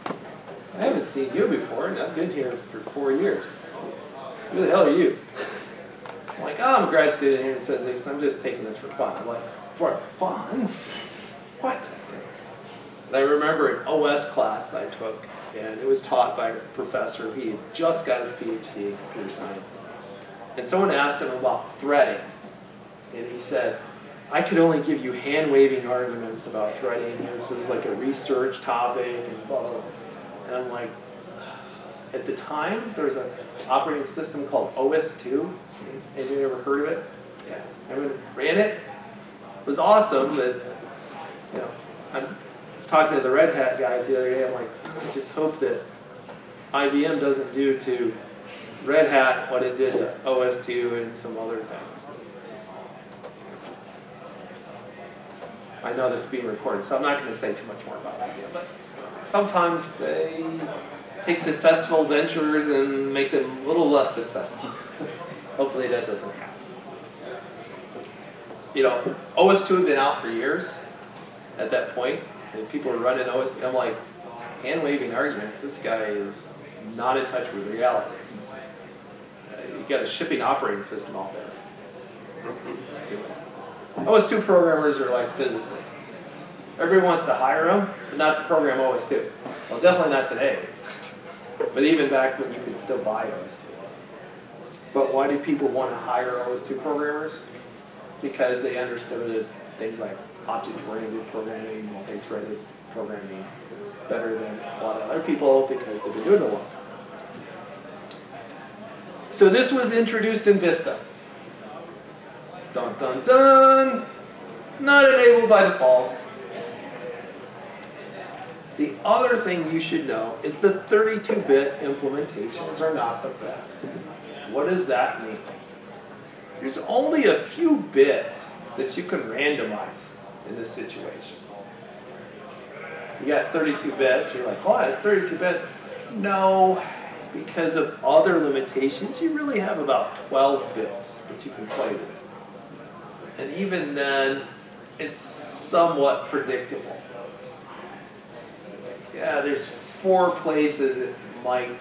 B: I haven't seen you before, and I've been here for 4 years. Who the hell are you? I'm like, oh, I'm a grad student here in physics. I'm just taking this for fun. I'm like, for fun? What? And I remember an OS class that I took, and it was taught by a professor. He had just got his PhD in computer science. And someone asked him about threading. And he said, I could only give you hand-waving arguments about threading. This is like a research topic, and blah, blah, blah. And I'm like, at the time, there was an operating system called OS2. Anybody ever heard of it? Yeah. I ran it. It was awesome, but, you know, I was talking to the Red Hat guys the other day. I'm like, I just hope that IBM doesn't do to Red Hat what it did to OS2 and some other things. I know this is being recorded, so I'm not going to say too much more about IBM, but sometimes they take successful ventures and make them a little less successful. Hopefully that doesn't happen. You know, OS2 had been out for years at that point, and people were running OS2. I'm like, hand-waving arguments, this guy is not in touch with reality. You got a shipping operating system out there. OS2 programmers are like physicists. Everybody wants to hire them, but not to program OS2. Well, definitely not today. But even back when you could still buy OS2. But why do people want to hire OS2 programmers? Because they understood things like object-oriented programming, multi-threaded programming better than a lot of other people because they've been doing it a long time. So this was introduced in Vista. Dun, dun, dun. Not enabled by default. The other thing you should know is the 32-bit implementations are not the best. What does that mean? There's only a few bits that you can randomize in this situation. You got 32 bits, you're like, oh, it's 32 bits. No, because of other limitations, you really have about 12 bits that you can play with. And even then, it's somewhat predictable. Yeah, there's 4 places it might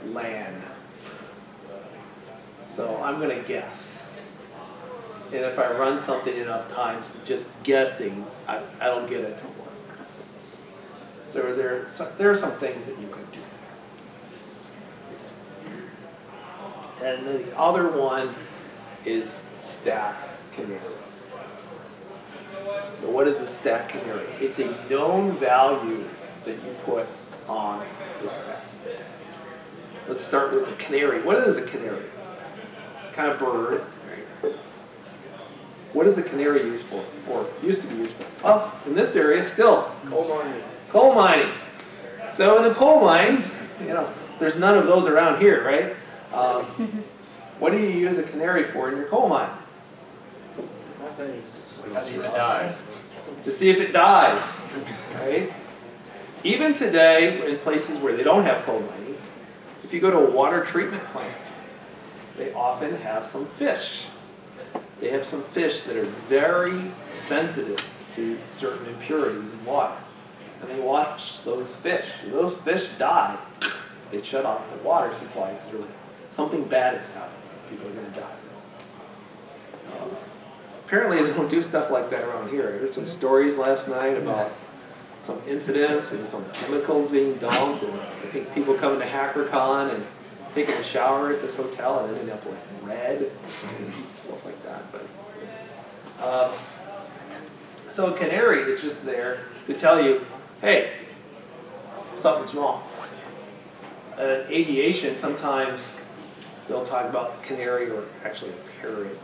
B: land. So I'm going to guess. And if I run something enough times, just guessing, I don't get it to work. So there are some things that you can do. And then the other one is stack canaries. So what is a stack canary? It's a known value that you put on the stack. Let's start with the canary. What is a canary? It's kind of bird. Right? What is a canary used for? Or used to be used for? Well, in this area, still
A: Coal mining.
B: Coal mining. So in the coal mines, you know, there's none of those around here, right? What do you use a canary for in your coal mine?
J: To see if it dies.
B: To see if it dies, right? Even today, in places where they don't have coal mining, if you go to a water treatment plant, they often have some fish. They have some fish that are very sensitive to certain impurities in water. And they watch those fish. If those fish die, they shut off the water supply. Really, something bad is happening. People are going to die. Apparently they don't do stuff like that around here. I heard some stories last night about some incidents and some chemicals being dumped, and I think people coming to HackerCon and taking a shower at this hotel and ended up with red and stuff like that. But so a canary is just there to tell you, hey, something's wrong. In aviation, sometimes they'll talk about canary, or actually a parrot.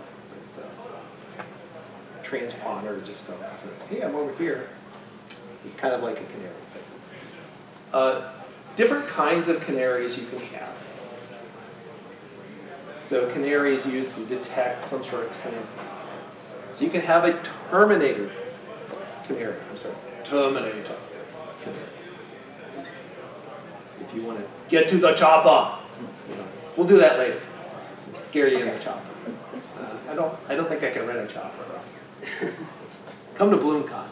B: Transponder just goes and says, hey, I'm over here. It's kind of like a canary. But, different kinds of canaries you can have. So a canary is used to detect some sort of tenant. So you can have a Terminator canary. I'm sorry, Terminator canary. If you want to get to the chopper, we'll do that later. Scare you in the chopper. I don't think I can rent a chopper around here. Come to BloomCon.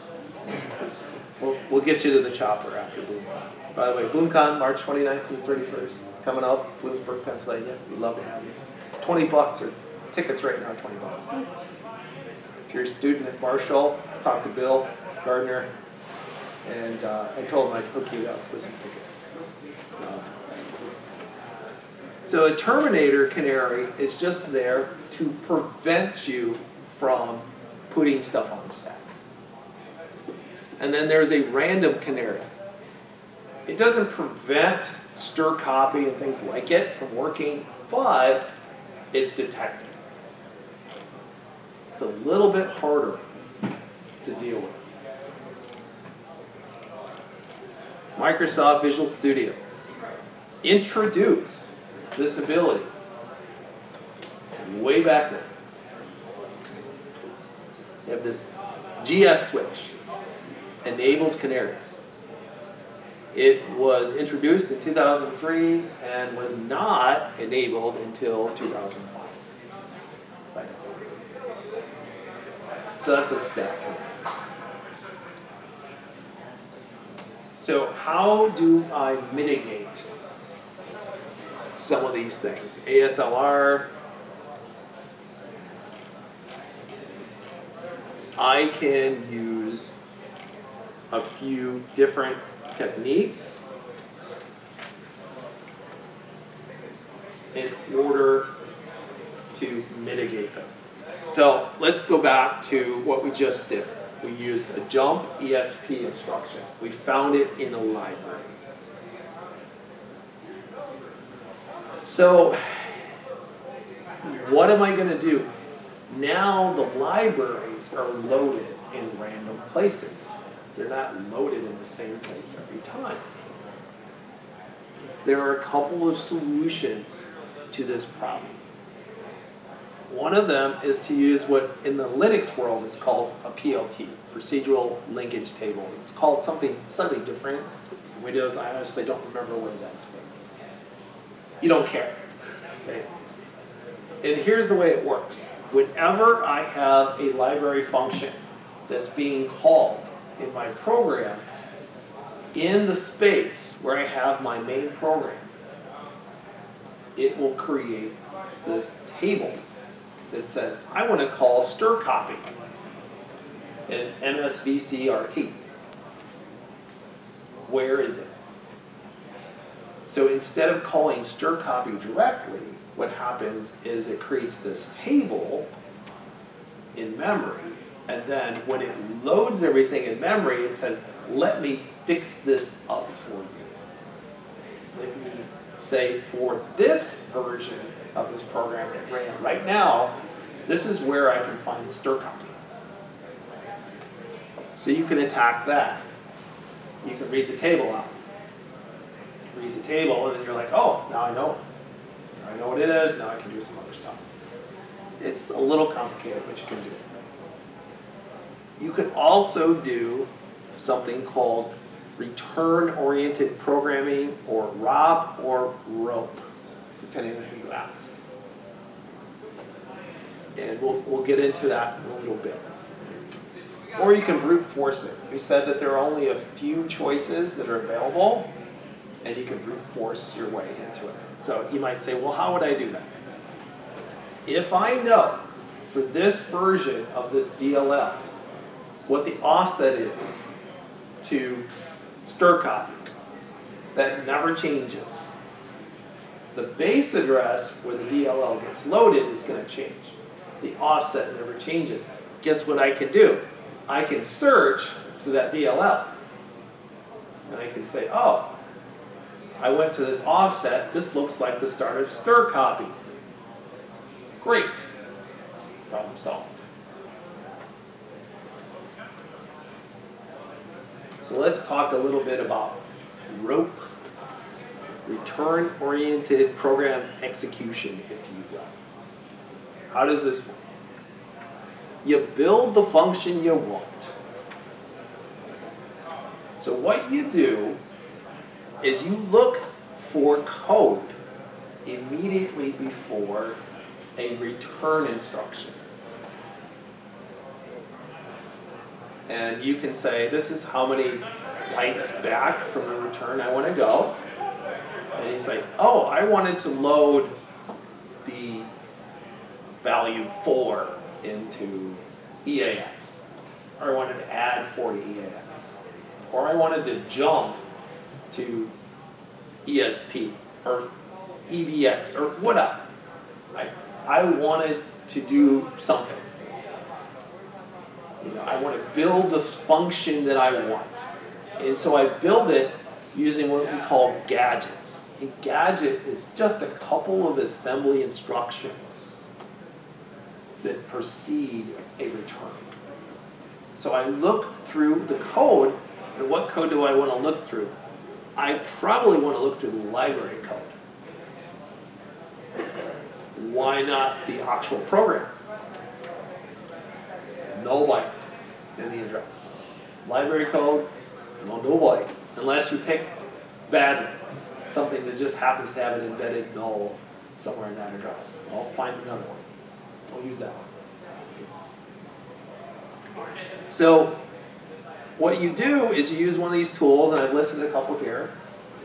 B: We'll get you to the chopper after BloomCon. By the way, BloomCon, March 29th through 31st. Coming up, Bloomsburg, Pennsylvania. We'd love to have you. $20 or Tickets right now are 20 bucks. If you're a student at Marshall, talk to Bill Gardner, and I told him I'd hook you up with some tickets. So a Terminator Canary is just there to prevent you from putting stuff on the stack. And then there's a random Canary. It doesn't prevent stir copy and things like it from working, but it's detected. It's a little bit harder to deal with. Microsoft Visual Studio introduced this ability way back then. You have this GS switch, enables canaries. It was introduced in 2003 and was not enabled until 2005. So that's a stack. So how do I mitigate some of these things? ASLR. I can use a few different techniques in order to mitigate this. So let's go back to what we just did. We used a jump ESP instruction. We found it in a library. So what am I going to do? Now the libraries are loaded in random places. They're not loaded in the same place every time. There are a couple of solutions to this problem. One of them is to use what in the Linux world is called a PLT, procedural linkage table. It's called something slightly different. Windows, I honestly don't remember what it is, but you don't care. Okay? And here's the way it works. Whenever I have a library function that's being called in my program, in the space where I have my main program, it will create this table that says, I want to call stir copy in MSVCRT. Where is it? So instead of calling stir copy directly, what happens is it creates this table in memory, and then when it loads everything in memory, it says, let me fix this up for you. Let me say, for this version of this program that ran right now, this is where I can find stir copy. So you can attack that. You can read the table out. Read the table, and then you're like, oh, now I know it. Now I know what it is, now I can do some other stuff. It's a little complicated, but you can do it. You can also do something called return-oriented programming, or ROP, or ROPE, depending on who you ask. And we'll get into that in a little bit. Or you can brute force it. We said that there are only a few choices that are available, and you can brute force your way into it. So you might say, well, how would I do that? If I know for this version of this DLL what the offset is to stir copy, that never changes. The base address where the DLL gets loaded is going to change. The offset never changes. Guess what I can do? I can search to that DLL. And I can say, oh, I went to this offset. This looks like the start of stir copy. Great. Problem solved. So let's talk a little bit about ROPE, return-oriented program execution, if you will. How does this work? You build the function you want. So what you do is you look for code immediately before a return instruction. And you can say, this is how many bytes back from the return I want to go. And you say, oh, I wanted to load the value 4 into EAX, or I wanted to add 4 to EAX, or I wanted to jump to ESP or EBX or whatever. I wanted to do something. You know, I want to build the function that I want. And so I build it using what we call gadgets. A gadget is just a couple of assembly instructions that precede a return. So I look through the code, and what code do I want to look through? I probably want to look through the library code. Why not the actual program? No byte in the address. Library code, no byte, unless you pick badly, something that just happens to have an embedded null somewhere in that address. I'll find another one. I'll use that one. So what you do is you use one of these tools, and I've listed a couple here.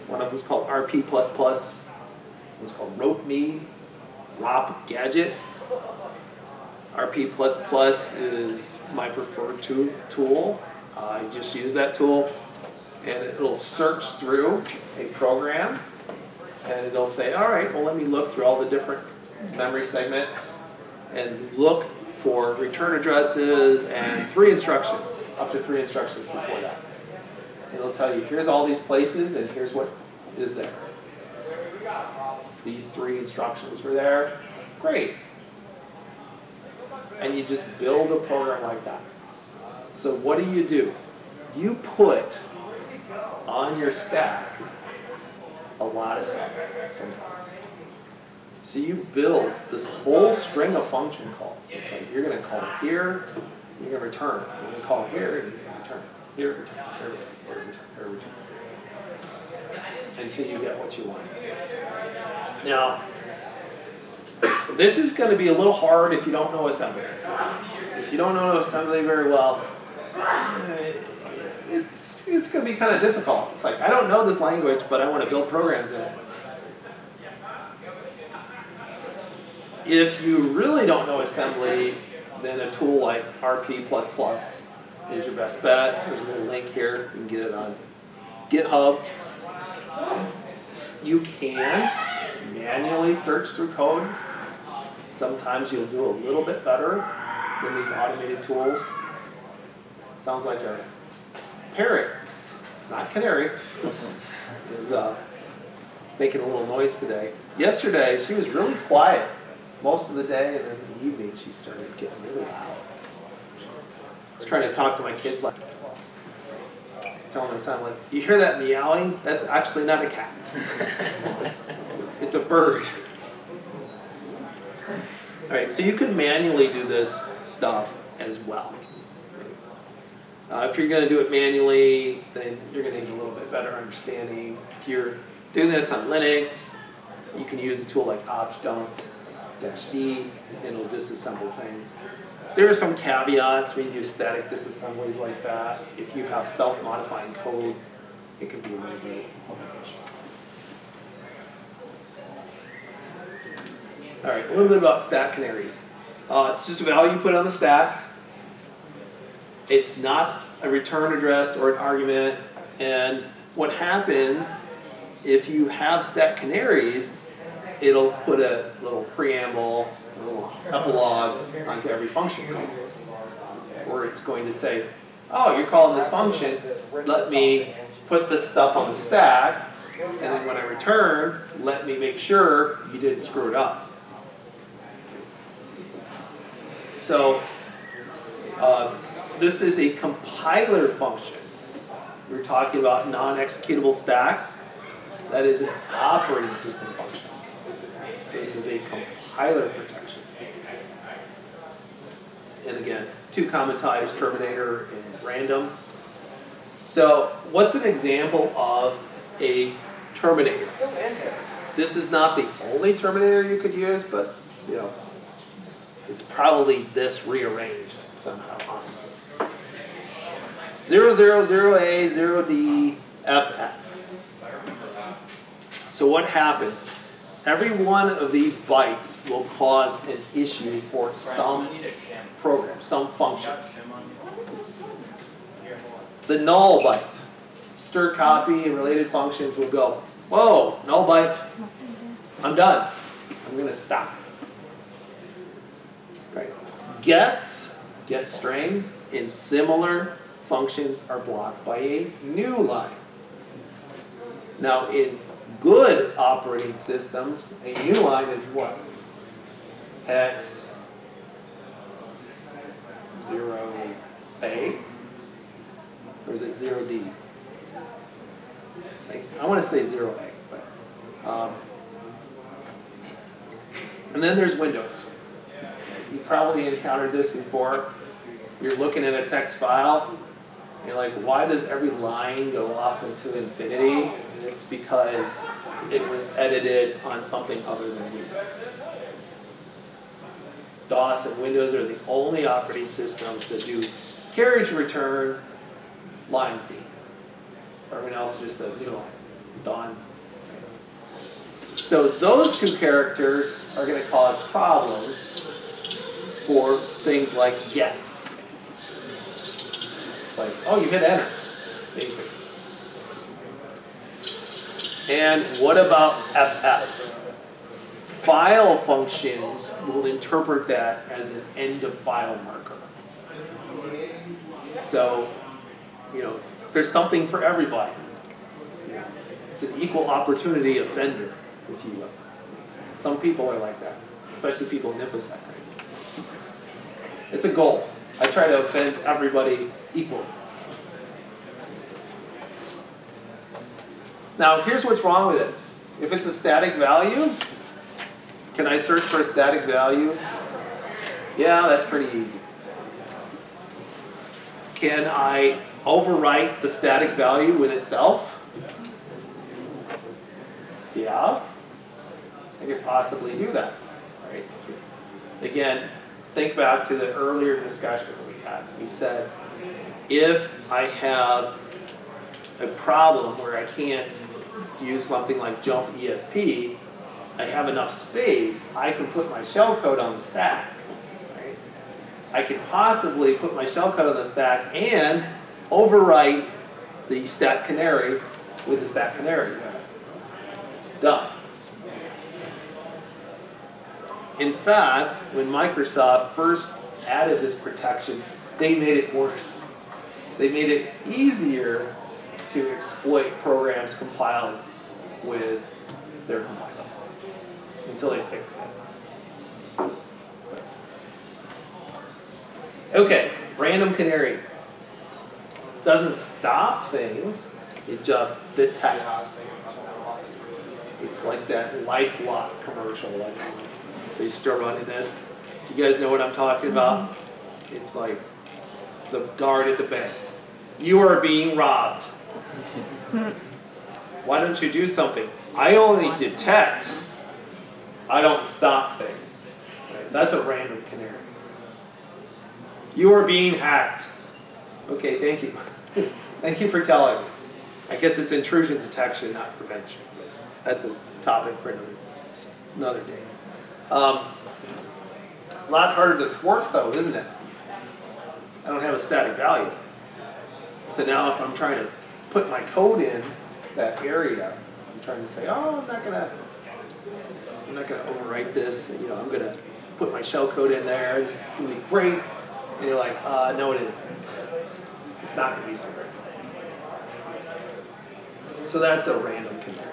B: One of them is called RP++. One's called RopeMe, ROP Gadget. RP++ is my preferred tool. I just use that tool, and it'll search through a program, and it'll say, all right, well, let me look through all the different memory segments and look for return addresses and 3 instructions, up to 3 instructions before that. It'll tell you, here's all these places, and here's what is there. These 3 instructions were there. Great. And you just build a program like that. So what do? You put on your stack a lot of stuff sometimes. So you build this whole string of function calls. It's like you're going to call here, you're going to return. You're going to call here, and you're going to return. Here, return, here, return, here, return. Until you get what you want. Now, this is going to be a little hard if you don't know assembly. If you don't know assembly very well, it's going to be kind of difficult. It's like, I don't know this language, but I want to build programs in it. If you really don't know assembly, then a tool like RP++ is your best bet. There's a little link here. You can get it on GitHub. You can manually search through code. Sometimes you'll do a little bit better than these automated tools. Sounds like a parrot, not Canary, is making a little noise today. Yesterday, she was really quiet most of the day, and then in the evening, she started getting really loud. I was trying to talk to my kids, like, telling my son, like, do you hear that meowing? That's actually not a cat. It's a bird. All right, so you can manually do this stuff as well. If you're going to do it manually, then you're going to need a little bit better understanding. If you're doing this on Linux, you can use a tool like objdump-d, and it'll disassemble things. There are some caveats when you use static disassemblies like that. If you have self-modifying code, it can be a little bit of an issue. All right, a little bit about stack canaries. It's just a value you put on the stack. It's not a return address or an argument. And what happens if you have stack canaries, it'll put a little preamble, a little epilogue onto every function call, where it's going to say, oh, you're calling this function, let me put this stuff on the stack, and then when I return, let me make sure you didn't screw it up. So this is a compiler function. We're talking about non-executable stacks. That is an operating system function. So this is a compiler protection. And again, 2 common types, Terminator and random. So what's an example of a Terminator? This is not the only Terminator you could use, but you know, it's probably this rearranged somehow, honestly. 000A, 0D, FF. So what happens? Every one of these bytes will cause an issue for some program, some function. The null byte, stir copy and related functions will go, whoa, null byte, I'm done. I'm going to stop. Right. Gets, get string, and similar functions are blocked by a new line. Now in good operating systems, a new line is what? Hex 0A? Or is it 0D? I want to say 0A. But, and then there's Windows. You probably encountered this before. You're looking at a text file. You're like, why does every line go off into infinity? And it's because it was edited on something other than Windows. DOS and Windows are the only operating systems that do carriage return line feed. Everyone else just says new line, done. So those two characters are going to cause problems for things like gets. It's like, oh, you hit enter, basically. And what about FF? File functions will interpret that as an end of file marker. So, you know, there's something for everybody. It's an equal opportunity offender, if you will. Some people are like that, especially people in InfoSec. It's a goal. I try to offend everybody equally. Now, here's what's wrong with this. If it's a static value, can I search for a static value? Yeah, that's pretty easy. Can I overwrite the static value with itself? Yeah, I could possibly do that. Right? Again, think back to the earlier discussion that we had. We said, if I have a problem where I can't use something like jump ESP, I have enough space, I can put my shellcode on the stack. Right? I could possibly put my shellcode on the stack and overwrite the stat canary with the stat canary. Done. In fact, when Microsoft first added this protection, they made it worse. They made it easier to exploit programs compiled with their compiler until they fixed it. Okay, random canary. Doesn't stop things, it just detects. It's like that LifeLock commercial. Like they still running this. You guys know what I'm talking about? It's like the guard at the bank. You are being robbed. Why don't you do something? I only detect. I don't stop things. Right? That's a random canary. You are being hacked. Okay, thank you. Thank you for telling me. I guess it's intrusion detection, not prevention. But that's a topic for another day. A lot harder to thwart though, isn't it? I don't have a static value. So now if I'm trying to put my code in that area, I'm trying to say, oh, I'm not gonna overwrite this. You know, I'm gonna put my shell code in there. This is gonna be great. And you're like, no, it isn't. It's not gonna be so great. So that's a random canary.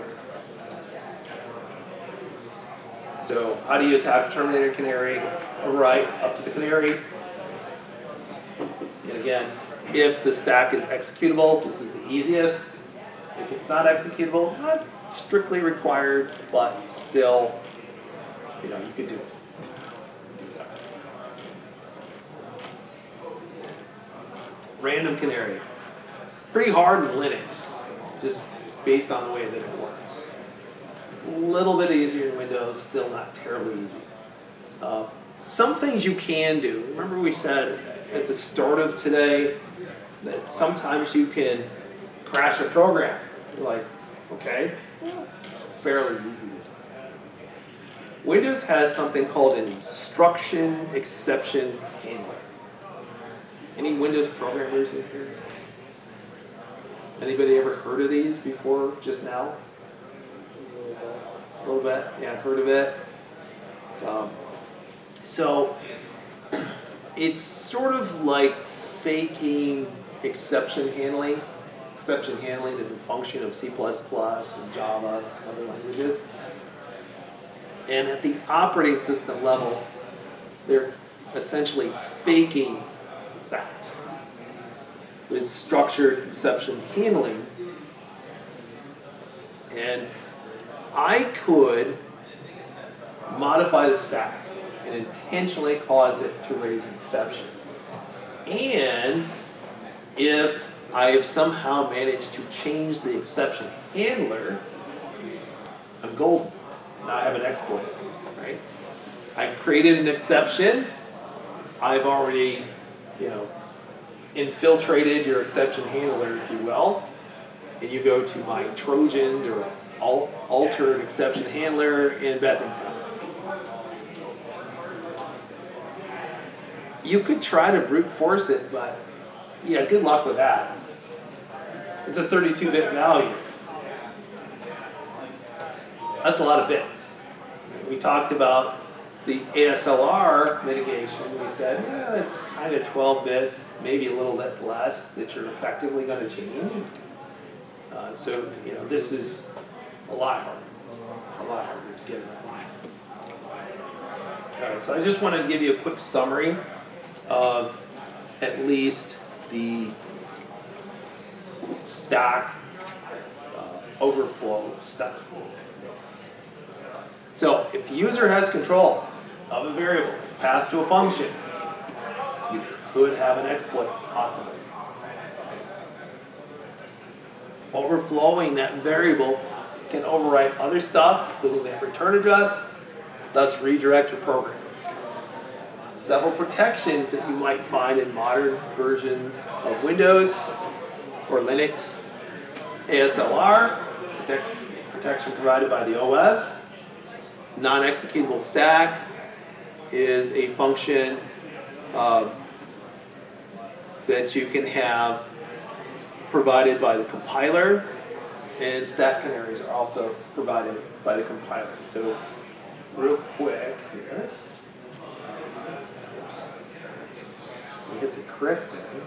B: So how do you attack Terminator canary? Right up to the canary. And again, if the stack is executable, this is the easiest. If it's not executable, not strictly required, but still, you know, you could do it. Random canary. Pretty hard in Linux, just based on the way that it works. A little bit easier in Windows, still not terribly easy. Some things you can do. Remember we said at the start of today that sometimes you can crash a program. You're like, okay, fairly easy to do. Windows has something called an instruction exception handler. Any Windows programmers in here? Anybody ever heard of these before, just now? A little bit, yeah, heard of it. So it's sort of like faking exception handling. Exception handling is a function of C++ and Java and some other languages. And at the operating system level, they're essentially faking that with structured exception handling. And I could modify the stack and intentionally cause it to raise an exception. And if I have somehow managed to change the exception handler, I'm golden. Now I have an exploit, right? I created an exception. I've already, infiltrated your exception handler, if you will. And you go to my Trojan or altered exception handler, and bad things happen. You could try to brute force it, but yeah, good luck with that. It's a 32-bit value. That's a lot of bits. We talked about the ASLR mitigation. We said, yeah, it's kind of 12 bits, maybe a little bit less that you're effectively going to change. So, this is a lot harder to get around. All right, so I just want to give you a quick summary of at least the stack overflow stuff. So if the user has control of a variable, it's passed to a function, you could have an exploit, possibly. Overflowing that variable can overwrite other stuff, including that return address, thus redirect your program. Several protections that you might find in modern versions of Windows or Linux. ASLR, protection provided by the OS. Non-executable stack is a function that you can have provided by the compiler, and stack canaries are also provided by the compiler. So real quick here, we hit the correct button.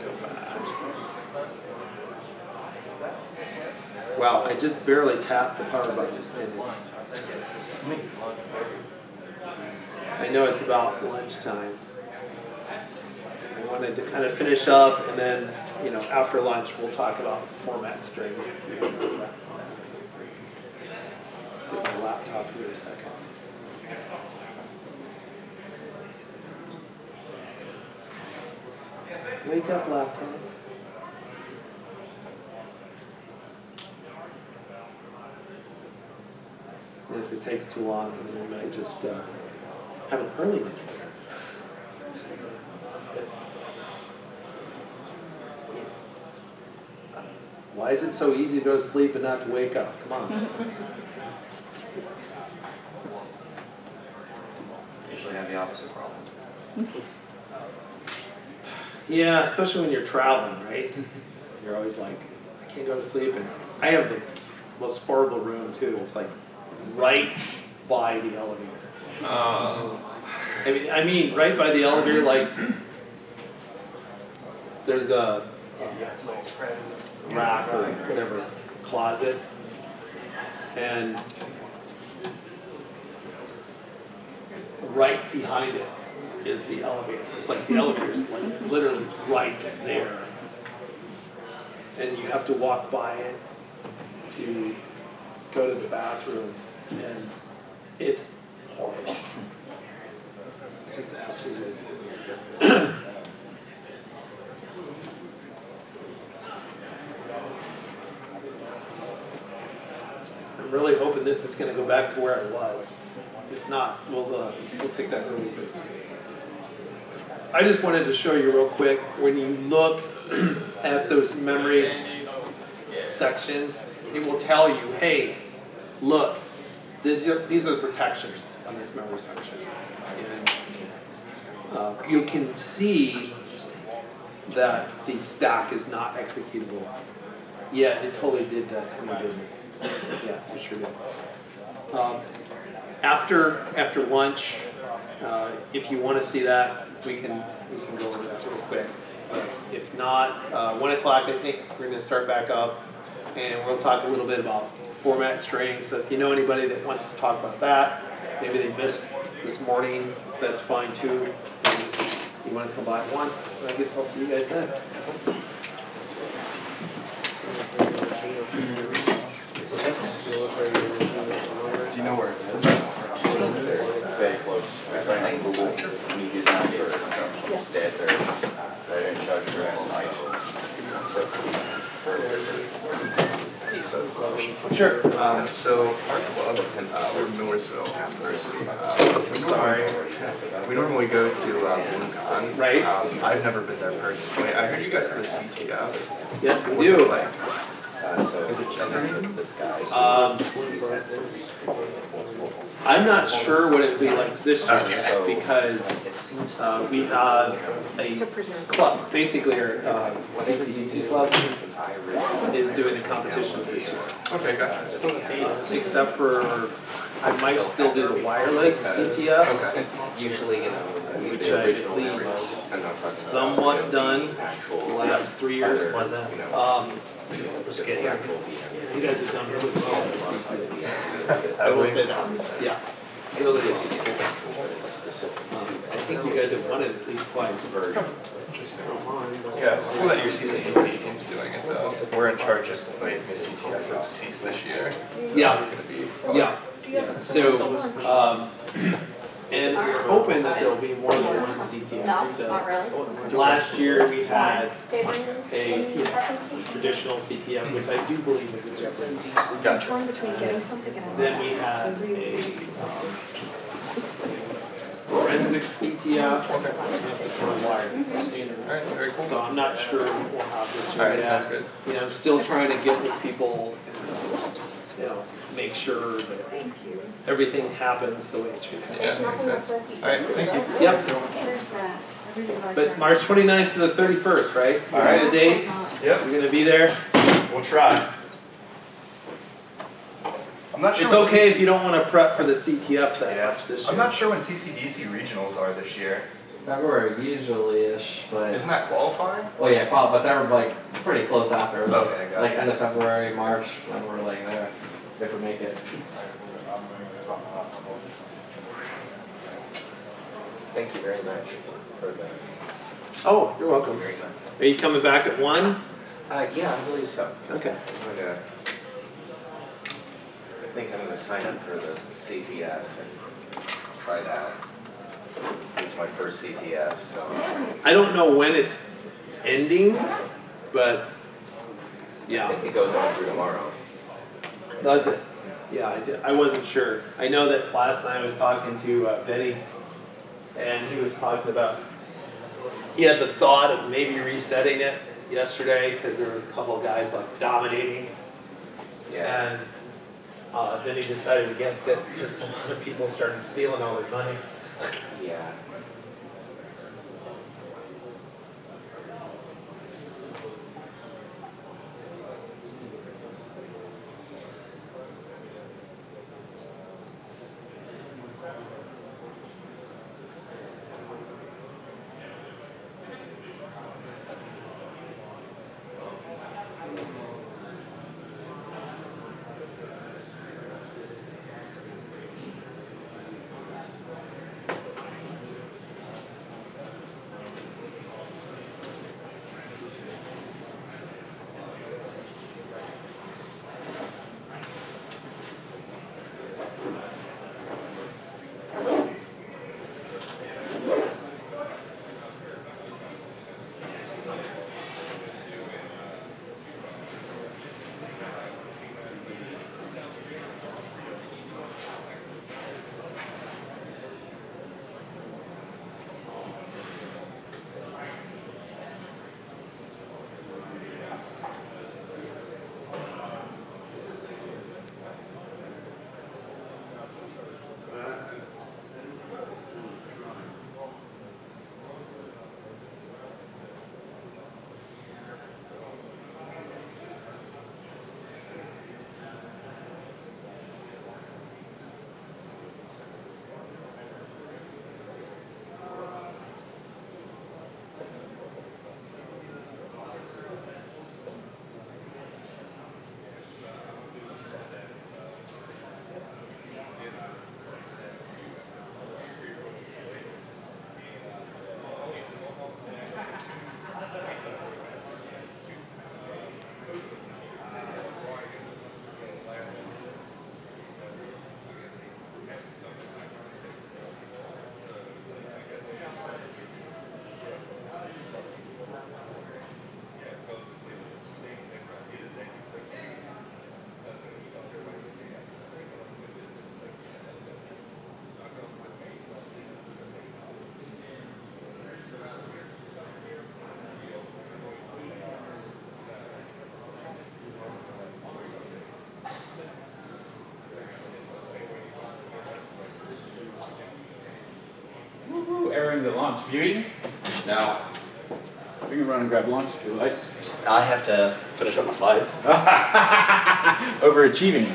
B: Go back. Wow, I just barely tapped the power button. I know it's about lunchtime. I wanted to kind of finish up, and then, after lunch, we'll talk about format strings. Get my laptop here a second. Wake up, laptop. And if it takes too long, then we might just have an early lunch break. Why is it so easy to go to sleep and not to wake up? Come on.
J: Usually have the opposite problem.
B: Yeah, especially when you're traveling, right? You're always like, I can't go to sleep. And I have the most horrible room, too. It's like right by the elevator. I mean, right by the elevator, like, there's a rack or whatever, closet, and right behind it is the elevator. It's like the elevator's like literally right there, and you have to walk by it to go to the bathroom, and it's horrible. It's just absolutely I'm really hoping this is going to go back to where I was. If not, we'll take that really quick. I just wanted to show you real quick, when you look at those memory sections, it will tell you, hey, look, these are the protections on this memory section. And you can see that the stack is not executable. Yeah, it totally did that to me, didn't it? Yeah, it sure did. After lunch, if you want to see that, we can go over that real quick. If not, 1 o'clock, I think we're going to start back up, and we'll talk a little bit about format strings. So if you know anybody that wants to talk about that, maybe they missed this morning, that's fine too. You want to come by at 1? I guess I'll see you guys then.
L: Do you know where it is?
K: Very close. I think Google needed that sort of dead there. They're in charge of
L: Sure. So our club, we're Mooresville University. We normally go to BlueCon.
B: Right.
L: I've never been there personally. I heard you guys have a CTF.
B: Yes, we
L: What's
B: do.
L: it like? Is it generated?
B: I'm not sure what it would be like this year because we have a club, basically our CCDT club is doing the competitions this year.
L: Okay, gotcha.
B: Except for, I might still do the wireless CTF,
L: Okay.
K: Usually,
B: which I've at least somewhat done the last 3 years. You guys have done really well with CTF. I will say that. Yeah. I think you guys have won it at least twice.
L: Interesting. Yeah, it's cool that your CCDC team's doing it though. We're in charge of making the CTF for deceased this year.
B: Yeah.
L: It's gonna be.
B: Yeah. So, and we're hoping that there'll be more than one CTF.
E: No, not really.
B: So, last year we had a traditional CTF, which I do believe is a Jefferson.
M: I'm torn between getting something and
B: Then we had a forensic CTF for wireless.
L: Alright, very cool.
B: So I'm not sure what we'll have this year.
L: Alright,
B: yet.
L: sounds good.
B: You know, I'm still trying to get with people and, you know, make sure that everything happens the way it should happen.
L: Yeah, makes sense. Alright, thank you.
B: Yep.
M: There's that. I really like
B: But
M: that.
B: March 29th to the 31st, right?
L: All right.
B: The dates?
L: Yep,
B: You're gonna be there?
L: we'll try. I'm not sure.
B: It's
L: when
B: okay if you don't wanna prep for the CTF that much this year.
L: I'm not sure when CCDC regionals are this year.
C: February usually-ish, but
L: Isn't that qualifying?
C: well, yeah, probably, but they're like pretty close after. Like,
L: Okay, got
C: like
L: it.
C: end of February, March, when we're like there, if we make it.
K: Thank you very much for the.
B: Oh, you're welcome.
K: Very much.
B: Are you coming back at 1?
K: Yeah, I believe so.
B: Okay.
K: I think I'm gonna sign up for the CTF and try that. It's my first CTF, so.
B: I don't know when it's ending, but
K: I
B: yeah,
K: think it goes on through tomorrow.
B: does it? Yeah, I wasn't sure. I know that last night I was talking to Benny, and he was talking about, he had the thought of maybe resetting it yesterday because there was a couple of guys like dominating.
K: Yeah.
B: And then he decided against it because some other people started stealing all their money.
K: Yeah.
N: everyone's at lunch. Have you eaten?
O: No.
N: We can run and grab lunch if you like.
O: I have to finish up my slides.
N: Overachieving.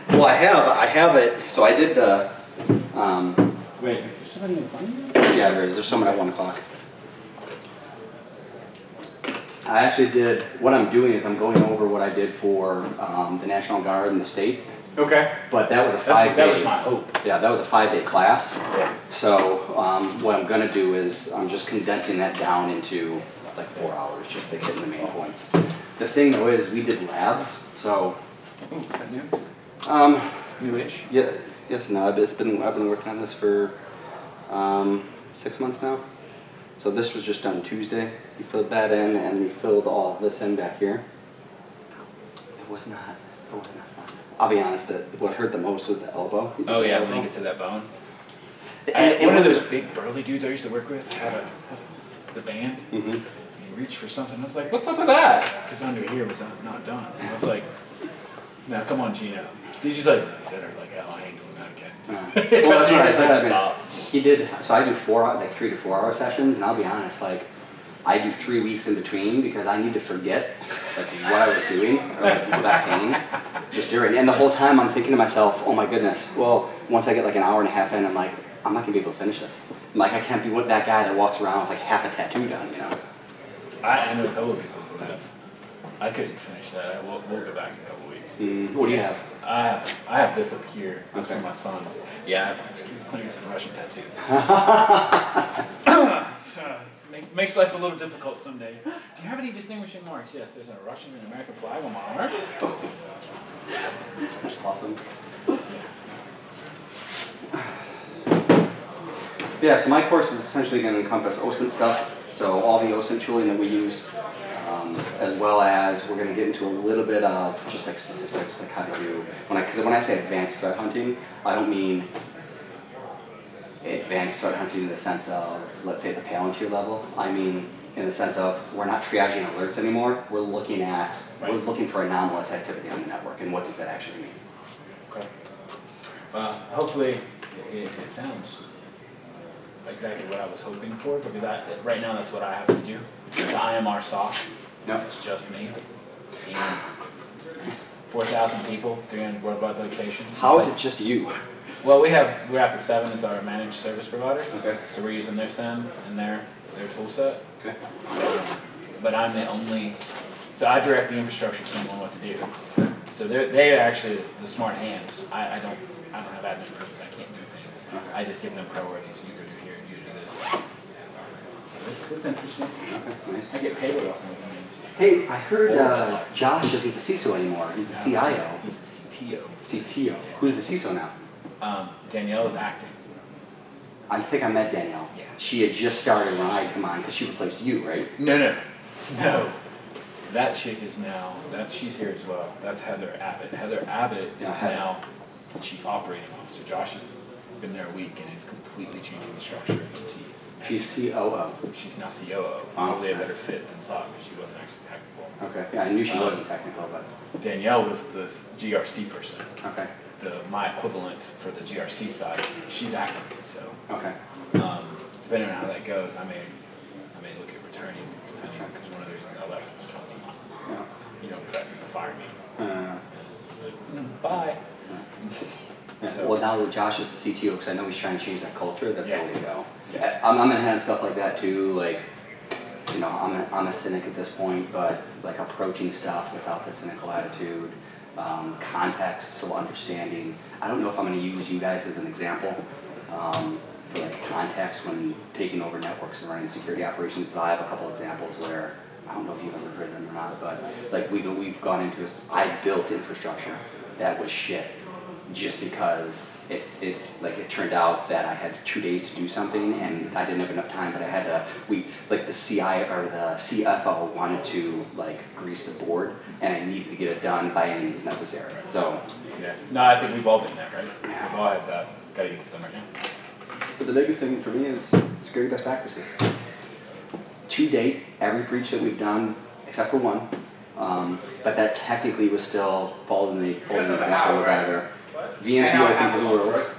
O: Well, I have it. So I did the.
N: Wait, is there somebody in front of you?
O: Yeah, there is. There's someone at 1 o'clock. I actually did. What I'm doing is I'm going over what I did for the National Guard and the state.
N: Okay.
O: But that was a 5-day.
N: That was my hope.
O: Yeah, that was a 5-day class. So what I'm going to do is I'm just condensing that down into like 4 hours, just to get in the main points. The thing though is we did labs, so.
N: Oh, is that new? New-ish?
O: Yeah. Yes. No. I've been working on this for 6 months now. So this was just done Tuesday. You filled that in, and you filled all this in back here. It was not fun. I'll be honest, what hurt the most was the elbow.
N: Oh yeah, when they get to that bone.
O: It
N: one of
O: was-
N: those big burly dudes I used to work with had the band.
O: Mm-hmm.
N: And he reached for something. I was like, "What's up with that?" Because under here was not done. And I was like, "Now come on, Gino." He's just like, "Better like hell. I ain't doing that again."
O: Well, that's what I said.
N: Stop.
O: He did. So I do 3 to 4 hour sessions, and I'll be honest, like I do 3 weeks in between because I need to forget like what I was doing or like, without pain, just doing. And the whole time I'm thinking to myself, "Oh my goodness." Well, once I get like an hour and a half in, I'm like, I'm not gonna be able to finish this. I'm like, I can't be that guy that walks around with like half a tattoo done, you know.
N: I know a couple of people who have. I couldn't finish that. We'll go back in a couple of weeks.
O: What do you have?
N: I have this up here. That's
O: Okay.
N: for my sons. Yeah, clinic's a Russian tattoo. So, makes life a little difficult some days. Do you have any distinguishing marks? Yes, there's a Russian and American flag on my arm.
O: That's awesome. Yeah, so my course is essentially going to encompass OSINT stuff. So all the OSINT tooling that we use, as well as we're going to get into a little bit of just like statistics, like how to do. Because when I say advanced threat hunting, I don't mean advanced threat hunting in the sense of, let's say, the Palantir level. I mean in the sense of we're not triaging alerts anymore. We're looking for anomalous activity on the network, and what does that actually mean?
N: Okay. Hopefully it sounds exactly what I was hoping for, because right now that's what I have to do. The IMR SOC.
O: Yep.
N: It's just me. And 4,000 people, 300 worldwide locations.
O: How is it just you?
N: Well, we have Rapid7 as our managed service provider.
O: Okay.
N: So we're using their SIM and their tool set.
O: Okay.
N: But I'm the only, so I direct the infrastructure team on what to do. So they're actually the smart hands. I don't have admin groups. I can't do things.
O: Okay.
N: I just give them priorities. You go do here, you do this. It's interesting.
O: Okay, nice.
N: I get paid a lot more than
O: Hey, I heard Josh isn't the CISO anymore. He's the CIO.
N: He's the CTO.
O: CTO. Who's the CISO now?
N: Danielle is acting.
O: I think I met Danielle.
N: Yeah.
O: She had just started when I come on because she replaced you, right?
N: No. That chick is now, she's here as well. That's Heather Abbott. Heather Abbott is now the Chief Operating Officer. Josh has been there a week and is completely changing the structure of the teams.
O: She's COO.
N: She's now COO. Probably a better fit than SOC, because she wasn't actually technical.
O: Okay. Yeah, I knew she wasn't technical, but.
N: Danielle was the GRC person.
O: Okay.
N: My equivalent for the GRC side. She's acting CISO.
O: Okay.
N: Depending on how that goes, I may look at returning, depending, because one of the reasons I left was you don't threaten to fire me. Bye.
O: Yeah.
N: So,
O: well, now that Josh is the CTO, because I know he's trying to change that culture, that's the way to go.
N: Yeah.
O: I'm gonna have stuff like that too, like, you know, I'm a cynic at this point, but like approaching stuff without the cynical attitude, context, so understanding. I don't know if I'm gonna use you guys as an example for like context when taking over networks and running security operations, but I have a couple examples where, I don't know if you've ever heard them or not, but like we've gone into I built infrastructure that was shit just because it turned out that I had 2 days to do something and I didn't have enough time, but I had to, the CI or the CFO wanted to like grease the board and I needed to get it done by any means necessary. So.
N: Yeah. No, I think we've all been there, right? We've all had that. Gotta get this done right now.
O: But the biggest thing for me is security best practices. To date, every breach that we've done, except for one, but that technically was still following the example was either VNC open to the world,